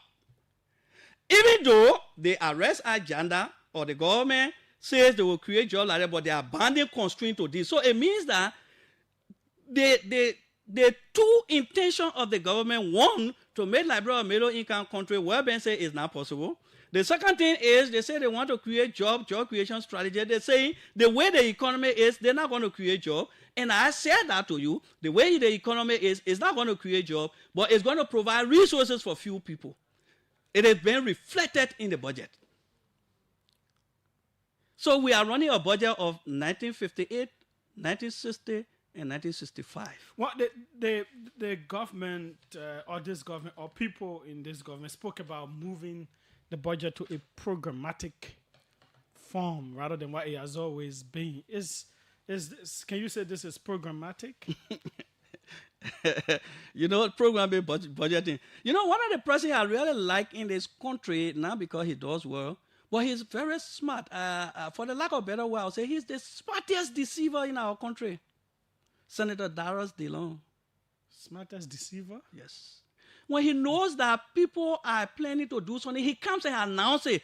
Even though the arrest agenda or the government says they will create jobs like that, but they are banding constraint to this. So it means that the two intentions of the government, one, to make Liberia a middle-income country, World Bank say is not possible. The second thing is they say they want to create job creation strategy. They say the way the economy is, they're not going to create job. And I said that to you. The way the economy is not going to create job, but it's going to provide resources for few people. It has been reflected in the budget. So we are running a budget of 1958, 1960, and 1965. Well, the government or this government or people in this government spoke about moving the budget to a programmatic form rather than what it has always been. Can you say this is programmatic? You know, program-based budgeting. You know, one of the presidents I really like in this country, not because he does well, but he's very smart. For the lack of better word, I'll say he's the smartest deceiver in our country. Senator Darius Dillon. Smartest deceiver? Yes. When he knows that people are planning to do something, he comes and announces it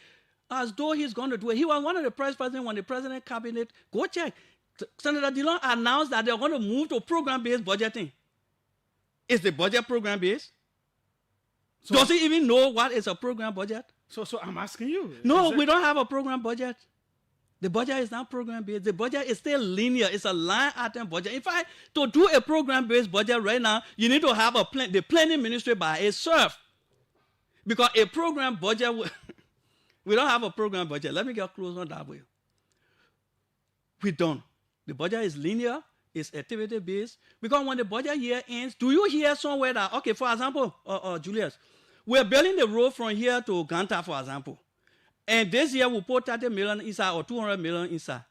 as though he's going to do it. He was one of the presidents when the president cabinet, go check. Senator Dillon announced that they're going to move to program-based budgeting. Is the budget program-based? So, does he even know what is a program budget? So I'm asking you. No, we don't have a program budget. The budget is not program-based. The budget is still linear. It's a line item budget. In fact, to do a program-based budget right now, you need to have the planning ministry by itself. Because a program budget, we don't have a program budget. Let me get close on that way. We don't. The budget is linear. It's activity-based. Because when the budget year ends, do you hear somewhere that, okay, for example, Julius, we're building the road from here to Ganta, for example. And this year we put 30 million inside or 200 million inside.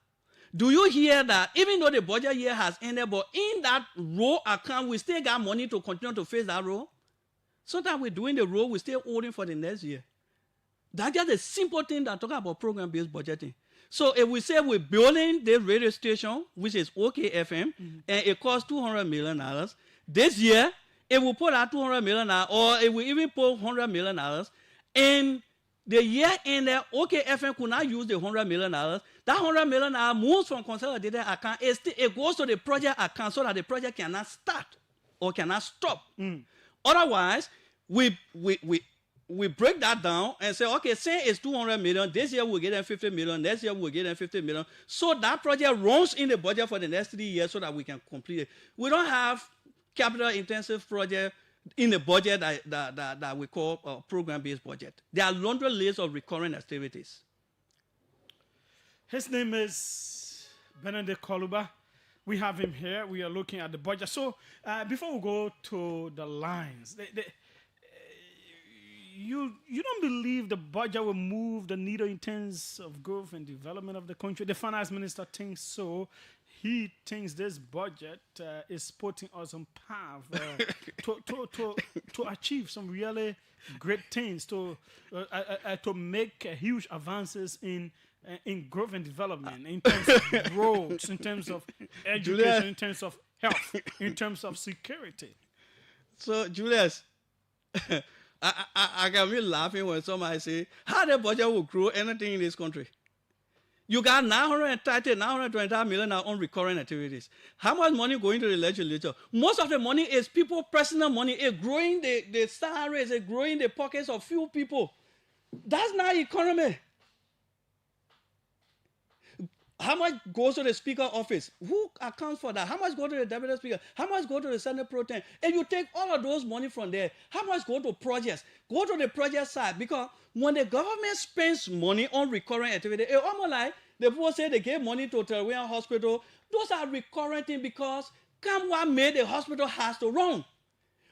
Do you hear that even though the budget year has ended, but in that road account, we still got money to continue to face that road? Sometimes we're doing the road, we're still holding for the next year. That's just a simple thing that talking about program-based budgeting. So if we say we're building the radio station, which is OKFM, and it costs $200 million, this year, if we put out $200 million, or if we even put $100 million, and the year ended, OKFM could not use the $100 million. That $100 million moves from consolidated account. It goes to the project account so that the project cannot start or cannot stop. Otherwise, we break that down and say, okay, say it's 200 million. This year we'll get them 50 million. Next year we'll get them 50 million. So that project runs in the budget for the next 3 years so that we can complete it. We don't have capital-intensive project in the budget that we call a program-based budget. There are laundry lists of recurring activities. His name is Benedict Koluba. We have him here. We are looking at the budget. So before we go to the lines, you don't believe the budget will move the needle in terms of growth and development of the country? The finance minister thinks so. He thinks this budget is putting us on path to achieve some really great things, to make huge advances in growth and development, in terms of roads, in terms of education, Julius. in terms of health, in terms of security. So, Julius, I can be laughing when somebody say, how the budget will grow anything in this country? You got 925 million now on recurring activities. How much money going to the legislature? Most of the money is people personal money. It's growing the salaries, it's growing the pockets of few people. That's not economy. How much goes to the speaker office? Who accounts for that? How much go to the deputy speaker? How much go to the Senate Pro Tem? And you take all of those money from there. How much go to projects? Go to the project side, because when the government spends money on recurring activity, it's almost like the people say they gave money to Terwin Hospital. Those are recurring things because come what made the hospital has to run.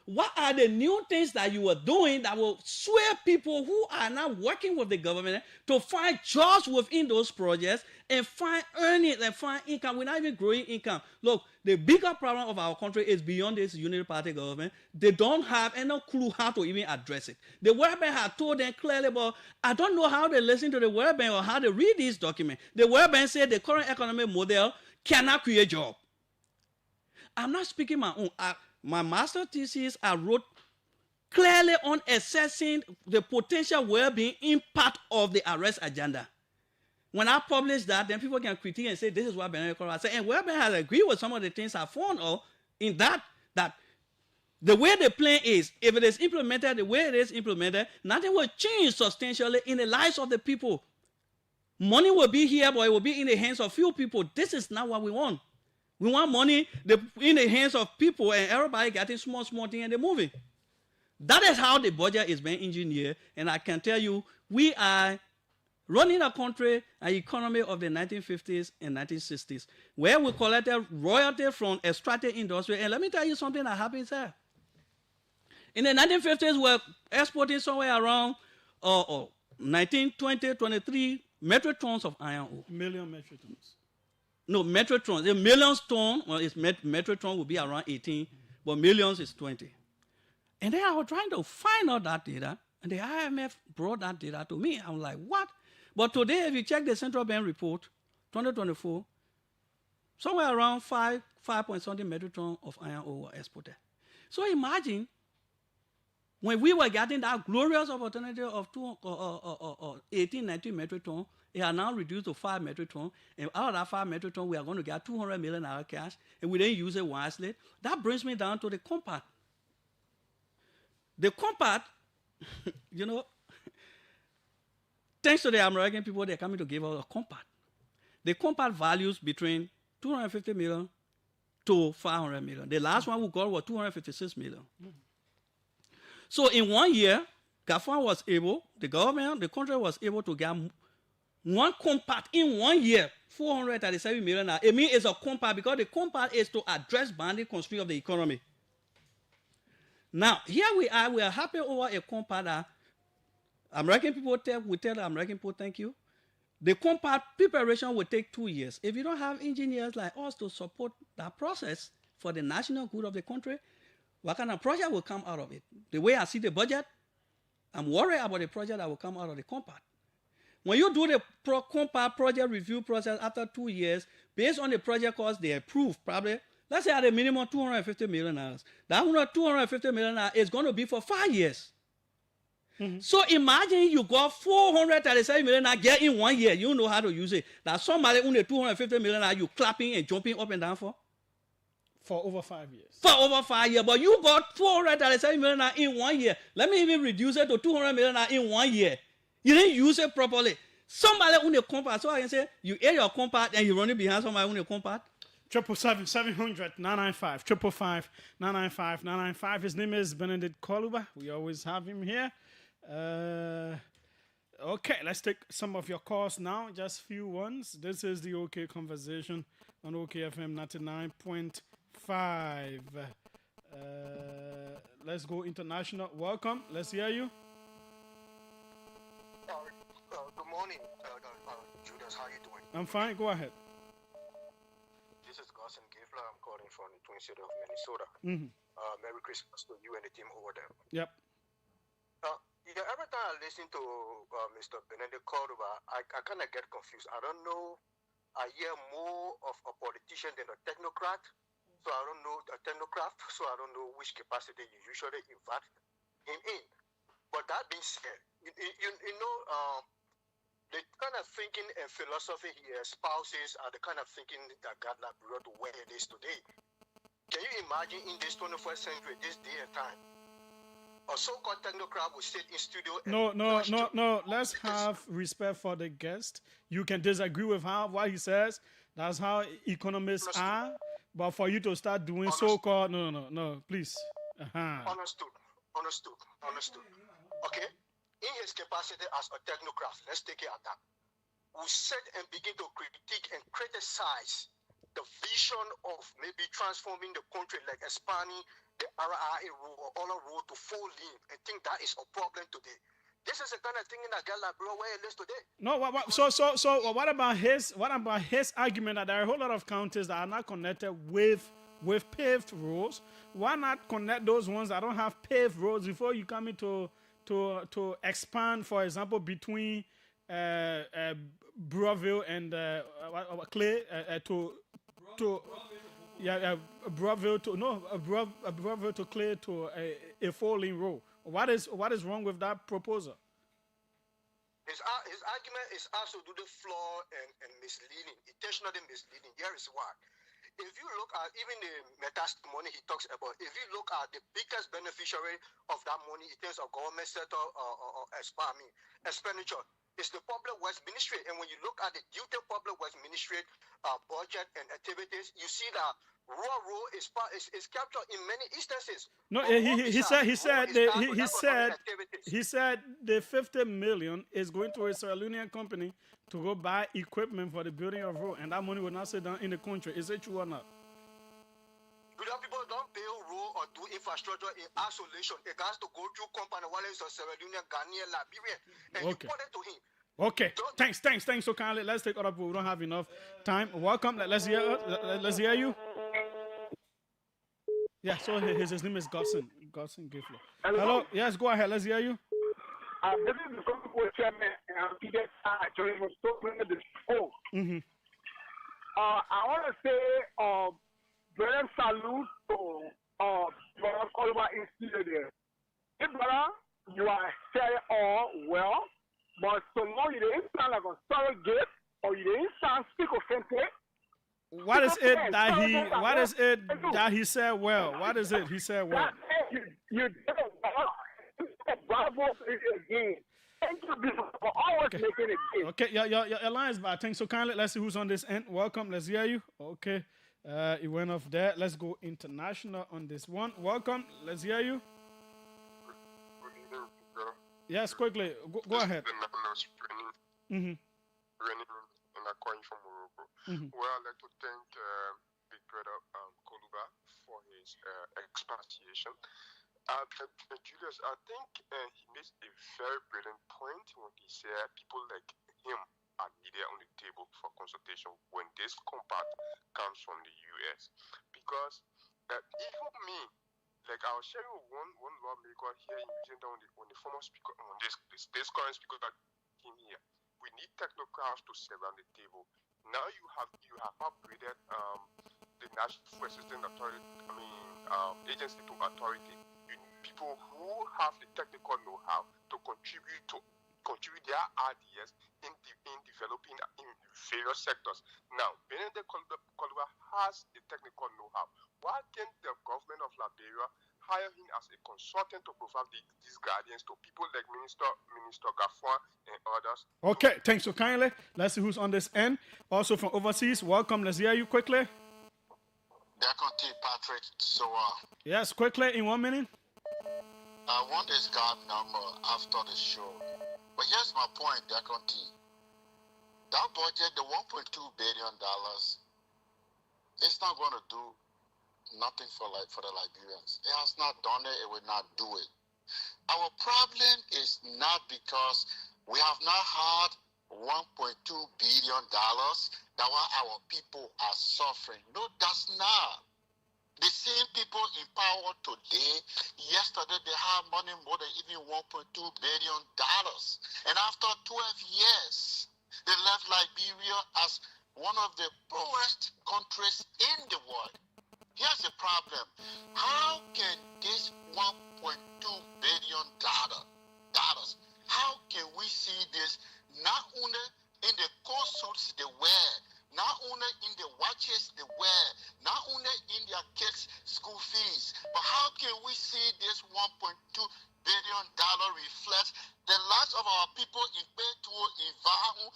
What are the new things that you are doing that will sway people who are now working with the government to find jobs within those projects and find earnings and find income? We're not even growing income. Look, the bigger problem of our country is beyond this unity party government. They don't have any clue how to even address it. The World Bank had told them clearly, but I don't know how they listen to the World Bank or how they read these documents. The World Bank said the current economic model cannot create jobs. I'm not speaking my own. My master thesis, I wrote clearly on assessing the potential well-being impact of the arrest agenda. When I publish that, then people can critique and say, this is what Benedict Koluba said. And Wellbeing has agreed with some of the things I found in that the way the plan is, if it is implemented the way it is implemented, nothing will change substantially in the lives of the people. Money will be here, but it will be in the hands of few people. This is not what we want. We want money in the hands of people and everybody getting small things and they're moving. That is how the budget is being engineered. And I can tell you, we are running a country, an economy of the 1950s and 1960s, where we collected royalty from extractive industry. And let me tell you something that happens there. In the 1950s, we were exporting somewhere around 23 metric tons of iron ore. Million metric tons. No, metric tons. A million ton, well, metric ton will be around 18, but millions is 20. And then I was trying to find out that data, and the IMF brought that data to me. I'm like, what? But today, if you check the central bank report, 2024, somewhere around 5 point something metric ton of iron ore were exported. So imagine when we were getting that glorious opportunity of 18, 19 metric ton, it has now reduced to 5 metric ton. And out of that 5 metric ton, we are going to get 200 million naira cash, and we didn't use it wisely. That brings me down to the compact. The compact, you know, thanks to the American people, they're coming to give us a compact. The compact values between 250 million to 500 million. The last one we got was 256 million. So in 1 year, GAFAN was able, the government, the country was able to get one compact in 1 year, 437 million. It means it's a compact because the compact is to address boundary constraints of the economy. Now, here we are happy over a compact that American people we tell the American people thank you. The compact preparation will take 2 years. If you don't have engineers like us to support that process for the national good of the country, what kind of project will come out of it? The way I see the budget, I'm worried about the project that will come out of the compact. When you do the compact project review process after 2 years, based on the project cost they approve, probably, let's say at a minimum $250 million. That $250 million is going to be for 5 years. Mm-hmm. So imagine you got 437 million get in 1 year. You know how to use it. That somebody own the 250 million you clapping and jumping up and down for? For over 5 years. For over 5 years. But you got 437 million in 1 year. Let me even reduce it to 200 million in 1 year. You didn't use it properly. Somebody own the compact. So I can say, you ate your compact and you run it behind somebody own the compact. 777-700-995. 555-995-995. His name is Benedict Koluba. We always have him here. Okay, let's take some of your calls now, just few ones. This is the OK Conversation on OKFM 99.5. Let's go international. Welcome. Let's hear you. Good morning, Julius. How are you doing? I'm fine. Go ahead. This is Garson Gifler. I'm calling from the Twin City of Minnesota. Merry Christmas to you and the team over there. Yep. Yeah, every time I listen to Mr. Benedict Cordova, I kind of get confused. I don't know. I hear more of a politician than a technocrat. So I don't know a technocrat. So I don't know which capacity you usually invite him in. But that being said, you know, the kind of thinking and philosophy he espouses are the kind of thinking that got Liberia to where it is today. Can you imagine in this 21st century, this day and time, a so-called technocrat will sit in studio and No. Let's have respect for the guest. You can disagree with what he says. That's how economists are. But for you to start doing so-called, no, please. Understood. Okay? In his capacity as a technocrat, let's take it at that, will sit and begin to critique and criticize the vision of maybe transforming the country, like expanding the RIA rule or other rule to full lean, and think that is a problem today. This is the kind of thing in a girl like bro where it is today. No, so what about his argument that there are a whole lot of counties that are not connected with paved roads? Why not connect those ones that don't have paved roads before you come into to expand, for example, between Breville and Clay Breville to Clay to a four-lane road. What is wrong with that proposal? His argument is absolutely flawed and misleading, intentionally misleading. Here is why. If you look at even the metastic money he talks about, if you look at the biggest beneficiary of that money in terms of government sector or expenditure, it's the Public Works Ministry. And when you look at the detailed Public Works Ministry budget and activities, you see that rural road is captured in many instances. No, he said the 50 million is going to a Sierra Leonean company to go buy equipment for the building of road, and that money will not sit down in the country. Is it true or not? Because people don't build road or do infrastructure in isolation. It has to go through company while it's a Sierra Leonean, Ghanaian, Liberian, and you put it to him. Okay, thanks so kindly. Let's take other people. We don't have enough time. Welcome. Let's hear you. Yeah, so his name is Godson Gifler. Hello. Yes, go ahead. Let's hear you. This is the Congo chairman, and he gets actually was talking about this before. I want to say, brilliant salute to Brother Oliver in studio there. Hey, brother, you are saying all well, but so long you didn't sound like a surrogate or you didn't sound speak authentic. What is it that he said well? What is it he said well? You did it well. Bravo again. Thank you for always making it good. Okay, your line is bad. Thanks so kindly. Let's see who's on this end. Welcome. Let's hear you. Okay. It went off there. Let's go international on this one. Welcome. Let's hear you. Yes, quickly. Go ahead. And I'm calling from Morocco. Well, I'd like to thank Big Brother Koluba for his explanation. Julius, I think he makes a very brilliant point when he said people like him are needed on the table for consultation when this compact comes from the U.S. Because even me, like I was sharing with one lawmaker here in Uganda when the former speaker, on this current speaker that came here, we need technocrats to sit around the table. Now you have upgraded the National Food Assistance Authority, agency to authority. You need people who have the technical know-how to contribute their ideas in developing in various sectors. Now, Benedict Coluba has the technical know-how. Why can't the government of Liberia hire him as a consultant to provide these guidance to people like Minister Gaffron and others? Okay, thanks so kindly. Let's see who's on this end. Also from overseas, welcome. Let's hear you quickly. Patrick, yes, quickly in 1 minute. I want this card number after the show. But here's my point, Deconti. That budget, the $1.2 billion, it's not going to do nothing for the Liberians. It has not done it. It will not do it. Our problem is not because we have not had $1.2 billion. That why our people are suffering. No, that's not. The same people in power today, yesterday they have money more than even $1.2 billion. And after 12 years, they left Liberia as one of the poorest countries in the world. Here's the problem. How can this $1.2 billion, how can we see this not only in the coat suits they wear, not only in the watches they wear, not only in their kids' school fees, but how can we see this $1.2 billion reflect the lives of our people in Petu, in Vahu,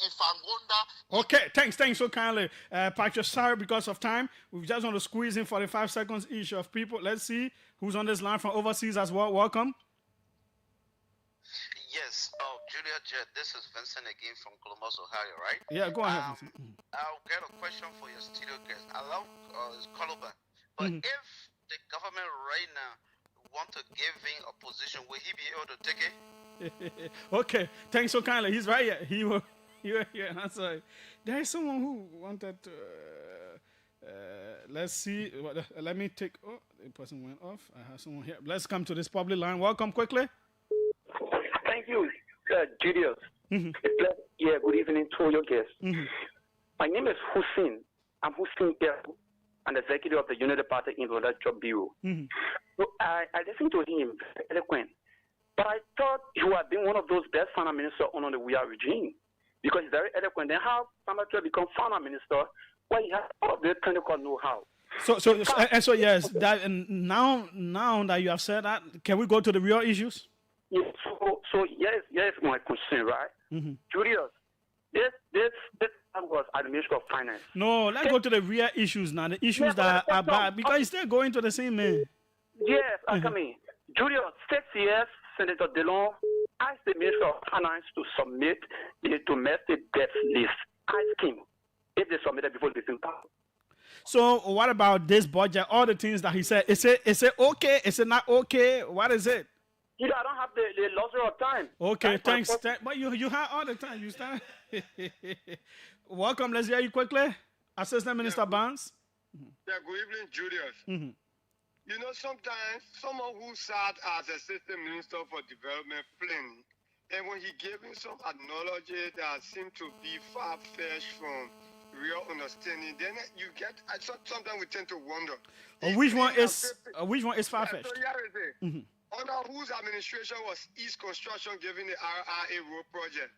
in Fangonda? Okay, thanks so kindly. Patrick, sorry because of time. We just want to squeeze in 45 seconds each of people. Let's see who's on this line from overseas as well. Welcome. Yes, Julia Jet, this is Vincent again from Columbus, Ohio, right? Yeah, go ahead. I'll get a question for your studio guest. I love Columbus, but if the government right now want to give him a position, will he be able to take it? Okay, thanks so kindly. He's right here. He will here. Answer. There is someone who wanted to. Let's see. Let me take. Oh, the person went off. I have someone here. Let's come to this public line. Welcome quickly. Thank you, Julius. Yeah, good evening to your guests. My name is Hussein. I'm Hussein Peru. I'm the executive of the United Party in the Job Bureau. So I listened to him, very eloquent. But I thought he had been one of those best finance ministers under the WIA regime because he's very eloquent. Then how Samatua become finance minister? Well, he has all of the technical know-how. So yes, that and now that you have said that, can we go to the real issues? Yes, so yes, my concern, right? Julius, this was administration of finance. No, let's go to the real issues now. The issues that are bad because it's still going to the same man. Yes, I mean, Julius, 6 years, Senator Delon asked the Minister of Finance to submit the domestic debt list. Ask him if they submitted before the same time. So what about this budget? All the things that he said, is it okay? Is it not okay? What is it? You know, I don't have the luxury of time. Okay, thanks. But you have all the time. You start. Welcome. Let's hear you quickly. Assistant Minister Barnes. Yeah, good evening, Julius. You know, sometimes someone who sat as Assistant Minister for Development Planning, and when he gave me some analogy that seemed to be far-fetched from real understanding, then you get, sometimes we tend to wonder. Which one is far-fetched? So here is it. Under whose administration was East Construction giving the RRA road project?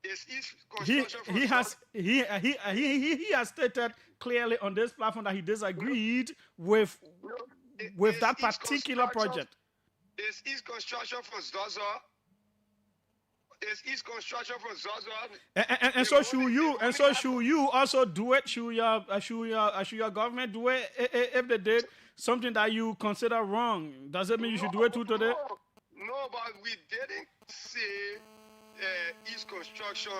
Is East Construction he has stated clearly on this platform that he disagreed with that particular project. Is East Construction for Zaza? Is East Construction for Zaza? And so should you also do it? Should your government do it if they did something that you consider wrong? Does it mean you should do it too today? No, but we didn't say East Construction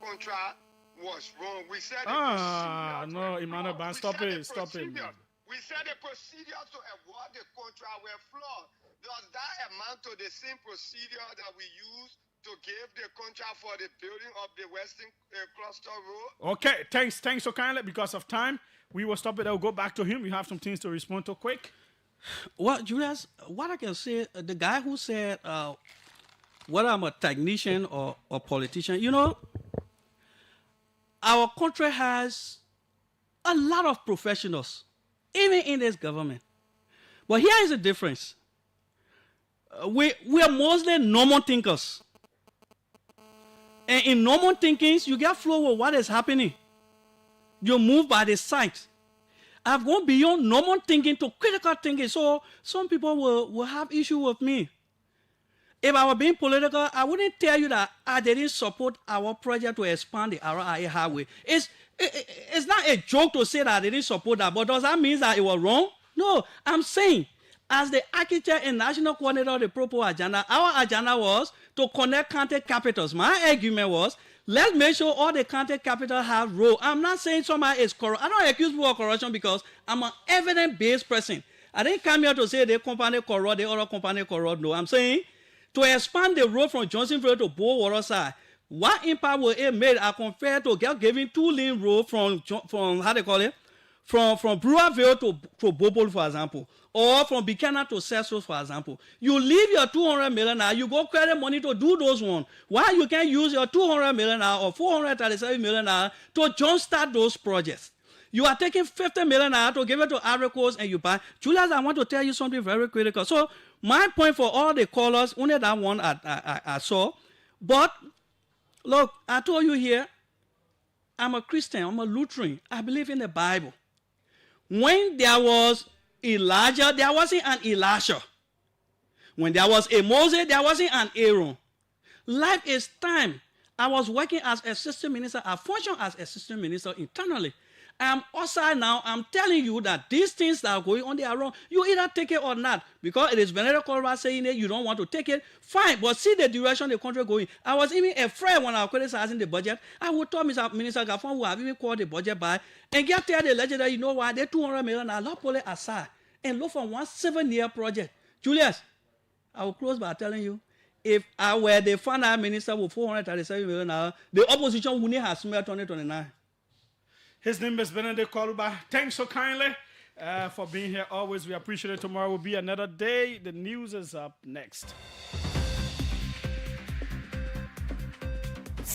contract was wrong. We said no, Emmanuel Ban, stop it. We said the procedure to award the contract were flawed. Does that amount to the same procedure that we use to give the contract for the building of the Western Cluster Road? Okay, thanks so kindly. Because of time, we will stop it. I'll go back to him. We have some things to respond to quick. Well, Julius, what I can say, the guy who said whether I'm a technician or a politician, you know, our country has a lot of professionals, even in this government. But here is the difference. We are mostly normal thinkers. And in normal thinkings, you get flow with what is happening. You move by the sight. I've gone beyond normal thinking to critical thinking. So some people will have issue with me. If I were being political, I wouldn't tell you that I didn't support our project to expand the RIA highway. It's not a joke to say that I didn't support that, but does that mean that it was wrong? No, I'm saying As the architect and national coordinator of the proposed agenda, our agenda was to connect county capitals. My argument was, let's make sure all the county capitals have role. I'm not saying somebody is corrupt. I don't accuse people of corruption because I'm an evidence-based person. I didn't come here to say the company corrupt, the other company corrupt. No, I'm saying to expand the road from Johnsonville to Bowater side. What impact will it make as compared to giving 2-lane road from how they call it? From Brewerville to Bobol, for example, or from Buchanan to Cecil, for example. You leave your 200 million now, you go credit money to do those ones. Why you can't use your 200 million now or 437 million now to jumpstart those projects? You are taking 50 million now to give it to Ivory Coast and you buy. Julius, I want to tell you something very critical. So my point for all the callers, only that one I saw. But look, I told you here, I'm a Christian, I'm a Lutheran. I believe in the Bible. When there was Elijah, there wasn't an Elisha. When there was a Moses, there wasn't an Aaron. Life is time. I was working as assistant minister. I functioned as assistant minister internally. I'm outside now. I'm telling you that these things that are going on, they are wrong. You either take it or not. Because it is Benedict Colbert saying it, you don't want to take it. Fine, but see the direction the country going. I was even afraid when I was criticizing the budget. I would tell Mr. Minister Gaffon, who have even called the budget by, and get tell the legislature, you know what, they're 200 million, I'll not pull it aside and look for one 7-year project. Julius, I will close by telling you, if I were the finance minister with 437 million, the opposition wouldn't have smelled 2029. His name is Benedict Koluba. Thanks so kindly for being here always. We appreciate it. Tomorrow will be another day. The news is up next.